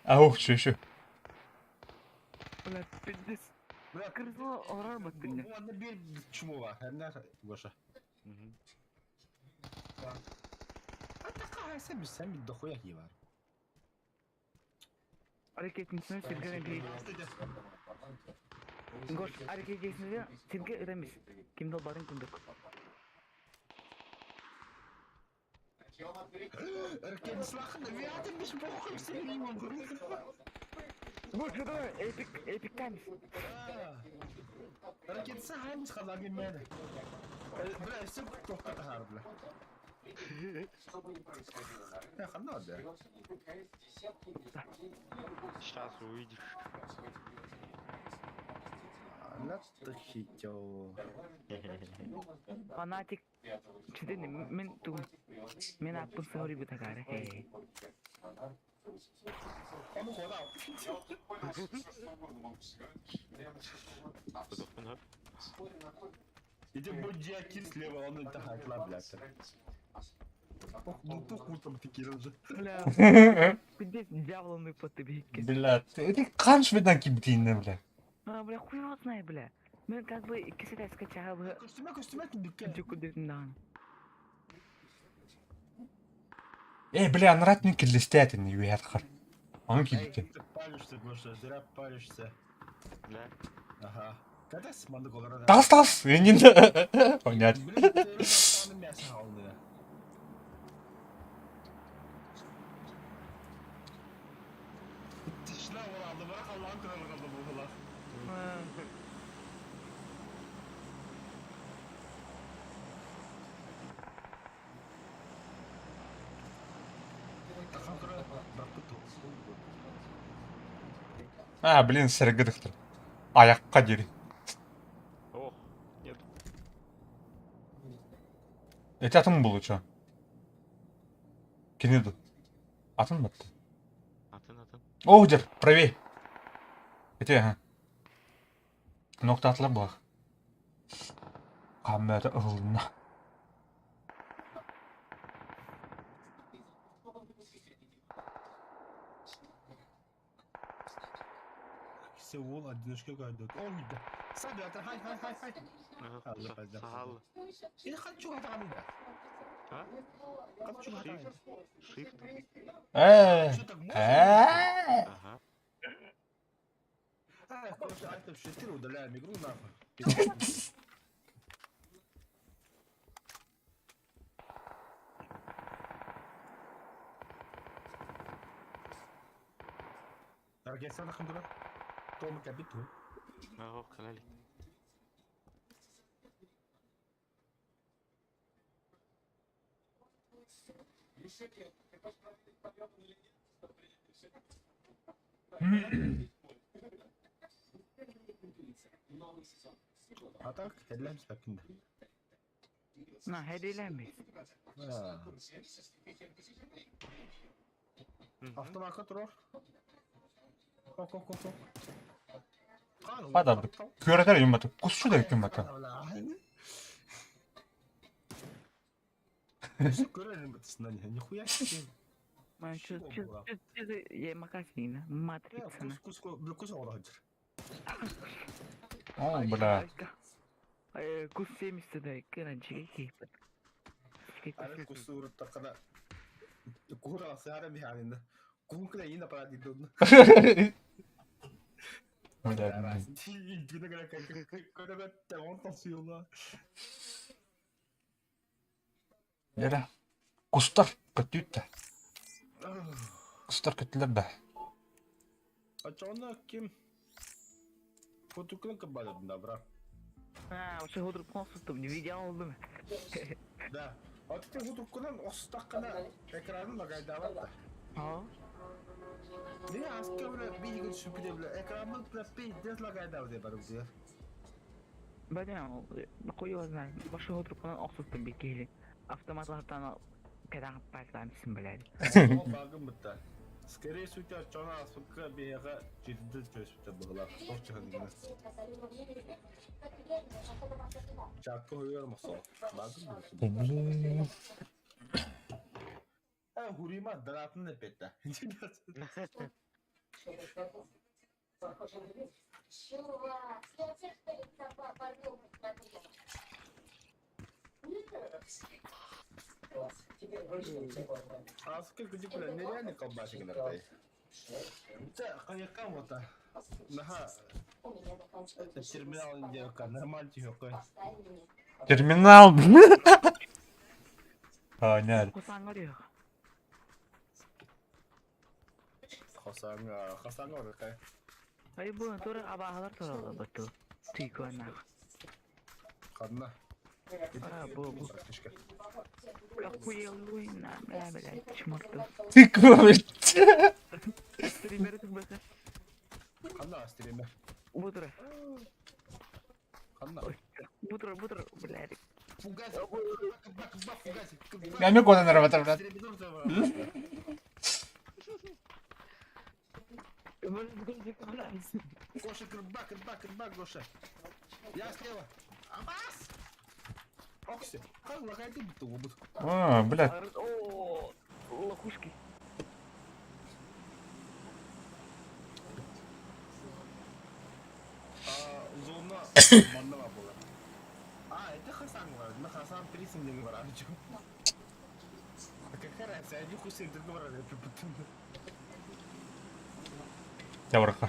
Ау, еще. Бля, пиздец. Бля, Кырсыла орар бат bu dinle. anda bir çumu var. Hem de boşa. мгм. Hatta kahvesi bir sen bir dokuya ki var. Hareketini sirgene bir. Goş hareketini sirge ödemiş. Kimde barın kunduk. Erkeğin silahını bir adım bir bokum seni Goş da epik taymış. Erkeğin silahını kadar bilmedi. Bırak işte tokat harbi. Ya kanı oldu. Сейчас увидишь. Anlattı ki o. Fanatik. Çizini men tu. Men apın sahuri bu takar. Hey. Onu koda. Подохну. İdi bu ciğer слева onu intihaklar bilattı. Ну тут культом текирожи. Бля. Пиздец, дьяволный потыбейки. Блядь, ты канш видан кибтинне, бля. Бля, хуй его знает, бля. Мен как бы кисет скачал бы. Костюме dükke. Чуку дырндан. Бля, нравится мне листятин, юят хар. Он кибтин. Паришься, Гоша, зря паришься. Да. Ага. Когда сманdık olarak? Тас, не понятно. Блин, мясо алdı ya. Dişler var aldı, bırak Allah'ın kralı kaldı bu lan. Takım kralı, bırak bu top. Блин, сыргыдыктыр. Аякка жери. Ох, нет. Эти атым был, чё? Кинеду. Атын мı attı? Атын. О, жер, правей. Эти, ага. Нокта атылар бұлақ. Қаммәді ұғылына. Сеул, одиночка гайдут. О, видно. Саби, это хай. Allah Allah. Сахал. İyi хочу гадамida. А? Хочу гадамida. Shift. Что так можно? Ага. Короче, это в 4 удаляем игру нахуй. Аргенстан хандра. Том капиту. Ага, канале. А так, headlines hakkında. Na, hediyelenmiş. Ha. Автоматка тұрар. Ко. Hadi abi. Küretler yumbatı. Kusçu da yumbatı. Görelim batısından ya. Nihуя себе. Man şu yemek asıyla. Matrix sana. Kuz olabilir. О, бля. Kus sevmişti de kıran çiğ. Hani kuzu vurup da kadar. Kura sehara bir halinde. Kunkla yine para değil onu. Güne göre kadar devam tasıyorlar. Yere. Kustar. Kötüydü de. Kustar kötüler be. Açana kim? Kutukun kabarında bırak. Ha, вообще oturup konuştum. Video oldu mu? Да. Вот ты вдруг куда остакана экранын багайдаватта. Haa. Не аскавра биги сүпүдө биле экранын плаппей деслагайдав деп барып диyor. Badam koyuyorlar. Başka oturup falan oksuzdu bir kere. Автоматlardan kadar başlamışsın böyle. Ол багым битта. Скорее всего, чона сука бега жиддил чөсүптө бугла. Токчун гына. Чакка хойор мосо. Багым. Хурима дратны петта. Чувак, я тебе перед тобой подумать надо. А сколько дикуля нереально колбасик нартай. Да, коньяка вот а. Наха. Это терминал индейка, нормально тихо. Терминал. Понятно. Kusan arıyor. Хасан оркай. Hayır bu sonra abahlar sonra betul. Tikuan nak. Kadına. Bu. Aku yang lu ini bela çmurtu. Тыква. Streamer tuh bahasa. Kadına streamer. Budur. Kadına. Budur belarik. Фугас. Бак, фугас. Я не года наработал, брат. Гоша, кырбак, Гоша. Я слева. Абас! Окси, как лагает будто вот. А, блядь. О, лохушки. Зона манного была. Это Хасан говорит. На Хасан Присин не говорит. А какая разница? Один Хусейн, ты говоришь, это потом. Явраха.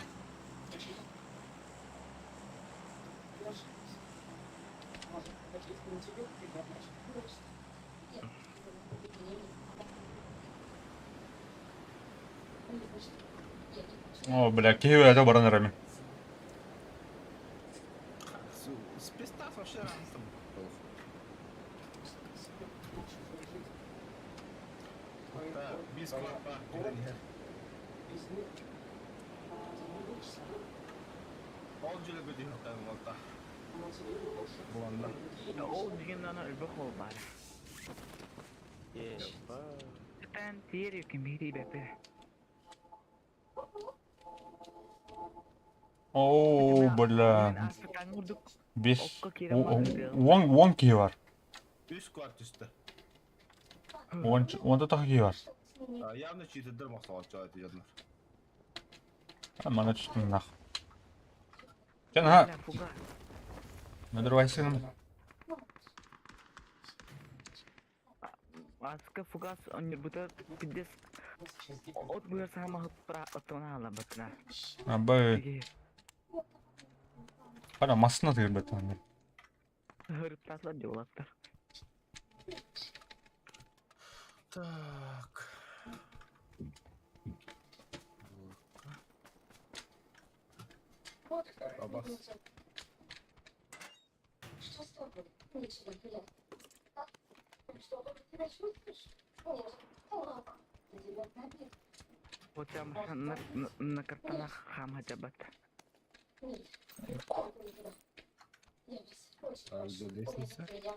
О, бля, киви это баранерами. Спистав вообще разом. Да, без клопа. Он же любит их там вот так. Буанда. O düğünden ölbek ol bari. Ben diğer yüküm biri bepe. О, бля. Afrika'nı vurduk. Без... Okka kere var. Вон киви бар. Üst kvart üstte. Онда тағы киви бар. Явно чьи-то дырмақ салат жауады жадылар. Мана түстің нах. Жаңа, Fuga. надырвайсың. Aska fugas onu bu da pides. Ot bu ya sama pra otona ala batna. Абай, қара масына тегір бәттен. Hırıp tatla diyorlar. Так. Аббас. Что с тобой? Ничего, блядь. Что, ты себя чувствуешь? Нет. Плохо. Ты тебя набил. Вот там на картонах хама джабат. Нет. Левис, А очень где лестница? Я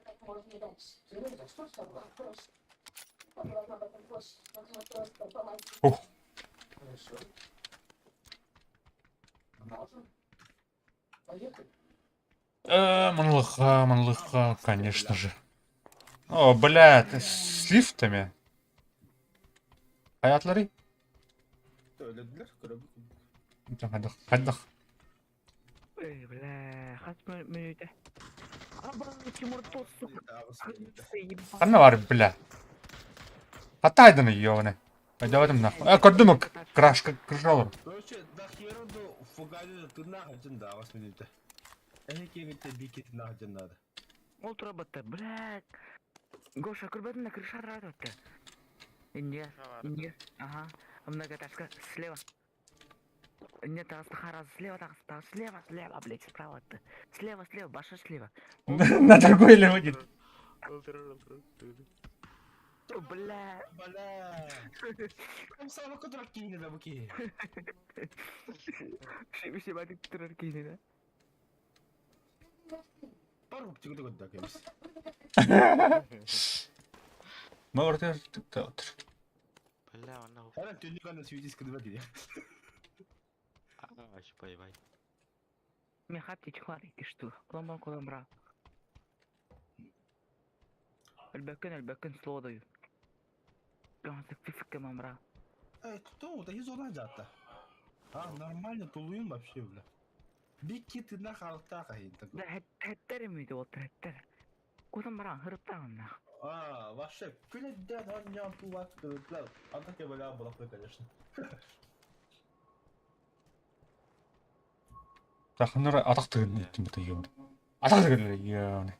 как можно дальше. Люда, что с тобой? Просто. Подумай об этом больше. Нужно просто помочь. Ух. Хорошо. Можно? Поехали. Манлыха, конечно же. О, бля, ты с лифтами. Hayatları? Söylediler. Hadi. Bla, kaç minüte? Aba çimurtu su. Қана бар, бля. Қатайдыны, ёбаный. Пойдем нахуй. Көрдім өк. Крашалар. Короче, до херуду фугали ты нахуй да, 8 минут. Эне кемите бикет нахуй надо. Утро бата, блядь. Гоша, курбатın на крыша радоты. Инде. Ага. Многотажка слева. Нет, раз слева, слева, блядь, справа ты. Слева, баша слева. На другой или будет? Бля. Бля. Там самый который кинет на буки. Şey bak durur kendine. Пару птику такой так есть. Мörder диктатор. Бля, ана хуп. Hala tünlü kanı süydüz kıdıma diye. Ашпайбай. Мен хатти чухлар ити что? Кулам куламра. Әлбәккен слова даю. Гамсык фификке мамра. Эй, кто? Да из ona jatta. А, нормально, тулуюн вообще, бля. Бикки ты на халта кайын. Да хәттәр миде отыр хәттәр. Куламра хырыптагынна. А, вообще, күләддән аньян тулат кылыплар. Анда кебелә булакты, конечно. Тахнара атак тыгын иттим бит юм. Атак тыгын яаны.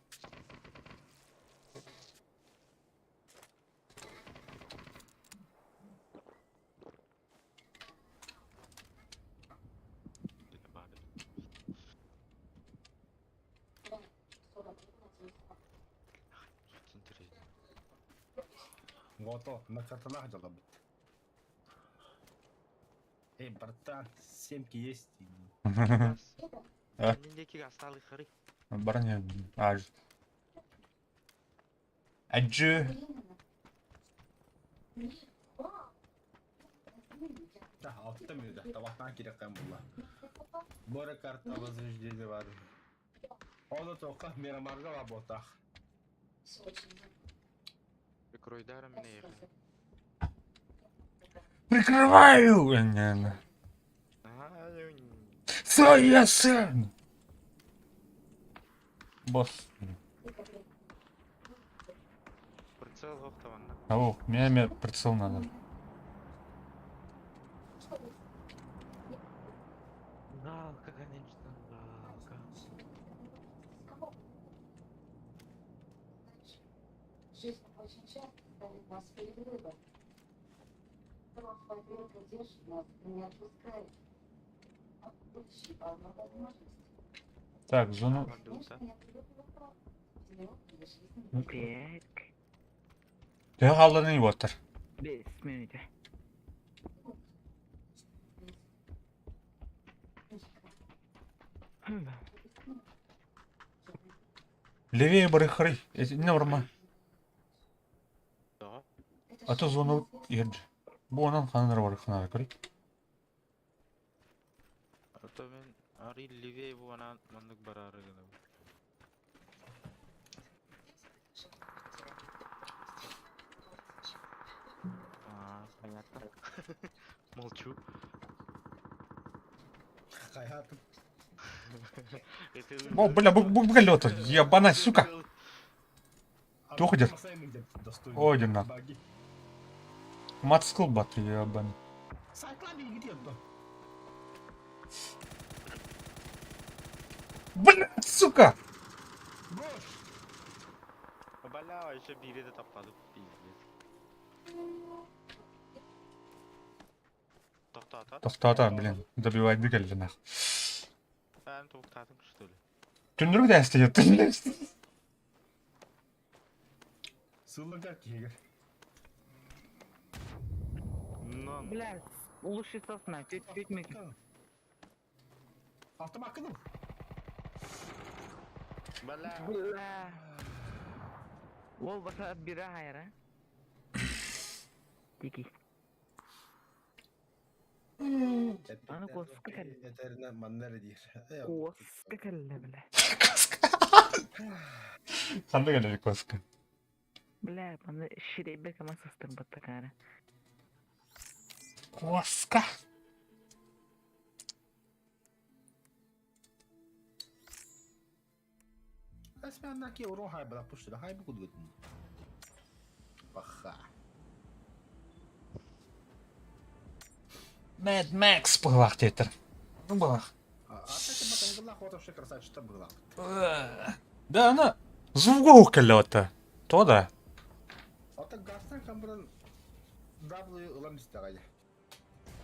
Гото, на картонах жала бит. Эй, братан, семки есть. Elindeki hastalık hırı. Барня аж. Аджы. Да, алтı mıydı? Tabaktan kirek kan bulla. Bora kartta возрождение var. Onu toka Miramar'da var botak. Прикрой даром меня ехать. Прикрываю! Своя сын! Босс. Прицел гоқтаванна. Ау, мне прицел надо. Галка, конечно, галка. Жизнь очень часто ставит нас перед выбором. Прошлое верка держит нас и не отпускает. А будущее полно возможностей. Так, зону. Вандуса. Конечно, я привыкла к правду. Тебе жизнь. Бек. Тö қалдырын үй отыр. 5 минуте. Левее барыхырый. Не урма. Да. А то зону ерді. Бұл онан қаныр барыхына көрей. А то мен ари ливей bu ana mandık bararı gına. Понятно. Молчу. Hayatım. О, бля, лёта. Ебана, сука. Доходит. Ой, на. Мацкл бат, ебан. Saklan bir gidiyor da. Бля, сука! Boş. Бля, еще бири de tapladı. Пиздец. Тоқтата. Тоқтата, блин. Добивайды келді нах. Sen toktadın что ли? Түндіргі де істейді. Sığlık ki. Нан. Бля, лучше сосна, чуть-чуть мы. Altım akıllı. Бля. Бля. Ол баса бире хайра. Тики. Ana koska kelle. Yeterine manları değil. Koska kelle bля. Қандай келеді көскі? Бля, бана ширейбек ама сыстыр баттакара. Коска. Resmen naki urun haybala puştura. Haybu kudgudun. Baxa. Mad Max бұғылақ детір. Бұғылақ. Атаки матангылла хотовши красавчита была. Да, ана звугоу келді оты. То да. Ата гастан камбырын W ылам истегайы.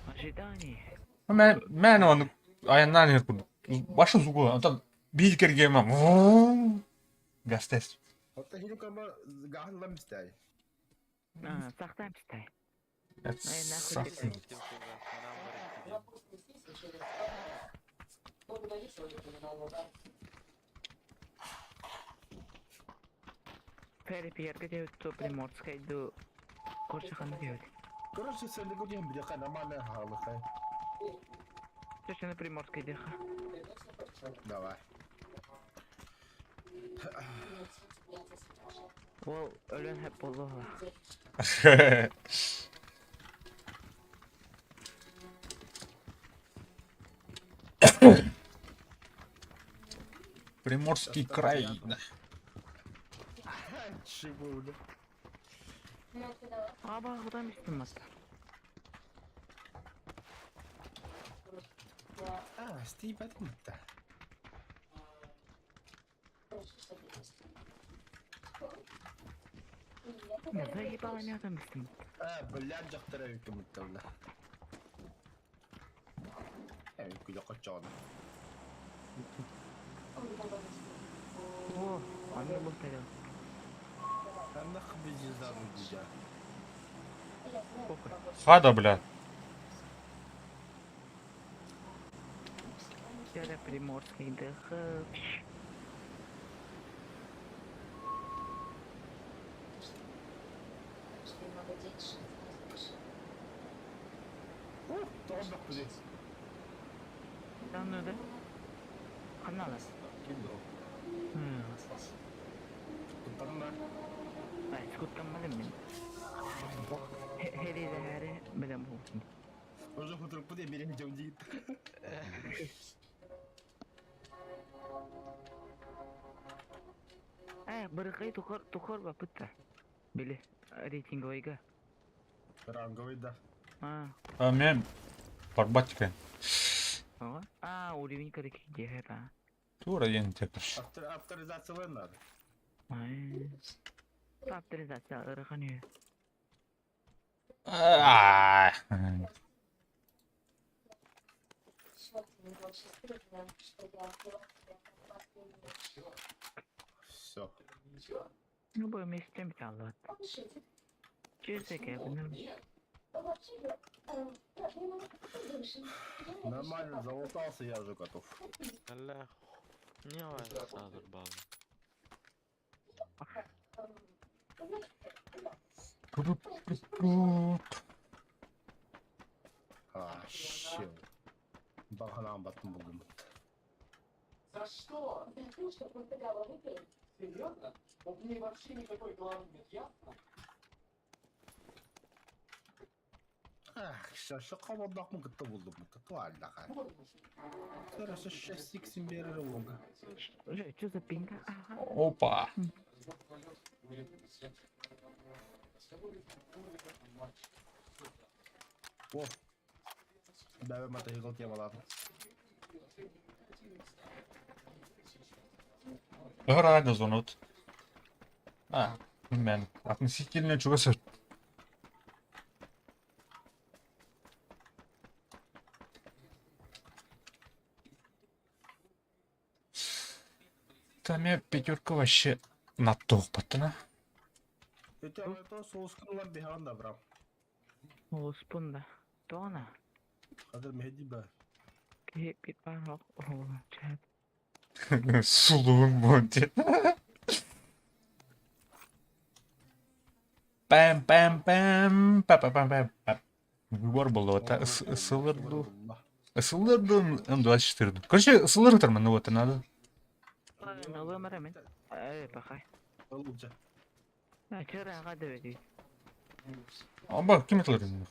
Ожидание. Мен оны аяннан еркін. Башы звугу. Ата бейді кергеме. Гастес. Вот хилю кама гахан лам стай. Сақтаймын стай. Сақ- Этим фугасынан бар экиден. Перепиерге де өтті Приморскайды көршіқаны де өтті. Короче, сенде гудем бide kana mana halakay. Шешені Приморскайды ха. Давай. Ол өлен хеп болды ға. Приморский край. Чего? Аба, құдан бістім матта. Стив Батмутта. Не заебала не адам бістім. Блядь, жақтара үйкі мұттавна. Үйкі жоққа чағына. О, аны бұл тәлі. Нах біз жазабы дежа. Похуй. Хада, бля. Дядя Приморскайды ха. Тоғыз бұзы. Дан өді. Қана алас. Келді. Құттарына. Ай, скуттан білім мен. Хере де хәрі білім болсын. Уже құтырып бұды, мерен жау дейін. Бірқай тұқыр ба пытта. Білі, рейтинг ойға. Ранговый, да. Мен барбат екен. Уровень корреки де ха. Тура енді тепір. Авторизация надо. Авторизация ырған үй. Все. Ну, бо местем тялот. Чесеке, блин. Нормально, залутался, я уже готов. Аллах. Не важно, садыр балым. Щел. Баханам батым buldum. За что? За то, что повторяла выпей. Серьезно? У ней вообще никакой головы нет, ясно? Şu kavandak mı gıttı buldum mu? Tuvalda kay. Sonra şu 6 beri oldu. Что за пинка? Опа. О. Давай мата його темалады. Града зонут. Мен. Относительно чего сэр? Там я пятерка вообще на топ, пацана. Это соусканlar bir anda bırak. Оспында. Тона. Hazır Mehdi be. Кеп бит бар. О, чат. Сұлуың будет. Пам-пам-пам. Па-па-пам-пам. Выбор был вот ысылырду. Ысылырду М24. Короче, ысылырдырмын, вот и надо. Новый марамен. Пахай. Olunca. Чыраға да өйді. Бak kim atılır bunu?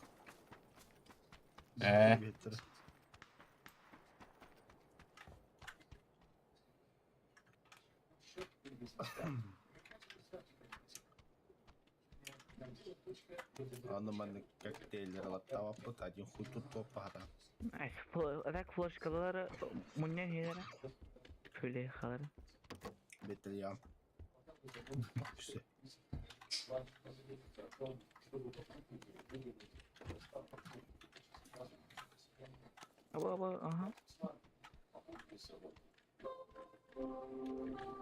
Anlamanın kokteyller alıp tavapıt один хуй тут топада. Так флешкалары мұннан елері. Көлі қалары. Betel ya. İşte. Ага.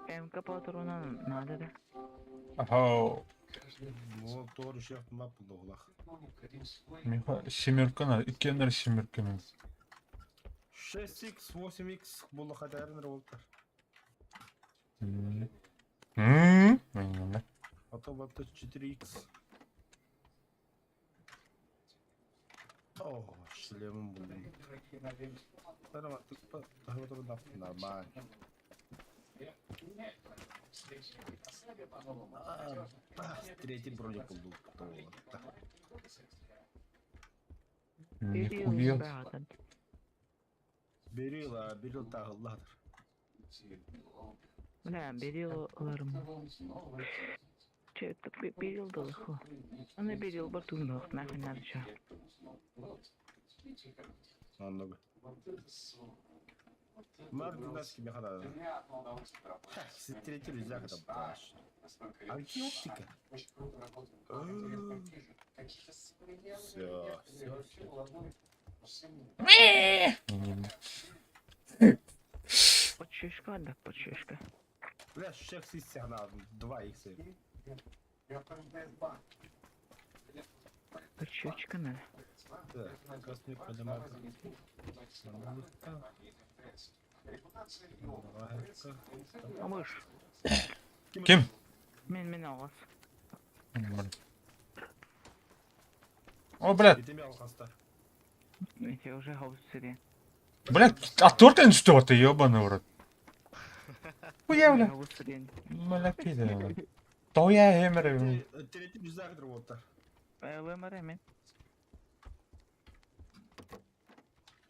МК патронан надо да. Ау. Ну, тоже шеф мап булдулах. Меха семерка надо. Иккендер семерка мен. 6x, 8x булы хатарыныр болтар. Мында. А то бапты 4x. О, шлемім булдым. Тараматтық па, тағыдыр нафты нормально. Третий броник булду. Нихуя. Братан. Берил тағылладыр. Бля, берилаларым. Че-то берил долго. Она берил батунок, нахрен надо чё. Anladım. Mardı nasıl gibi kadar? Tretий рюкзак это баш. Антиоптика. Все. Подчешка, да, подчешка. Бля, шеф сигнал 2х. Подчешка надо. Да, космик поднимается. А мышь. Ким? Мен алас. О, блядь. Битими алхаста. Я уже хаус сири. Блядь, отвертен что ты, ёбаный в рот. Хуя, бля. Хаус сири. Маляки, да. То я эмер. Третий рюкзак вот. ВМР мен.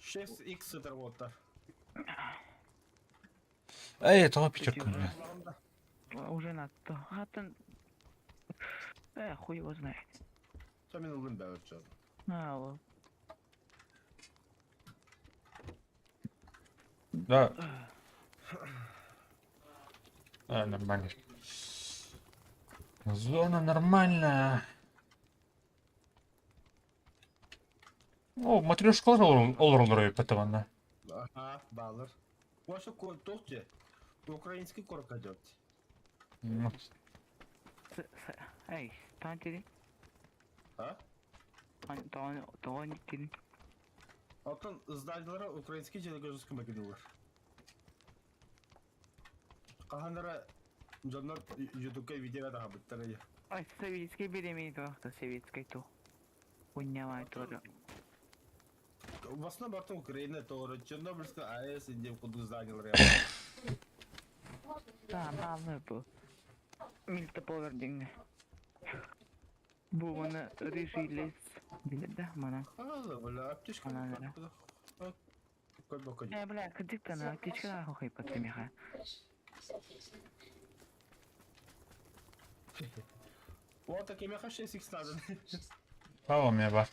6х это вот. Эй, то пичок, бля. Уже надо. Хатан. Хуй его знает. Что мне нужен бэвэр чё? Вот. Да. А, нормально. Зона нормальная. О, матрешкалар олар патаванна. Ага, баллар. Ваша толще. Украинский корок идет. Эй, танки. А? Танки. Алтын зданиялары украинский және гражданский макиналар. Қахандары жоннор ютубка видео да хабыттары. Ай, советский беремейді вақты, советский то. Унявай тоже. В основном это Украина, то Чернобыльская АЭС, где куда зданиялары. Да, малы был. Мильта повердинг. Бұл оны режилес. Біледі да, мана. Бля, аптечка. Она, бля, кадик-то на аптечка ахухай потремеха. Вот такими хаши 6 надо. Пава меня ба.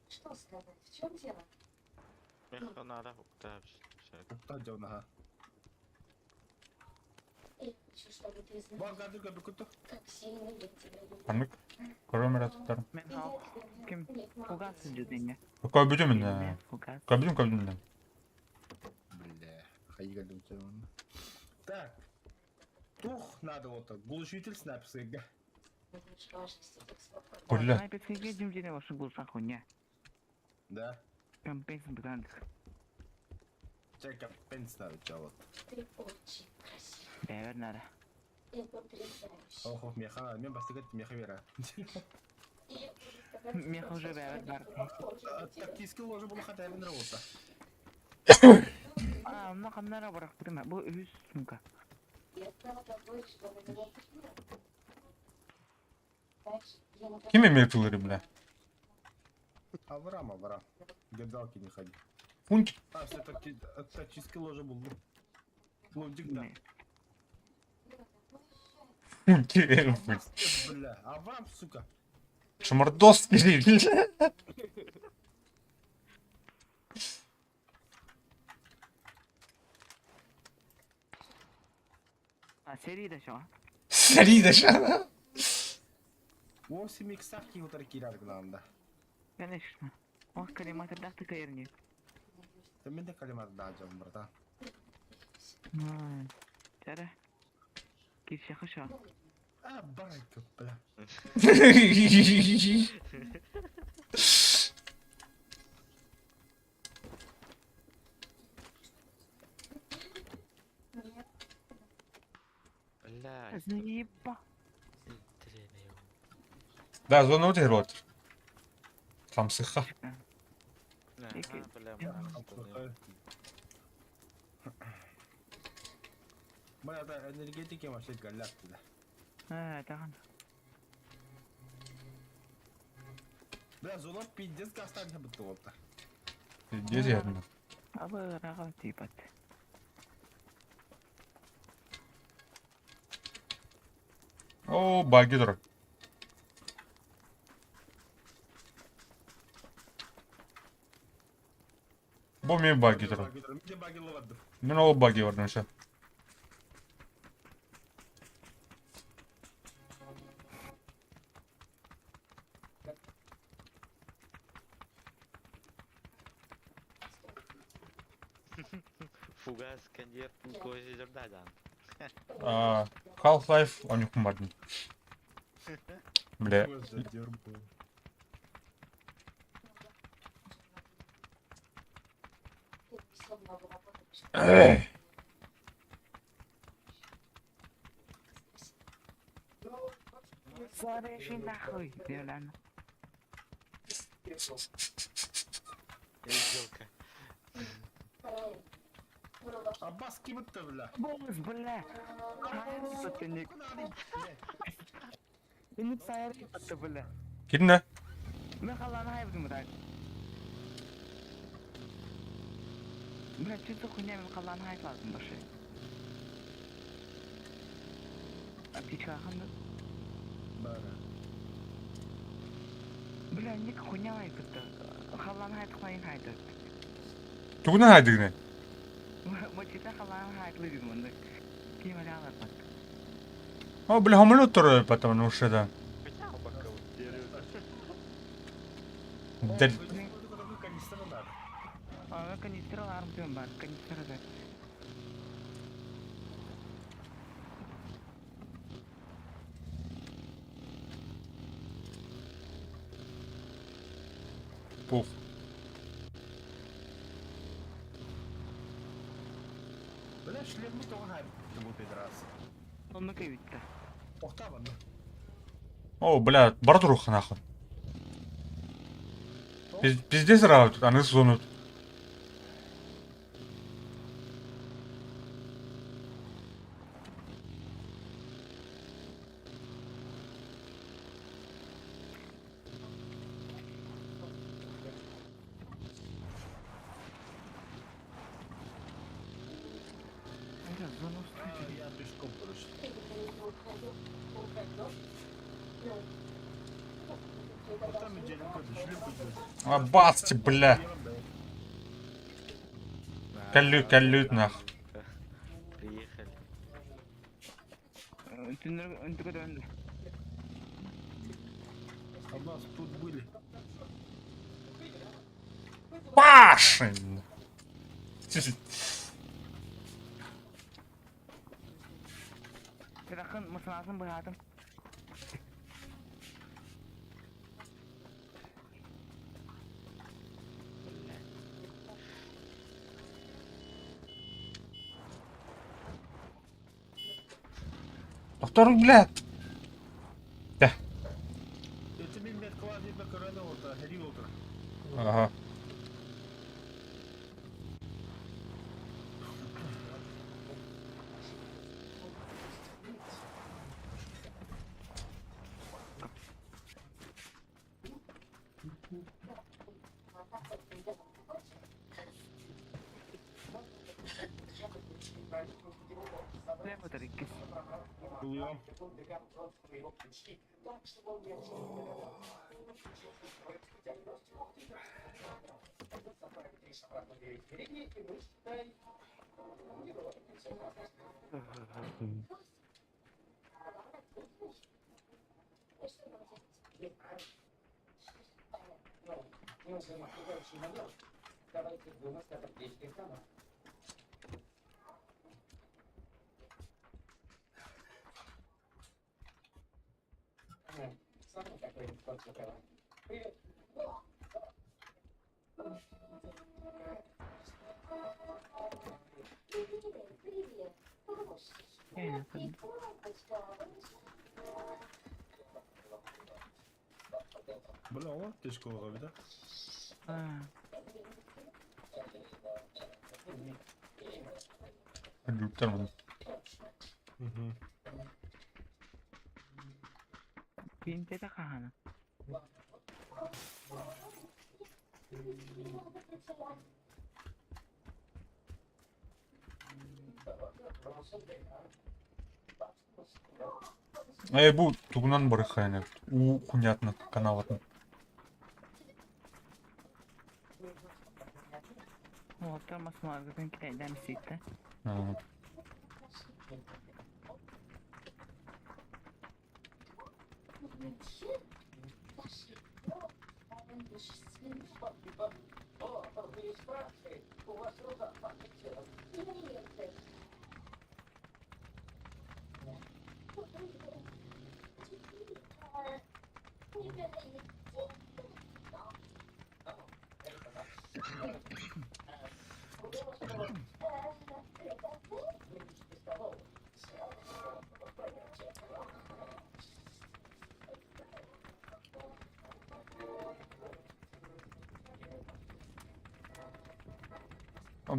Что сказать? В чем дело? Меха надо, да, Та дёвнаха. Я хочу, чтобы ты знал, Бар гадырга бекуту. как сильно я тебя люблю. Панык. Көрөмөр аттар. Мен хал. Ким? Фугас жүденге. Какой будем на? Фугас. Кабдим кабдим. Бля, хайгады учерон. Так. Тух надо вот так. Глушитель снайперского. Знаешь важность этих слов. Бля. Снайперский видим, где ваши глуша хуйня. Да. Компенс бранд. Чекай, пенс надо, чё. Ты очень красив Бевер надо. и потрясающий. Ох, меха, мен бастыгат меха вера. И я буду стараться Меха уже бевер бар. Тактический ложа был хата мен работа. А, мына камнара барак прима. Бұл үз сумка. Я стала тобой, чтобы не было мира. Знаешь, я на Ким эмер бля? Аврам. Гадалки не ходи. Фунтик. А, все тактический ложа был. Лунтик, да. Фунтик. Бля, Аврам, сука. Шмардос бля. А, серии да шо? Сари да ша. 8 иксах киготар кирарг намда. Конечно. Он калиматор дахты кайрни. Ты мен де калимат да жам брата. Tere. Giriş yakışa. Ah, barco, bla. لا Заеба. الترينيو. Да, зона өтер отыр. Қамсыққа. Peki. بلا Bana da energetik yamaçlı galaktı da. Ha, tamam. Biraz olan piddes gastanca bitti oldu. Дез ерді. Abi raga tibat. О, баги тұр. Бұл мен баги тұр. Bir de bagil oldu. Мен ол баги var нәші. Фугас кондер көзі жүрді адам. Half-Life 13 бардым. Бля. Эй! Зарежи нахуй, Диана. Язылка. Abbas kim bitti bile? Boğuz bile. Hayır tuttuğunu. Beni sayar yaptı bile. Gidin ne? Ben kalanı hayır mı da? Ben çocuk oynayayım kalanı hayır lazım başı. Abi çıkarım. Bara. Bile ne oynayayım kıttı. Kalanı hayır tıklayın hayır. Түгінен айдығыны. Мочита kalanı hayırlı bir mındık. Kim öyle alır bak. О, бля, самолет тұр, потому что да. Хотя пока вот дерется. Дәл. Kanistara da. Aa kanistara var mı diyorum ben. Kanistara da. Пух. Bile şilemli toğun hayır bitti bu pedras. Onu kayıttı. Okta var mı? О, бля, бар тұруқ, нахуй. Бізде сразу, аны зону. Hayır, zonu Ya düş komporuş. Okta mücadele kodu. Şilim kodu. А, бацти, бля. Кәллют, нахуй. Приехали. Öntüge döndü. Abbas тут были. Пашин! Bırakın mısınasın bıraktım. Доктор, блядь. Да. Эти милмет квази на корона orada. Heri oldu. Ага. Ne bu da ikisi. Buluyorum. Сам какой-нибудь подсокала. Привет. Бля, о, ты школа, да? Люттер bunu. Pinche tajana. Bu тугунан барых yani. У понятно, канаватны. Вот там осмазка, kan kredden sitter.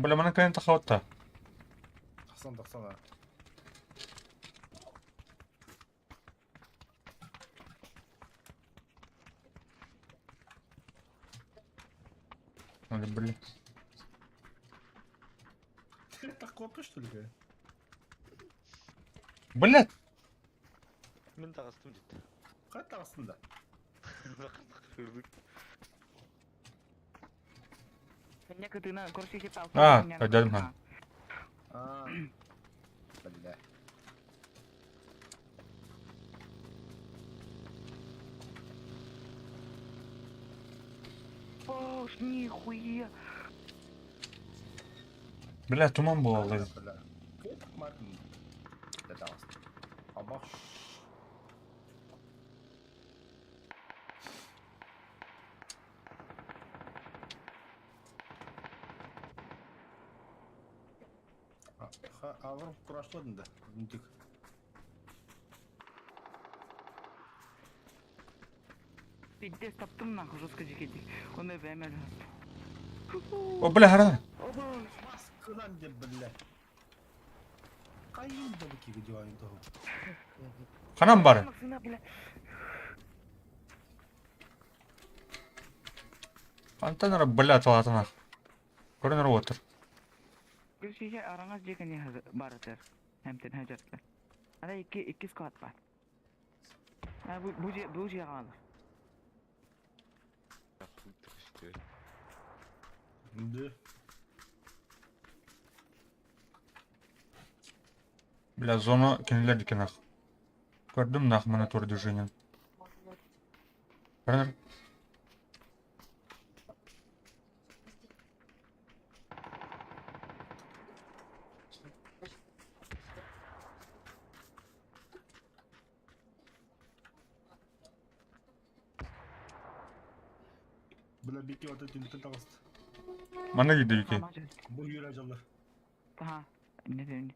Бля, mana kayan taxawatda. Тахсан. Hadi bля. Ты так копишь, что ли? Блядь! Мен тағыстым дейді. Қай тағысында? Кырдык. Kayaknya ketina kursi kita. Kajarim kan. Бля. О, нихуя. Бля, туман болалды. Бля. Мартин. Да тағыс. Абақ. Ağır kuraşladın da. Dik. Пиздец, таптым нахуй жестко жекетик. Оны бәмәл. O bля, harada. Маскынан деп, бля. Қайын да бүке гидеуайын тоғы. Kanam bari. Антеннера, бля, талатына. Көрінер отыр. Көрсейше араңыз жекене барытыр. Әмтен хәжәтлі. Ада екі сквад бар. Бұл же қалыр. Да. Бля, зона кенелер дикен ақ. Көрдім нақ мына тур движениен. Көрінер. Бля, беке вот этим ты тағыс. Mana gidiyor ki? Bu yürü canlar. Aha. Ne diyorsun?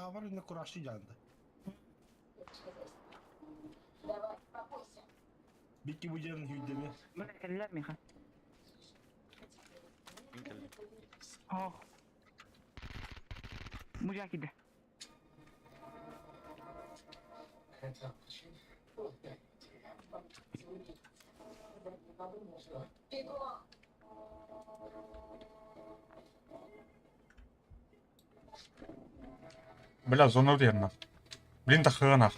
Var yine kuraşlı candı. Bitti bu canın hüddemi. Bana eller mi? Oh. Mücakide. Бля, зона өтерін ақ. Блин, тақыған ақ.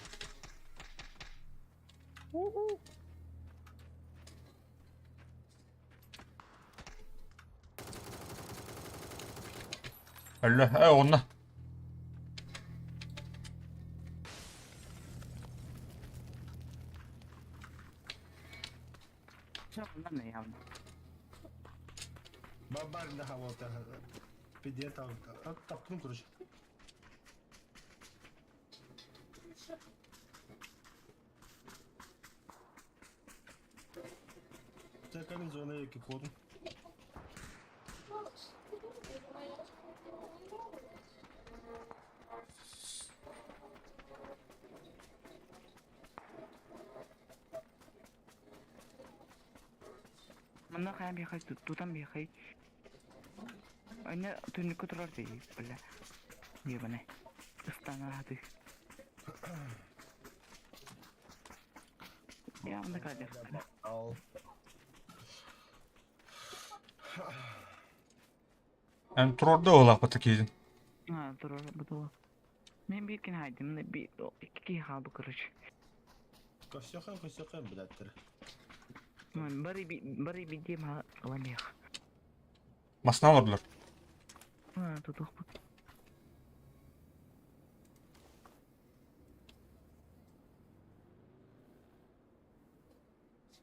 Öyle, onunla. Şu bundan ne yaptın? Бабар на хавота. Пидет таптың күріш. Теканың зона екі kodun. Мында қаян бейхай, тутан бейхай. Айна түннікі тұрар дей, бля. Ебаны. Истан ағады. Я мында қадер. Ал. Yani turorda olaq batı keydin. Ha, тұрар, бұды. Мен бейкен хайдым, мында iki қалды кырыш. Көсеқен біләттір. Мен бары бейдем қаламех. Masna alırlar. Ha, тұтық бұд.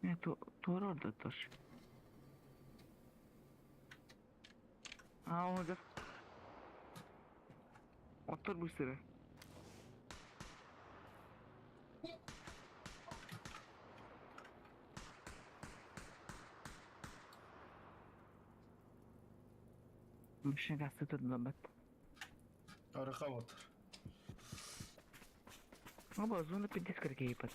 Я тур орда тұр. Oğuz. Otur bu sıra. Мышь гасты тут бабат. Арықа отыр. Оба, зона 50 кіргейпад.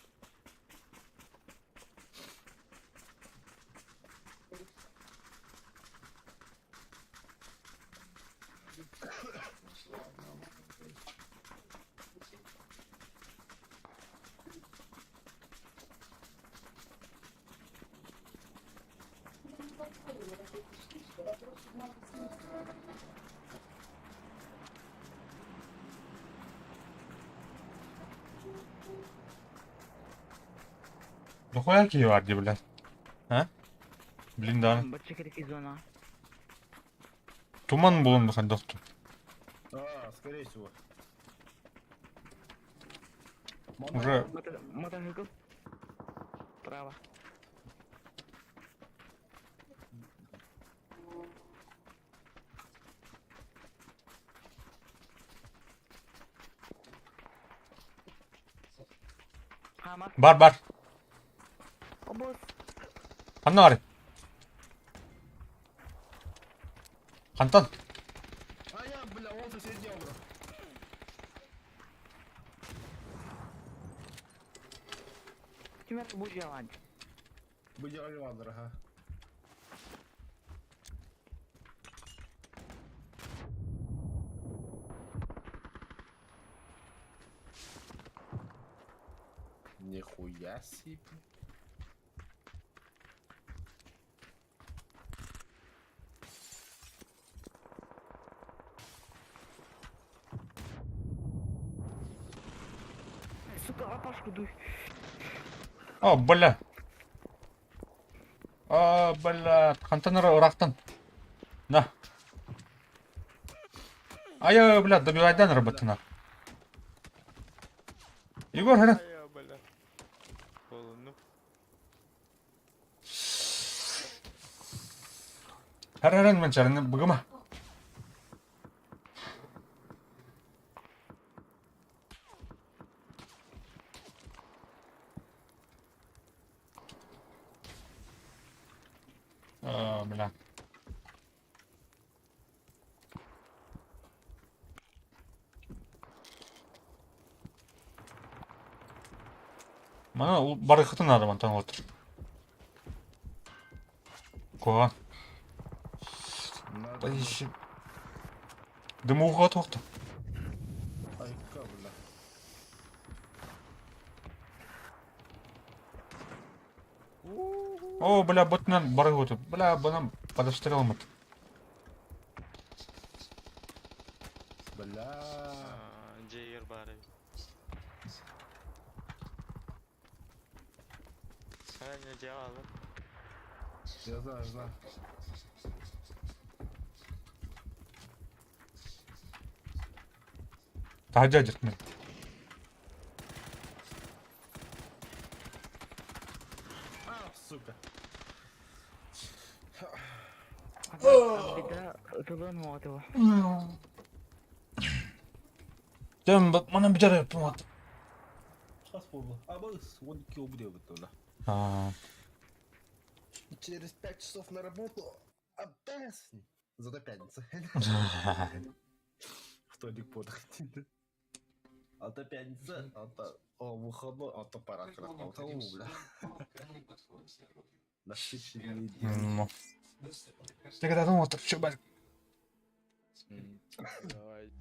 Нахуя Киев vardı блядь? Ha? Блин, да. Бачы керек зона. Туман bulundu kandaktı. Скорее всего. Уже Мотоцикл. Право. Хамар. бар. Обоз. Қанна қарай? Қантан? Я, бля, он соседнел, бро. Тебя тут будешь делать? Будь Оливандр, ага. Нихуя себе. Сука, лопашку дуй. О, бля. О, бля. Қантан ұрақтан. На. Ай, бля, добивайдан работына. Егор, хрен. Ай, бля. Қолыным. Хрен мен чарыны бұғыма. О, бля. Мана ул барықытын адаман таң отыр. Қоған. Поищи. Дымы уға тоқты. Айка, бля. О, бля, ботынан барық отыр. Бля, бұнам подострел алмады. Бля. Джейгер бары. Sen ne cevabın? Я знаю. Таажаа жиртмэ. А, сука. Беда тулын вот его. Тэм манай бичараа yapamadı. Хас было. А мы вот убил это, да. Через 5 часов на работу. Опять. Зато пятница. Вторник подходит. А то пятница, а то выходной, а то пора как раз. А то бля. На следующей неделе. Тэг надад утар чи баг. Давайте.